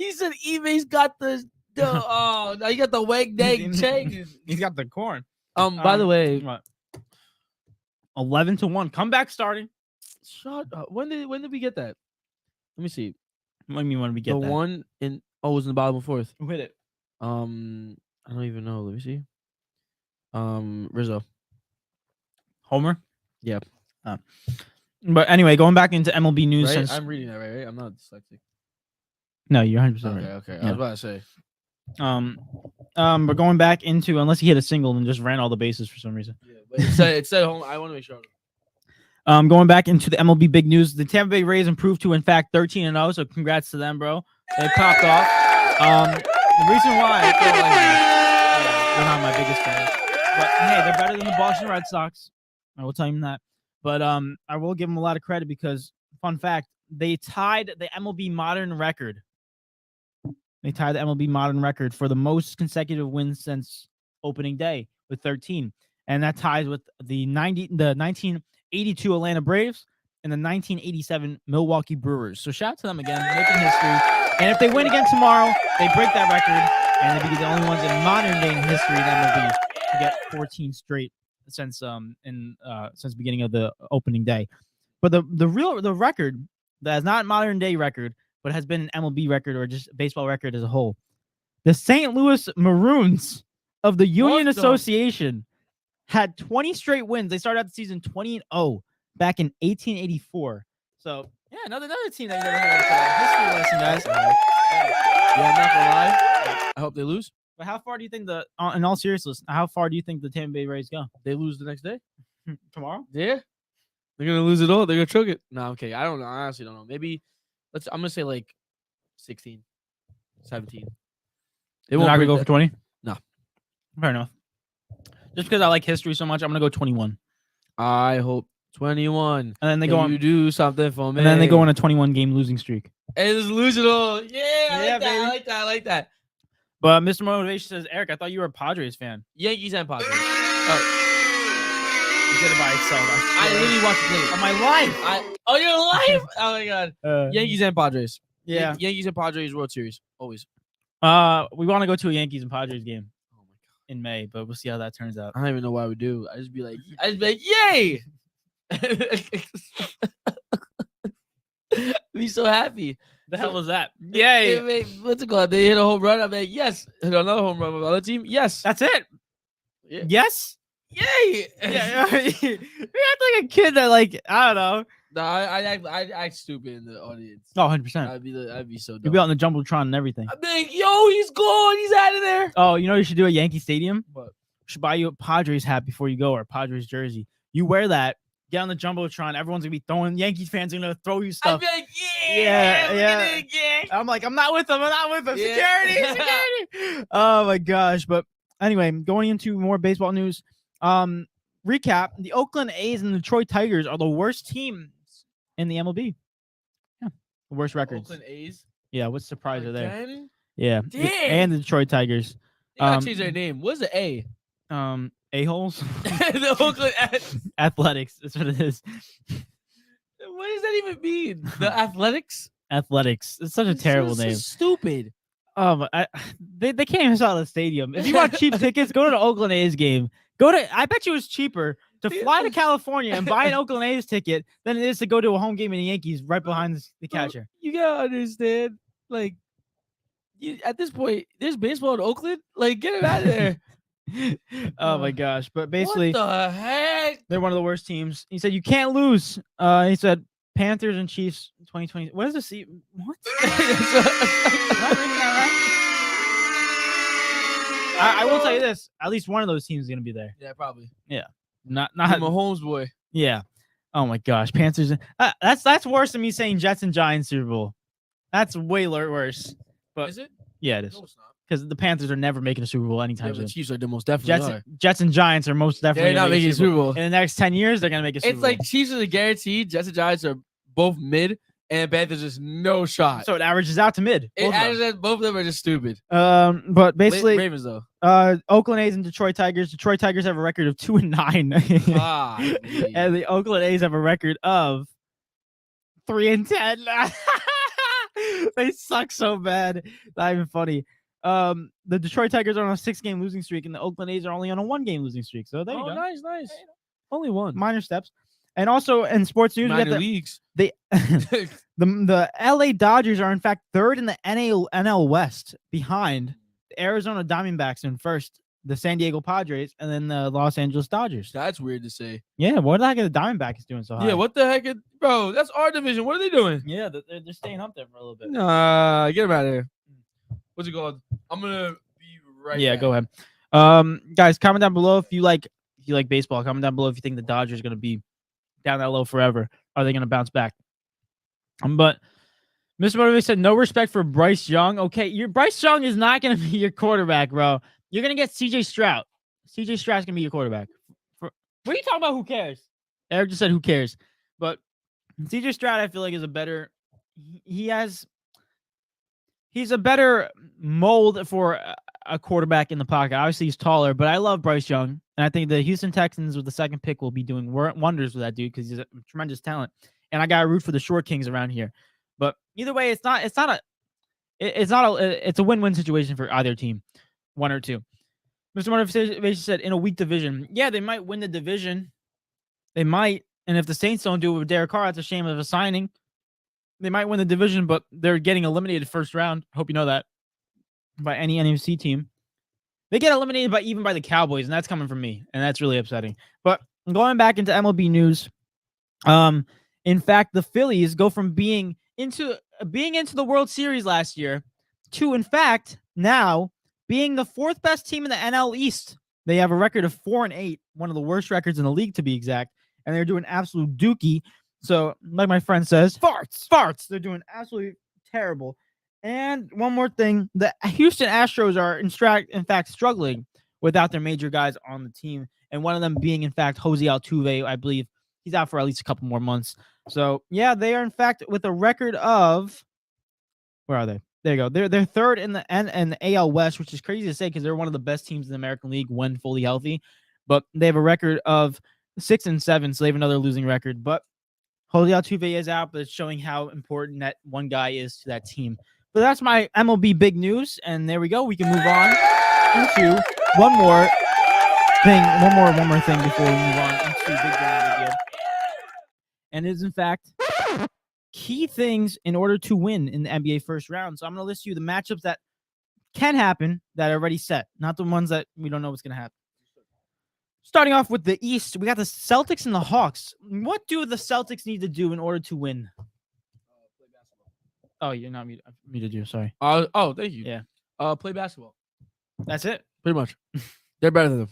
He said Eve's got the oh, now you got the wag dag check. He's got the corn. By the way, what? 11-1. Comeback starting. shut up. When did we get that? Let me see. What do you mean when we get The that? one in it was in the bottom of fourth. Who hit it? I don't even know. Let me see. Rizzo. Homer? Yeah. But anyway, going back into MLB news. Right? Since I'm reading that right. I'm not dyslexic. no, you're 100% Okay, right. okay. Yeah. I was about to say. But going back into unless he hit a single and just ran all the bases for some reason. Yeah, but it said home. I want to make sure. Going back into the MLB big news, the Tampa Bay Rays improved to in fact 13-0. So congrats to them, bro. They popped off. The reason why I feel like they're not my biggest fan, but hey, they're better than the Boston Red Sox. I will tell you that. But I will give them a lot of credit because, fun fact, they tied the MLB modern record. They tied the MLB modern record for the most consecutive wins since opening day with 13, and that ties with the 1982 Atlanta Braves and the 1987 Milwaukee Brewers. So shout out to them again, making history. And if they win again tomorrow, they break that record, and they be the only ones in modern day history in MLB to get 14 straight since beginning of the opening day. But the record that is not modern day record, but has been an MLB record or just baseball record as a whole. The St. Louis Maroons of the Union Association had 20 straight wins. They started out the season 20-0 back in 1884. So yeah, another team that you never heard of. History lesson, guys. Yeah, I'm not gonna lie. I hope they lose. But how far do you think in all seriousness, how far do you think the Tampa Bay Rays go? They lose the next day. Tomorrow? Yeah. They're gonna lose it all. They're gonna choke it. No, I'm kidding. I don't know. I honestly don't know. Maybe I'm gonna say like 16, 17. They're not gonna go for 20? No. Fair enough. Just because I like history so much, I'm gonna go 21. I hope 21. And then they go on. You do something for me. And then they go on a 21 game losing streak. And just lose it all. Yeah, I baby. like that. But Mr. Motivation says, Eric, I thought you were a Padres fan. Yankees and Padres. He did it by itself. I literally watched the game. On my life. Your life? Oh my god. Yankees and Padres. Yeah. Yankees and Padres World Series. Always. We want to go to a Yankees and Padres game. Oh my god. In May, but we'll see how that turns out. I don't even know why we do. I just be like, yay! Be so happy. The hell was that? Yay! What's it called? They hit a home run. I'm like, yes. Hit another home run with the other team. Yes. That's it. Yeah. Yes. Yay! Yeah. You act like a kid that I don't know. No, I act stupid in the audience. Oh, 100%. I'd be so dumb. You'll be out in the Jumbotron and everything. I'd be like, yo, he's gone. He's out of there. Oh, you know what you should do at Yankee Stadium? What? You should buy you a Padres hat before you go or a Padres jersey. You wear that, get on the Jumbotron. Everyone's going to be throwing, Yankees fans are going to throw you I'd stuff. be like, Yeah. I'm like, I'm not with them. Yeah. Security. Oh, my gosh. But anyway, going into more baseball news. Recap, the Oakland A's and the Detroit Tigers are the worst teams in the MLB. Yeah. The worst records. Oakland A's? Yeah, what surprise are there? Again? Yeah. Damn. And the Detroit Tigers. They gotta change their name. What's the A? A-holes? The Oakland Athletics. That's what it is. What does that even mean? The Athletics? Athletics. It's such a terrible name. Stupid. They can't even sell the stadium. If you want cheap tickets, go to the Oakland A's game. I bet you it's cheaper to fly to California and buy an Oakland A's ticket than it is to go to a home game in the Yankees right behind the catcher. You gotta understand, at this point, there's baseball in Oakland. Get it out of there. Oh my gosh! But basically, what the heck? They're one of the worst teams. He said you can't lose. He said Panthers and Chiefs 2020. What is the What? Am I reading that right? I will tell you this: at least one of those teams is gonna be there. Yeah, probably. Yeah, not Mahomes boy. Yeah. Oh my gosh, Panthers. That's worse than me saying Jets and Giants Super Bowl. That's way worse. But is it? Yeah, it is. No, it's not. Because the Panthers are never making a Super Bowl anytime soon. The Chiefs are the most definitely. Jets and Giants are most definitely. They're not making a Super Bowl. In the next 10 years, they're gonna make a Super Bowl. It's like Chiefs are guaranteed. Jets and Giants are both mid, and Panthers is no shot. So it averages out to mid. Both of them are just stupid. But basically, Ravens though. Oakland A's and Detroit Tigers. Detroit Tigers have a record of 2-9, and the Oakland A's have a record of 3-10. They suck so bad. Not even funny. The Detroit Tigers are on a 6-game losing streak, and the Oakland A's are only on a 1-game losing streak. So there you go. Nice. Only one. Minor steps. And also in sports news, we Minor got leagues. the LA Dodgers are in fact third in the NL West, behind the Arizona Diamondbacks in first, the San Diego Padres, and then the Los Angeles Dodgers. That's weird to say. Yeah, what the heck are the Diamondbacks doing so high? Yeah, what the heck, bro? That's our division. What are they doing? Yeah, they're staying up there for a little bit. Nah, get them out of here. What's it called? I'm gonna be right. Yeah, back. go ahead. Guys, comment down below if you like baseball. Comment down below if you think the Dodgers are gonna be down that low forever. Are they gonna bounce back? But Mr. Motivate said no respect for Bryce Young. Okay, your Bryce Young is not gonna be your quarterback, bro. You're gonna get CJ Stroud. CJ Stroud's gonna be your quarterback. What are you talking about? Who cares? Eric just said who cares. But CJ Stroud, I feel like, is a better. He's a better mold for a quarterback in the pocket. Obviously, he's taller, but I love Bryce Young, and I think the Houston Texans with the second pick will be doing wonders with that dude because he's a tremendous talent. And I got to root for the short kings around here. But either way, it's a win-win situation for either team, one or two. Mr. Motivation said in a weak division, yeah, they might win the division. They might, and if the Saints don't do it with Derek Carr, that's a shame of a signing. They might win the division, but they're getting eliminated first round. Hope you know that. By any NFC team. They get eliminated even by the Cowboys, and that's coming from me, and that's really upsetting. But going back into MLB news, in fact, the Phillies go from being into the World Series last year to, in fact, now being the fourth best team in the NL East. They have a record of 4-8, one of the worst records in the league to be exact, and they're doing absolute dookie. So, like my friend says, farts. They're doing absolutely terrible. And one more thing, the Houston Astros are in fact struggling without their major guys on the team, and one of them being, in fact, Jose Altuve. I believe he's out for at least a couple more months. So, yeah, they are, in fact, with a record of, where are they? There you go. They're third in the AL West, which is crazy to say because they're one of the best teams in the American League when fully healthy. But they have a record of 6-7, so they have another losing record. But Jose Altuve is out, but it's showing how important that one guy is to that team. But that's my MLB big news, and there we go. We can move on into one more thing before we move on into big round again. And it is, in fact, key things in order to win in the NBA first round. So I'm going to list you the matchups that can happen that are already set, not the ones that we don't know what's going to happen. Starting off with the East, we got the Celtics and the Hawks. What do the Celtics need to do in order to win? Oh, you're not muted. You, sorry. Oh, thank you. Yeah. Play basketball. That's it. Pretty much. They're better than them.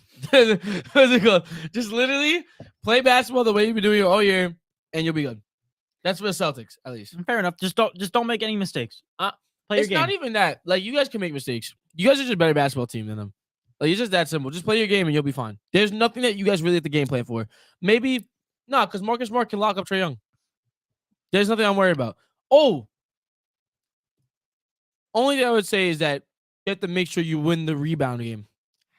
What's it called? Just literally play basketball the way you've been doing it all year, and you'll be good. That's for the Celtics, at least. Fair enough. Just don't make any mistakes. Play your It's game. not even that. Like, you guys can make mistakes. You guys are just a better basketball team than them. Like, it's just that simple. Just play your game and you'll be fine. There's nothing that you guys really have to game plan for. Maybe, because Marcus Smart can lock up Trae Young. There's nothing I'm worried about. Oh, only thing I would say is that you have to make sure you win the rebound game.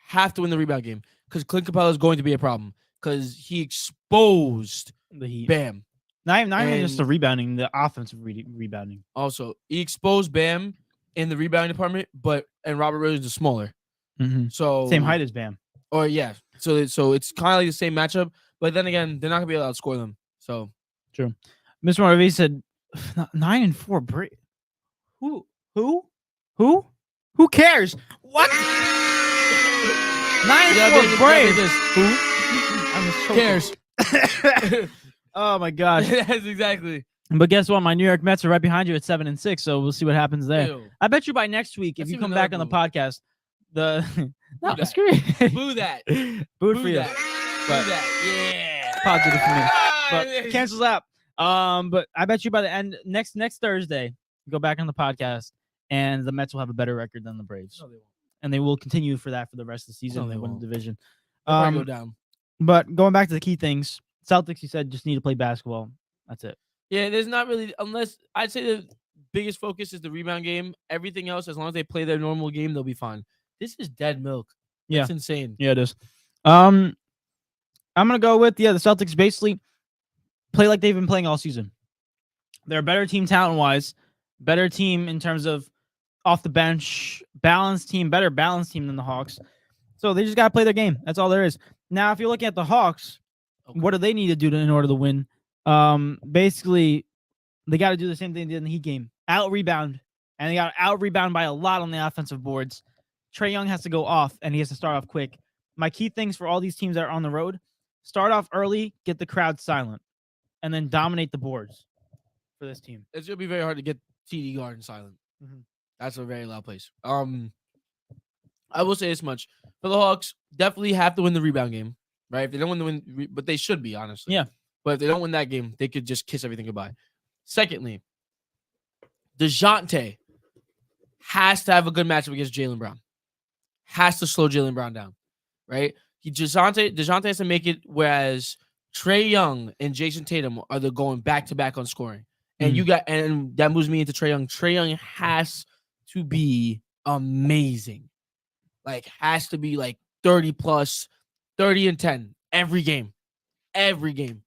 Have to win the rebound game because Clint Capella is going to be a problem because he exposed the Heat. Bam. Not even just the rebounding, the offensive rebounding. Also, he exposed Bam in the rebounding department, and Robert Williams is smaller. Mm-hmm. So same height as Bam. Or yeah. So it's kind of like the same matchup, but then again, they're not gonna be able to outscore them. So true. Mr. Marvey said 9-4 Who cares? What? 9-4 Braves. Who cares? Oh my gosh. That's exactly. But guess what? My New York Mets are right behind you at 7-6, so we'll see what happens there. Ew. I bet you by next week, if you come back on the podcast, no, screw it. Boo that. Boo for you. That. Boo that. Yeah. Positive for me. But cancels out. But I bet you by the end next Thursday, go back on the podcast, and the Mets will have a better record than the Braves. No, they won't. And they will continue for that for the rest of the season. No, they win won't. the division. Go down. But going back to the key things, Celtics, you said, just need to play basketball. That's it. Yeah, there's not really, unless I'd say the biggest focus is the rebound game. Everything else, as long as they play their normal game, they'll be fine. This is dead milk. Yeah. It's insane. Yeah, it is. I'm gonna go with the Celtics basically play like they've been playing all season. They're a better team talent-wise. better team in terms of off the bench, better balanced team than the Hawks. So they just got to play their game. That's all there is. Now, if you're looking at the Hawks, what do they need to do in order to win? Basically, they got to do the same thing they did in the Heat game. Out-rebound. And they got out-rebound by a lot on the offensive boards. Trae Young has to go off, and he has to start off quick. My key things for all these teams that are on the road, start off early, get the crowd silent, and then dominate the boards for this team. It's going to be very hard to get TD Garden silent. Mm-hmm. That's a very loud place. I will say this much. For the Hawks, definitely have to win the rebound game, right? If they don't win but they should be, honestly. Yeah. But if they don't win that game, they could just kiss everything goodbye. Secondly, DeJounte has to have a good matchup against Jaylen Brown. Has to slow Jaylen Brown down, right? DeJounte has to make it, whereas Trae Young and Jason Tatum are going back-to-back on scoring. And and that moves me into Trae Young. Trae Young has to be amazing. Like, has to be like 30 plus, 30 and 10 every game. Every game.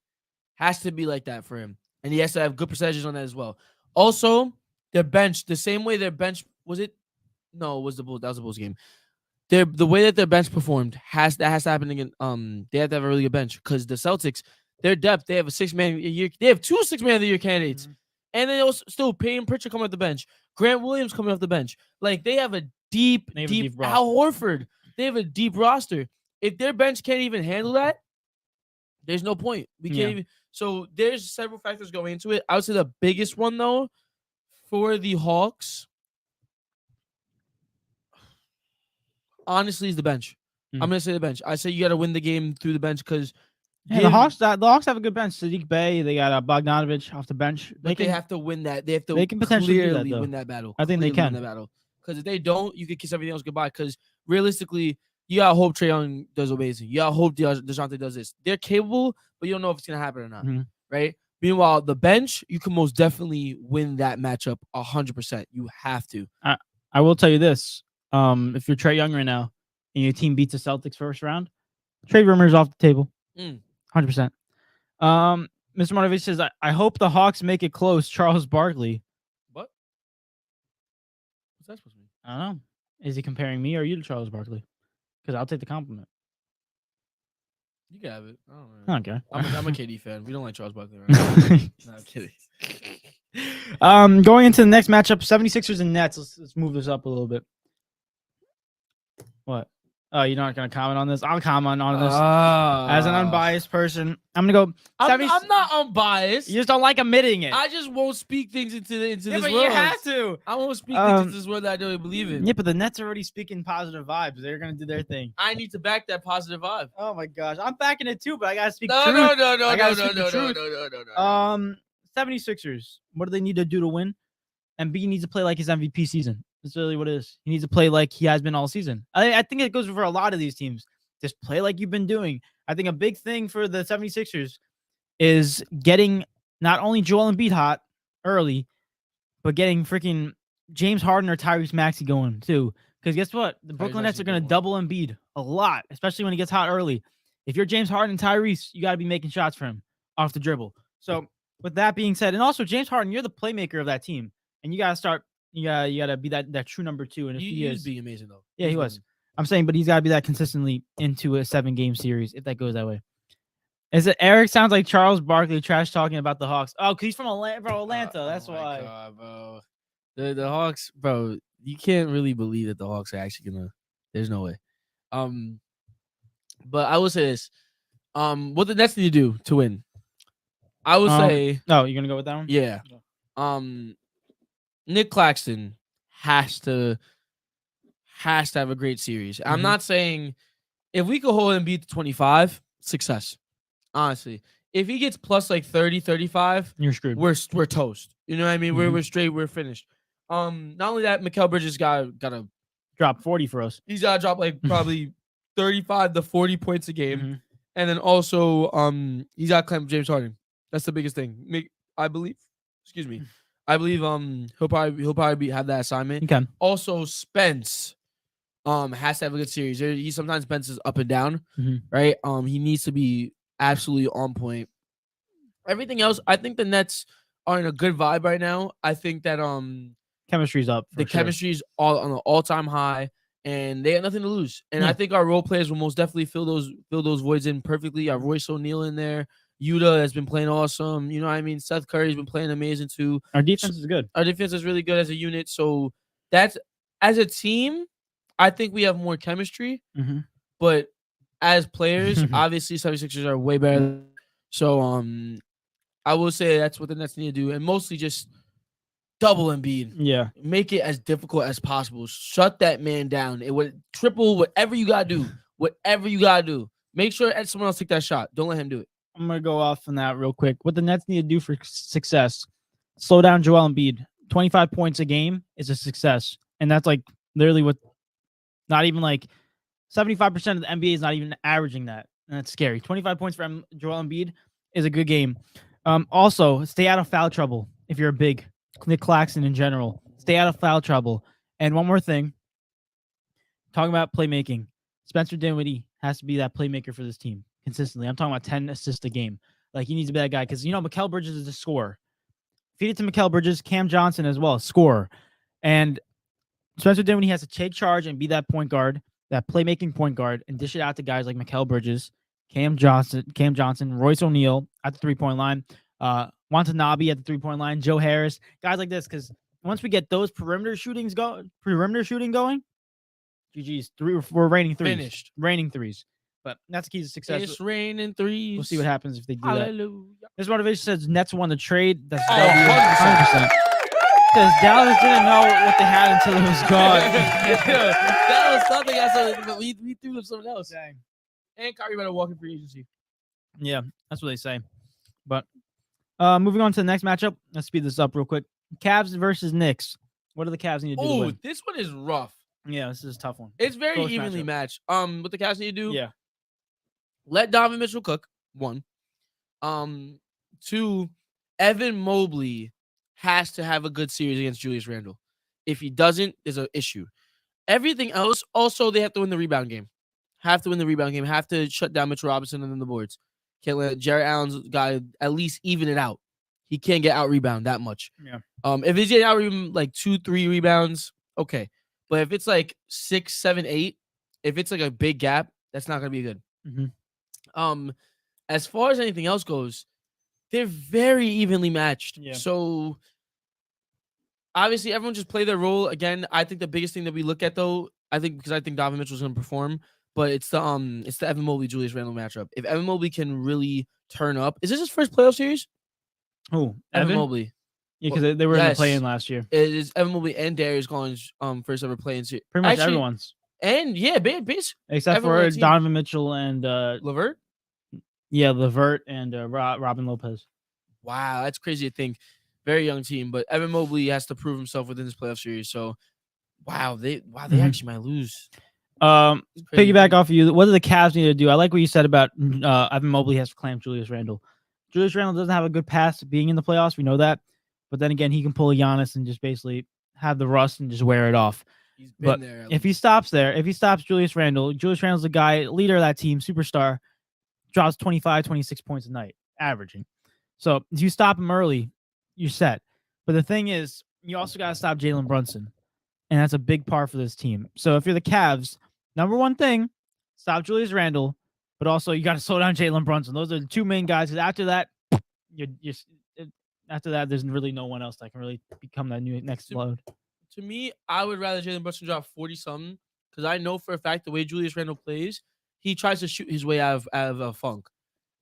Has to be like that for him. And he has to have good percentages on that as well. Also, their bench, the same way their bench, was it? No, it was the Bulls. That was the Bulls game. The way that their bench performed has to happen again. They have to have a really good bench because the Celtics, their depth, they have a 6-man a year. They have 2 6-man of the year candidates. Mm-hmm. And they also still Payton Pritchard coming off the bench. Grant Williams coming off the bench. Like, they have a deep Al Horford. They have a deep roster. If their bench can't even handle that, there's no point. We can't even. So there's several factors going into it. I would say the biggest one, though, for the Hawks, honestly, is the bench. I'm going to say the bench. I say you got to win the game through the bench because the Hawks have a good bench. Sadiq Bey, they got Bogdanovich off the bench. They have to win that. They can potentially clearly win that battle. I think they can. Win that battle. Because if they don't, you could kiss everything else goodbye. Because realistically, you got to hope Trae Young does amazing. You got to hope DeJounte does this. They're capable, but you don't know if it's going to happen or not. Mm-hmm. Right? Meanwhile, the bench, you can most definitely win that matchup 100%. You have to. I will tell you this. If you're Trae Young right now and your team beats the Celtics first round, trade rumors off the table. 100%. Mr. Motivation says, I hope the Hawks make it close. Charles Barkley. What? What's that supposed to mean? I don't know. Is he comparing me or you to Charles Barkley? Because I'll take the compliment. You can have it. I don't know. Okay. I'm a KD fan. We don't like Charles Barkley. Right? No, I'm kidding. Going into the next matchup, 76ers and Nets. Let's move this up a little bit. What? Oh, you're not going to comment on this? I'll comment on this. As an unbiased person, I'm going to go. I'm not unbiased. You just don't like admitting it. I just won't speak things into this world. You have to. I won't speak things into this world that I don't believe in. Yeah, but the Nets are already speaking positive vibes. They're going to do their thing. I need to back that positive vibe. Oh, my gosh. I'm backing it too, but I got to speak truth. No. 76ers, what do they need to do to win? Embiid needs to play like his MVP season. That's really what it is. He needs to play like he has been all season. I think it goes for a lot of these teams. Just play like you've been doing. I think a big thing for the 76ers is getting not only Joel Embiid hot early, but getting freaking James Harden or Tyrese Maxey going too. Because guess what? The Brooklyn Nets are going to double Embiid a lot, especially when he gets hot early. If you're James Harden and Tyrese, you got to be making shots for him off the dribble. So with that being said, and also James Harden, you're the playmaker of that team. And you got to start. You gotta be that true number 2. And if he is, be amazing though. Yeah, he was. I'm saying, but he's got to be that consistently into a 7-game series if that goes that way. Is it Eric? Sounds like Charles Barkley trash talking about the Hawks. Oh, because he's from Atlanta. That's why. God, bro. The Hawks, bro. You can't really believe that the Hawks are actually gonna. There's no way. But I will say this. What the Nets need to do to win? I would say. No, you're gonna go with that one. Yeah. Nick Claxton has to have a great series. I'm not saying if we could hold and beat the 25, success. Honestly, if he gets plus like 30, 35, you're screwed. We're toast. You know what I mean? We're straight. We're finished. Not only that, Mikal Bridges got to drop 40 for us. He's got to drop like probably 35 to 40 points a game, and then also he's got to climb James Harden. That's the biggest thing. I believe. Excuse me. I believe he'll probably have that assignment. He can. Also, Spence has to have a good series. He sometimes bounces up and down, right? He needs to be absolutely on point. Everything else, I think the Nets are in a good vibe right now. I think that Chemistry's up. the chemistry is all on an all-time high, and they have nothing to lose. And I think our role players will most definitely fill those voids in perfectly. Our Royce O'Neal in there. Yuta has been playing awesome. You know what I mean? Seth Curry's been playing amazing too. Our defense is good. Our defense is really good as a unit. So that's as a team, I think we have more chemistry. Mm-hmm. But as players, obviously 76ers are way better. So I will say that's what the Nets need to do, and mostly just double Embiid. Yeah. Make it as difficult as possible. Shut that man down. It would triple whatever you gotta do. Whatever you gotta do. Make sure someone else take that shot. Don't let him do it. I'm gonna go off on that real quick. What the Nets need to do for success: slow down Joel Embiid. 25 points a game is a success, and that's like literally what. Not even like 75% of the NBA is not even averaging that, and that's scary. 25 points for Joel Embiid is a good game. Also, stay out of foul trouble if you're a big. Nick Claxton in general, stay out of foul trouble. And one more thing, talking about playmaking, Spencer Dinwiddie has to be that playmaker for this team consistently. I'm talking about 10 assists a game. Like, he needs to be that guy because, Mikal Bridges is a scorer. Feed it to Mikal Bridges, Cam Johnson as well, scorer. And Spencer Dinwiddie has to take charge and be that point guard, that playmaking point guard, and dish it out to guys like Mikal Bridges, Cam Johnson, Royce O'Neal at the 3-point line, Watanabe at the 3-point line, Joe Harris, guys like this. Because once we get those perimeter shooting going, GG's. We're raining threes. Finished. Raining threes. But that's the key to success. It's raining threes. We'll see what happens if they do Hallelujah. that. This motivation says Nets won the trade. That's 100%. Because Dallas didn't know what they had until it was gone. That was something else, but we threw them something else. Dang. And Kyrie better walk in free agency. Yeah, that's what they say. But moving on to the next matchup. Let's speed this up real quick. Cavs versus Knicks. What do the Cavs need to do to Oh, win? this one is rough. Yeah, this is a tough one. It's very Close evenly matchup. matched. What the Cavs need to do? Yeah. Let Donovan Mitchell cook. 1. 2, Evan Mobley has to have a good series against Julius Randle. If he doesn't, there's an issue. Everything else, also, they have to win the rebound game. Have to shut down Mitchell Robinson and the boards. Can't let Jarrett Allen's guy at least even it out. He can't get out rebound that much. Yeah. If he's getting out rebound like 2-3 rebounds, okay. But if it's like 6, 7, 8, if it's like a big gap, that's not gonna be good. Mm-hmm. As far as anything else goes, they're very evenly matched. Yeah. So obviously everyone just play their role. Again, I think the biggest thing that we look at though, because I think Donovan Mitchell's gonna perform, but it's the Evan Mobley Julius Randle matchup. If Evan Mobley can really turn up, is this his first playoff series? Oh, Evan Mobley. Yeah, because they were in the play-in last year. It is Evan Mobley and Darius Garland's first ever play-in series. Pretty much everyone's. And yeah, base. Except for Donovan Mitchell and LeVert? Yeah, LeVert and Robin Lopez. Wow, that's crazy to think. Very young team, but Evan Mobley has to prove himself within this playoff series. So wow, they actually might lose. Piggyback off of you, what do the Cavs need to do? I like what you said about Evan Mobley has to clamp Julius Randle. Julius Randle doesn't have a good pass being in the playoffs. We know that. But then again, he can pull a Giannis and just basically have the rust and just wear it off. He's been but there. If he stops Julius Randle's the guy, leader of that team, superstar, drops 25, 26 points a night, averaging. So if you stop him early, you're set. But the thing is, you also got to stop Jalen Brunson. And that's a big part for this team. So if you're the Cavs, number one thing, stop Julius Randle, but also you got to slow down Jalen Brunson. Those are the two main guys. Because after that, there's really no one else that can really become that next load. To me, I would rather Jalen Brunson drop 40-something because I know for a fact the way Julius Randle plays, he tries to shoot his way out of a funk.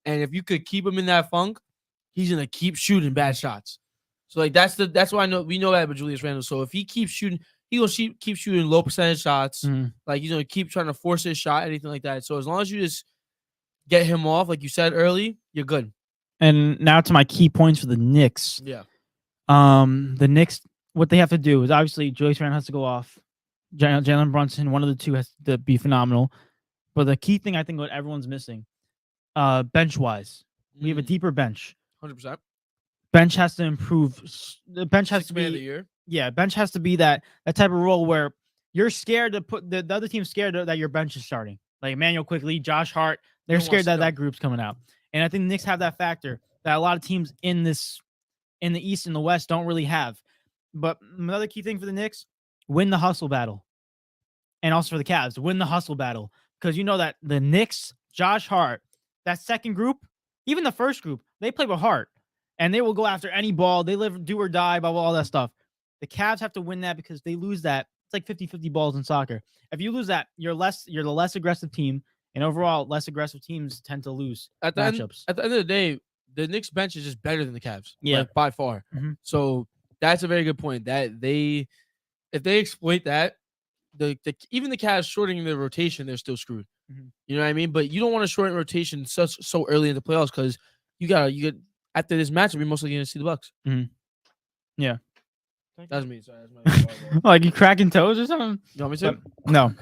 And if you could keep him in that funk, he's going to keep shooting bad shots. So like that's why we know that about Julius Randle. So if he keeps shooting, he's going to keep shooting low percentage shots. Like he's going to keep trying to force his shot, anything like that. So as long as you just get him off, like you said early, you're good. And now to my key points for the Knicks. Yeah. The Knicks, what they have to do is obviously Julius Randle has to go off. Jalen Brunson, one of the two has to be phenomenal. But the key thing I think what everyone's missing, bench-wise, we have a deeper bench. 100%. Bench has to improve. The bench has to be of the year. Yeah, bench has to be that type of role where you're scared to put the other team's scared that your bench is starting. Like Emmanuel Quickly, Josh Hart, they're scared that group's coming out. And I think the Knicks have that factor that a lot of teams in this in the East and the West don't really have. But another key thing for the Knicks, win the hustle battle. And also for the Cavs, win the hustle battle. Because you know that the Knicks, Josh Hart, that second group, even the first group, they play with heart. And they will go after any ball. They live do or die, blah, blah, all that stuff. The Cavs have to win that because they lose that. It's like 50-50 balls in soccer. If you lose that, you're the less aggressive team. And overall, less aggressive teams tend to lose matchups. At the end of the day, the Knicks bench is just better than the Cavs. Yeah. Like, by far. Mhm. So that's a very good point. That if they exploit that, even the Cavs shortening their rotation, they're still screwed. Mhm. You know what I mean? But you don't want to shorten rotation so early in the playoffs because you get after this matchup, you're mostly going to see the Bucks. Mhm. Yeah. That's me. Sorry, that's my Like you cracking toes or something? You want me to? No.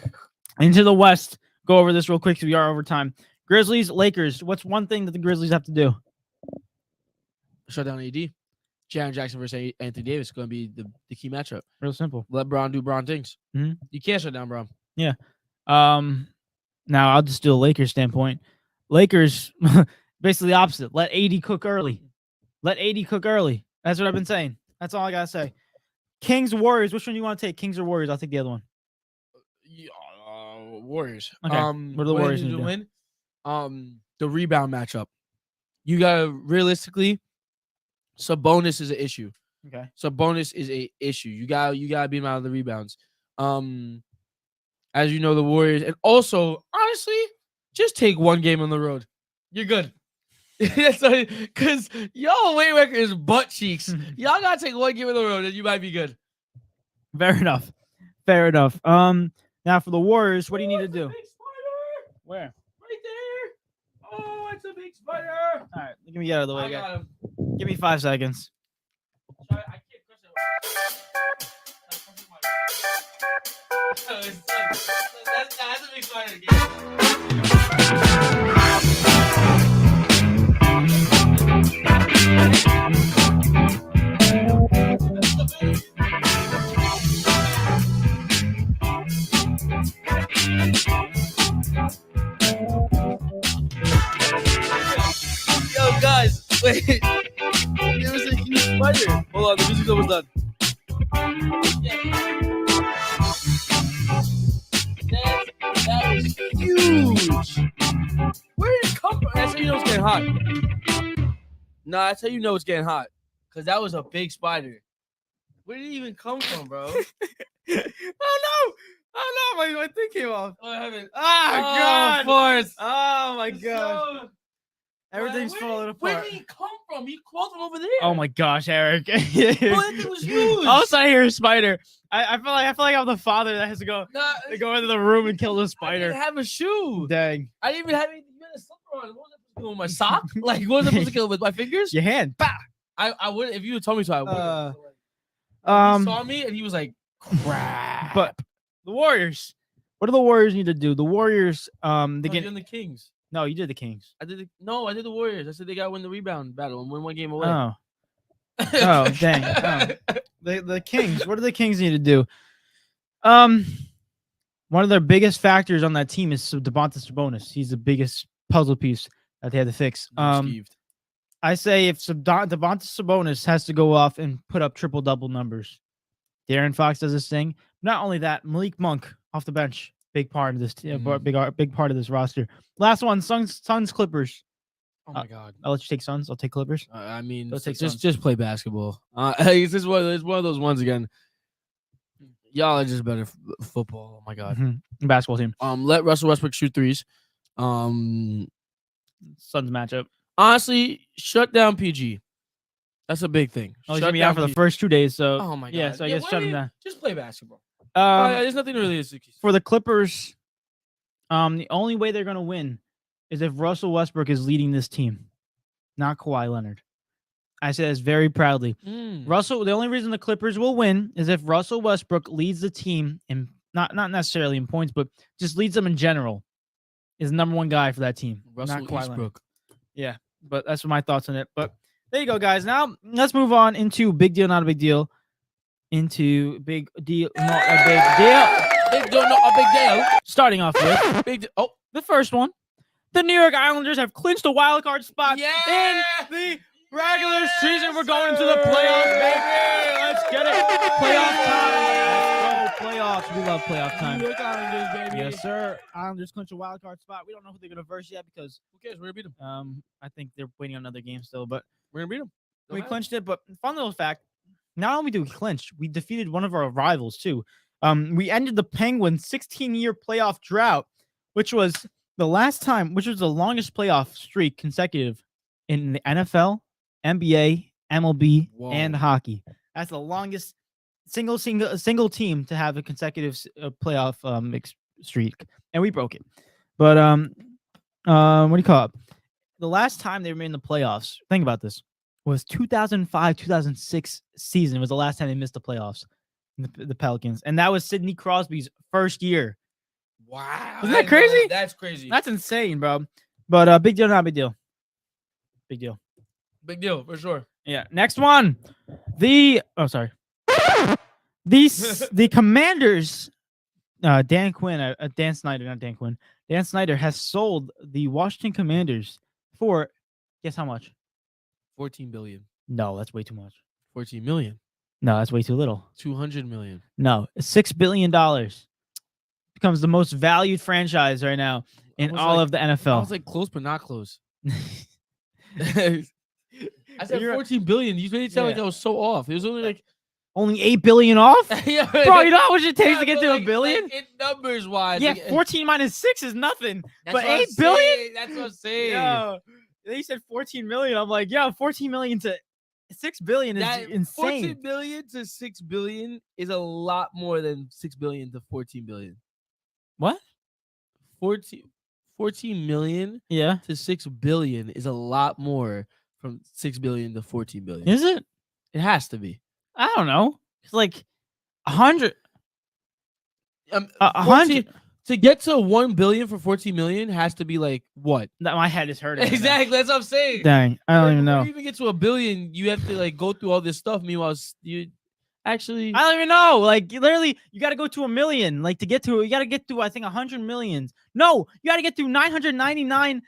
Into the West. Go over this real quick because we are over time. Grizzlies, Lakers. What's one thing that the Grizzlies have to do? Shut down AD. Jaren Jackson versus Anthony Davis is going to be the key matchup. Real simple. Let Braun do Braun things. Mhm. You can't shut down Braun. Yeah. Now I'll just do a Lakers standpoint. Lakers, basically the opposite. Let AD cook early. Let AD cook early. That's what I've been saying. That's all I gotta say. Kings, Warriors. Which one do you want to take? Kings or Warriors? I'll take the other one. Warriors. Okay. What do the Warriors need to win? The rebound matchup. You gotta realistically, Sabonis is an issue. Okay. Sabonis is a issue. You gotta beat him out of the rebounds. As you know, the Warriors, and also honestly, just take one game on the road. You're good. Because y'all away record is butt cheeks. Y'all gotta take one game on the road, and you might be good. Fair enough. Fair enough. Now for the Warriors, what do you need to do? Big spider. Where? Right there. Oh, it's a big spider. All right, let me get out of the way. I got him. Give me 5 seconds. I can't crush it. That's a big spider again. Yo, guys, wait. There was a huge spider. Hold on, the music's almost done. That was huge. Where did it come from? That's how you know it's getting hot. Nah, that's how you know it's getting hot. Because that was a big spider. Where did it even come from, bro? Oh no, my thing came off. Oh, I haven't. God. Of course. Oh my god. So, Everything's falling Where apart. did he come from? He crawled from over there. Oh my gosh, Eric. Bro, that thing was huge. All of a sudden I hear a spider. I feel like I'm the father that has to go Nah, go into the room and kill the I spider. didn't have a shoe. Dang. I didn't even have anything to slipper on. What was I supposed to do with my sock? Like, what was I supposed to kill with my fingers? Your hand. Bah! I would, if you had told me so, I would. He saw me and he was like, crap. But the Warriors. What do the Warriors need to do? The Warriors, You're they get in the Kings. no, you did the Kings. I did the Warriors. I said they gotta win the rebound battle and win one game away. Oh. Oh, dang. Oh. The Kings. What do the Kings need to do? One of their biggest factors on that team is Domantas Sabonis. He's the biggest puzzle piece that they had to fix. I say if Domantas Sabonis has to go off and put up triple-double numbers, De'Aaron Fox does this thing. Not only that, Malik Monk off the bench, big part of this, big part of this roster. Last one, Suns Clippers. Oh my god! I'll let you take Suns. I'll take Clippers. I mean, Let's take Suns. just play basketball. It's one of those ones again. Y'all are just better football. Oh my god! Basketball team. Let Russell Westbrook shoot threes. Suns matchup. Honestly, shut down PG. That's a big thing. Oh, he's gonna be out for the first 2 days. So oh my god! yeah, so I guess shut him down. Just play basketball. There's nothing really for the Clippers. The only way they're gonna win is if Russell Westbrook is leading this team, not Kawhi Leonard. I say this very proudly. Russell. The only reason the Clippers will win is if Russell Westbrook leads the team in not necessarily in points, but just leads them in general. Is the number one guy for that team. Russell not Kawhi Leonard. Westbrook. Yeah, but that's my thoughts on it. But there you go, guys. Now let's move on into big deal, not a big deal. Into big deal, not a big deal. Big deal, not a big deal. Starting off with the first one. The New York Islanders have clinched a wild card spot in the Regular season, we're going into the playoffs, baby. Let's get it. Playoff time. Let's go, playoffs. We love playoff time. Islanders, baby. Yes, sir. Islanders clinch a wild card spot. We don't know who they're going to verse yet because Who cares? We're gonna beat them. I think they're waiting on another game still. But We're gonna beat them. we clinched it. But fun little fact: not only did we clinch, we defeated one of our rivals too. We ended the Penguins' 16-year playoff drought, which was the last time, which was the longest playoff streak consecutive in the NFL, NBA, MLB, and hockey. That's the longest single team to have a consecutive playoff streak, and we broke it. But what do you call it? The last time they were in the playoffs, think about this, was 2005-2006 season. Was the last time they missed the playoffs. The Pelicans, and that was Sidney Crosby's first year. Wow, Isn't that crazy? That's crazy. That's insane, bro. But big deal, not big deal. Big deal. Big deal for sure. Yeah. Next one. The Commanders. Dan Snyder has sold the Washington Commanders for, guess how much? 14 billion. No, that's way too much. 14 million. No, that's way too little. 200 million. No, $6 billion. Becomes the most valued franchise right now in all of the NFL. I was like close, but not close. I said 14 billion. You made it sound like I was so off. It was only like $8 billion off. Yeah, bro, you know how much it takes to get to a billion? Like, in numbers wise, yeah, like, 14 minus 6 is nothing. That's But what $8 billion? That's what I'm saying. Yo, they said 14 million. I'm like, yeah, 14 million to 6 billion is insane. 14 billion to 6 billion is a lot more than 6 billion to 14 billion. What? 14 million to 6 billion is a lot more from 6 billion to 14 billion. Is it? It has to be. I don't know. It's like 100. 100 to get to 1 billion for 14 million has to be like what? My head is hurting. Exactly. That's what I'm saying. Dang, I don't even know. To even get to 1 billion, you have to like go through all this stuff. Meanwhile, you actually, I don't even know. Like literally, you got to go to 1 million. Like to get to, you got to get to, I think 100 millions. No, you got to get through 999.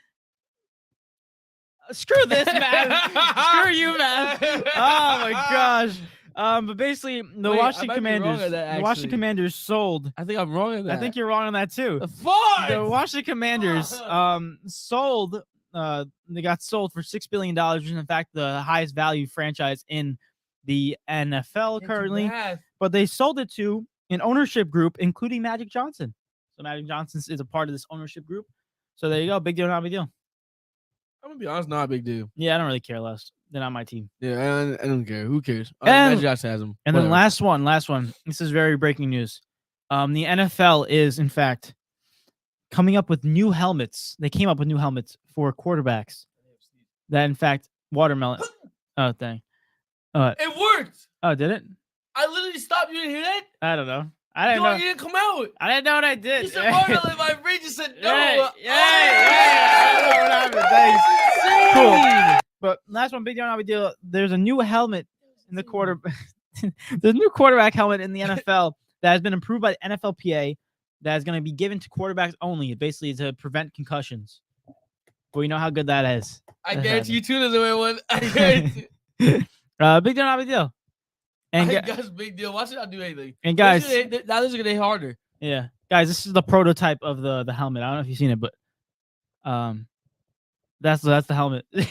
Screw this, man. Screw you, man. Oh my gosh. But basically, the Washington Commanders sold. I think I'm wrong on that. I think you're wrong on that too. The Washington Commanders sold. They got sold for $6 billion, which is in fact the highest value franchise in the NFL currently. But they sold it to an ownership group, including Magic Johnson. So Magic Johnson is a part of this ownership group. So there you go. Big deal, not big deal. I'm gonna be honest, not a big deal. Yeah, I don't really care less. They're not my team. Yeah, I don't care. Who cares? And, Magic Johnson has them. And then last one. This is very breaking news. The NFL is in fact coming up with new helmets. They came up with new helmets for quarterbacks. That in fact watermelon. Oh dang. It worked. Oh, did it? I literally stopped. You didn't hear that? I don't know. I didn't know. You didn't come out. I didn't know what I did. You said watermelon. My brain just said no. Yeah. I don't know what happened. Thanks. Cool. But last one, big deal, not big deal. There's a new helmet in the quarter. There's a new quarterback helmet in the NFL that has been approved by the NFLPA that is going to be given to quarterbacks only, basically to prevent concussions. But we know how good that is. I guarantee you two doesn't win one. I guarantee. Big deal, not big deal. And guys, big deal. Why should I do anything? And guys, now this is gonna hit harder. Yeah, guys, this is the prototype of the helmet. I don't know if you've seen it, but that's the helmet. No,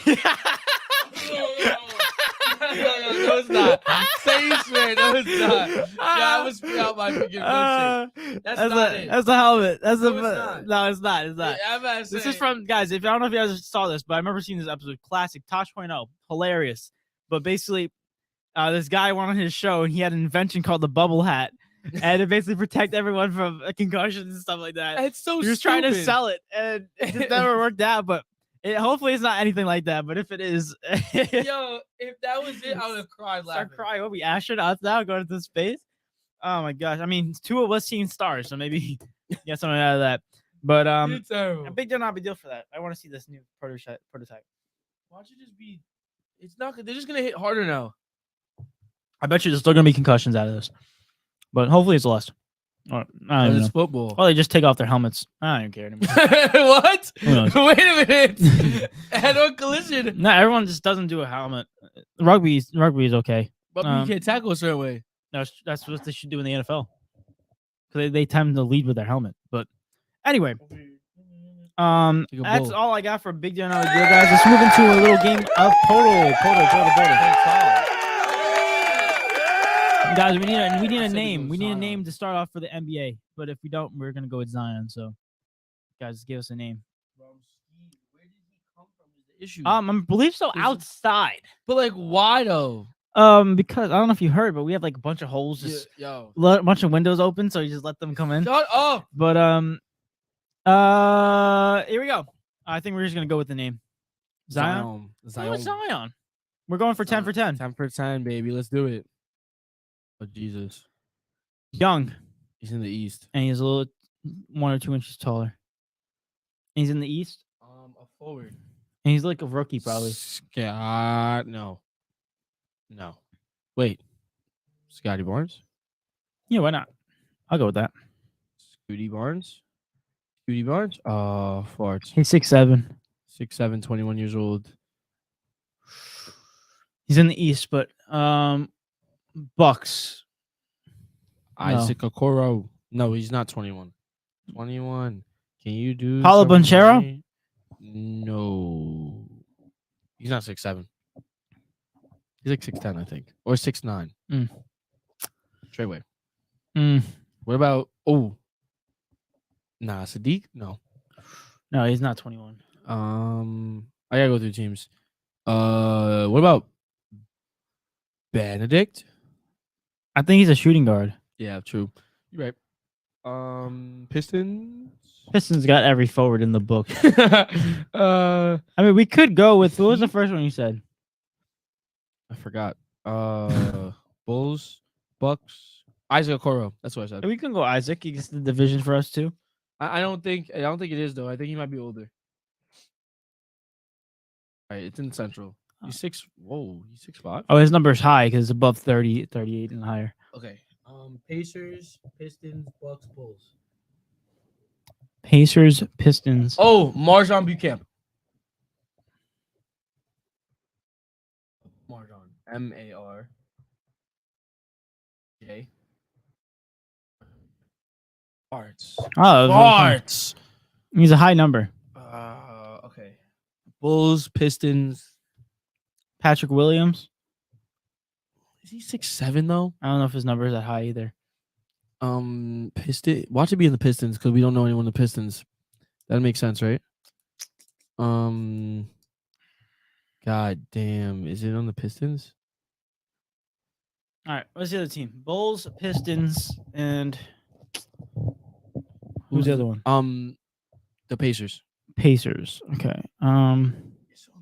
it's not. Say you swear. No, it's not. Yeah, I was out my freaking That's not it. That's the helmet. That's no, it's not. It's not. Yeah, this is from guys. If I don't know if you guys saw this, but I remember seeing this episode. Classic Tosh.0, hilarious. But basically, this guy went on his show and he had an invention called the bubble hat, and it basically protect everyone from concussions and stuff like that. It's so. He was trying to sell it, and it just never worked out. But hopefully, it's not anything like that. But if it is, yo, if that was it, I would have cried laughing. Start crying. What, we astronauts now going to space? Oh my gosh! I mean, two of us seeing stars, so maybe get something out of that. But a big deal, not a big deal for that. I want to see this new prototype. Why don't you just be? It's not. They're just gonna hit harder now. I bet you there's still gonna be concussions out of this, but hopefully it's less. Or, I But don't even it's know. football. Oh, they just take off their helmets. I don't care anymore. What? Who knows? Wait a minute. Head-on collision. No, everyone just doesn't do a helmet. Rugby is okay. But you can't tackle a certain way. That's what they should do in the NFL. Because they tend to lead with their helmet. But anyway, that's all I got for Big Deal Not a Deal, guys. Let's move into a little game of Total. Guys, we need a name. We need a name to start off for the NBA. But if we don't, we're gonna go with Zion. So, guys, give us a name. Where did he come from? Is the issue? I believe so. Outside. But like, why though? Because I don't know if you heard, but we have like a bunch of holes, just a bunch of windows open, so you just let them come in. Shut up. But here we go. I think we're just gonna go with the name Zion. Zion. We're going for 10 for 10. 10 for 10, baby. Let's do it. Oh Jesus. Young, He's in the East. and he's a little 1 or 2 inches taller. He's in the East, A forward. and he's like a rookie probably. Scott. No. Wait. Scotty Barnes? Yeah, why not? I'll go with that. Scooty Barnes? Farts. He's 6'7". 6'7", 21 years old. He's in the East, but Bucks. Isaac Okoro. No, he's not 21. 21. Can you do Paulo something for Banchero? me? No. He's not 6'7". He's like 6'10", I think. Or 6'9". Straight away. What about Sadiq? No. No, he's not 21. I gotta go through teams. What about Benedict? I think he's a shooting guard. Yeah, true. You're right. Pistons got every forward in the book. I I mean, we could go with what was the first one you said? forgot. Bulls, Bucks, Isaac Okoro. That's what I said. We can go Isaac. He gets the division for us too. I don't think it is though. I think he might be older. All right, it's in Central. He's 6. Whoa, he's 6'5". Oh, his number's high because it's above 30, 38 and higher. Okay. Pacers, Pistons, Bucks, Bulls. Pacers, Pistons. Oh, Marjon Bucamp. Marjon. MARJ. Arts. Arts. He's a high number. Okay. Bulls, Pistons. Patrick Williams. Is he 6'7" though? I don't know if his number is that high either. Piston. Watch it be in the Pistons because we don't know anyone in the Pistons. That makes sense, right? God damn. Is it on the Pistons? All right, what's the other team? Bulls, Pistons, and who's the other one? The Pacers. Pacers. Okay. It's on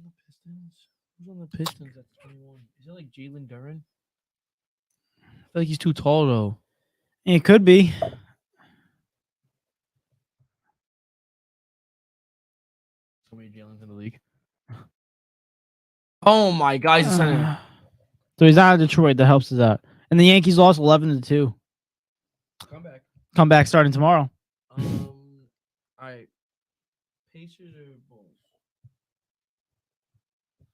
the Pistons. Who's on the Pistons at 21? Is it like Jalen Duren? I feel like he's too tall though. It could be. So many Jalen's in the league. Oh my God, he's a center. So he's out of Detroit. That helps us out. And the Yankees lost 11-2. Come back starting tomorrow. All right. Pacers or Bulls?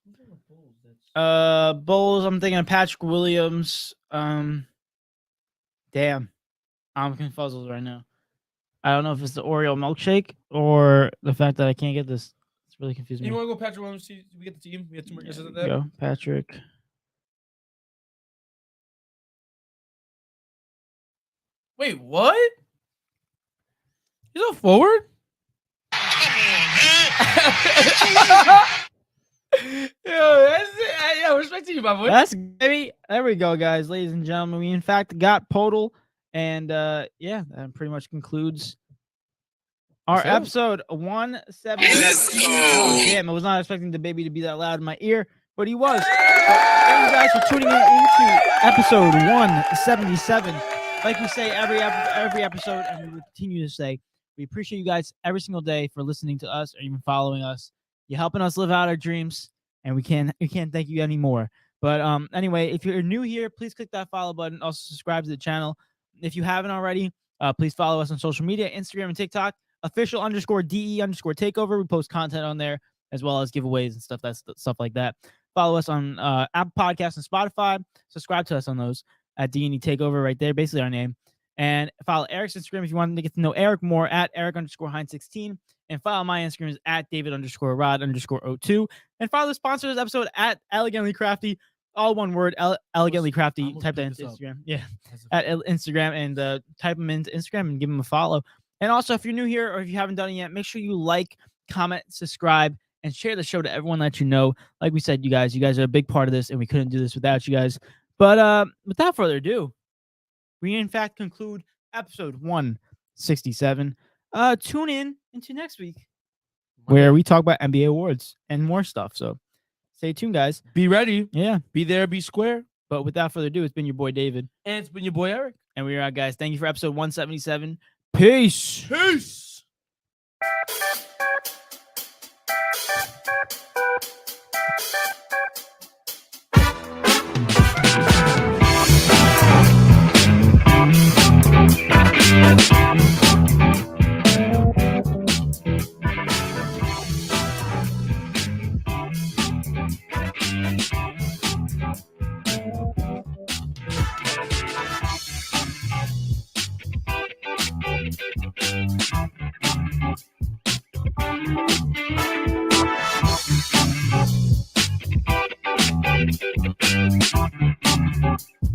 Who's on the Bulls? Bulls. I'm thinking of Patrick Williams. Damn, I'm confuzzled right now. I don't know if it's the Oreo milkshake or the fact that I can't get this. It's really confusing me. You want to go Patrick Williams? See, we get the team. We have 2 more guesses at that. Go Patrick. Wait, what? He's a forward? Yo, that's it. Yeah, respect to you, my boy. That's baby. There we go, guys, ladies and gentlemen. We in fact got Podal, and yeah, that pretty much concludes our episode 177. Let's go. Oh, damn, I was not expecting the baby to be that loud in my ear, but he was. Thank you guys for tuning in into episode 177. Like we say every episode, and we will continue to say, we appreciate you guys every single day for listening to us or even following us. You're helping us live out our dreams, and we can't thank you anymore. But anyway, if you're new here, please click that follow button. Also subscribe to the channel. If you haven't already, Please follow us on social media, Instagram and TikTok, official_DE_takeover. We post content on there as well as giveaways and stuff like that. Follow us on Apple Podcasts and Spotify. Subscribe to us on those at D&E TAKEOVER right there, basically our name. And follow Eric's Instagram if you want to get to know Eric more at Eric_Hines16. And follow my Instagram is at David_Rod_02. And follow the sponsor of this episode at Elegantly Crafty. All one word, Elegantly Crafty. Type that into Instagram. Yeah. At Instagram and type them into Instagram and give them a follow. And also, if you're new here or if you haven't done it yet, make sure you like, comment, subscribe, and share the show to everyone that you know. Like we said, you guys are a big part of this, and we couldn't do this without you guys. But without further ado, we in fact conclude episode 167. Tune in into next week where we talk about NBA awards and more stuff. So stay tuned, guys. Be ready. Yeah. Be there, be square. But without further ado, it's been your boy David. And it's been your boy Eric. And we are out, guys. Thank you for episode 177. Peace. Peace.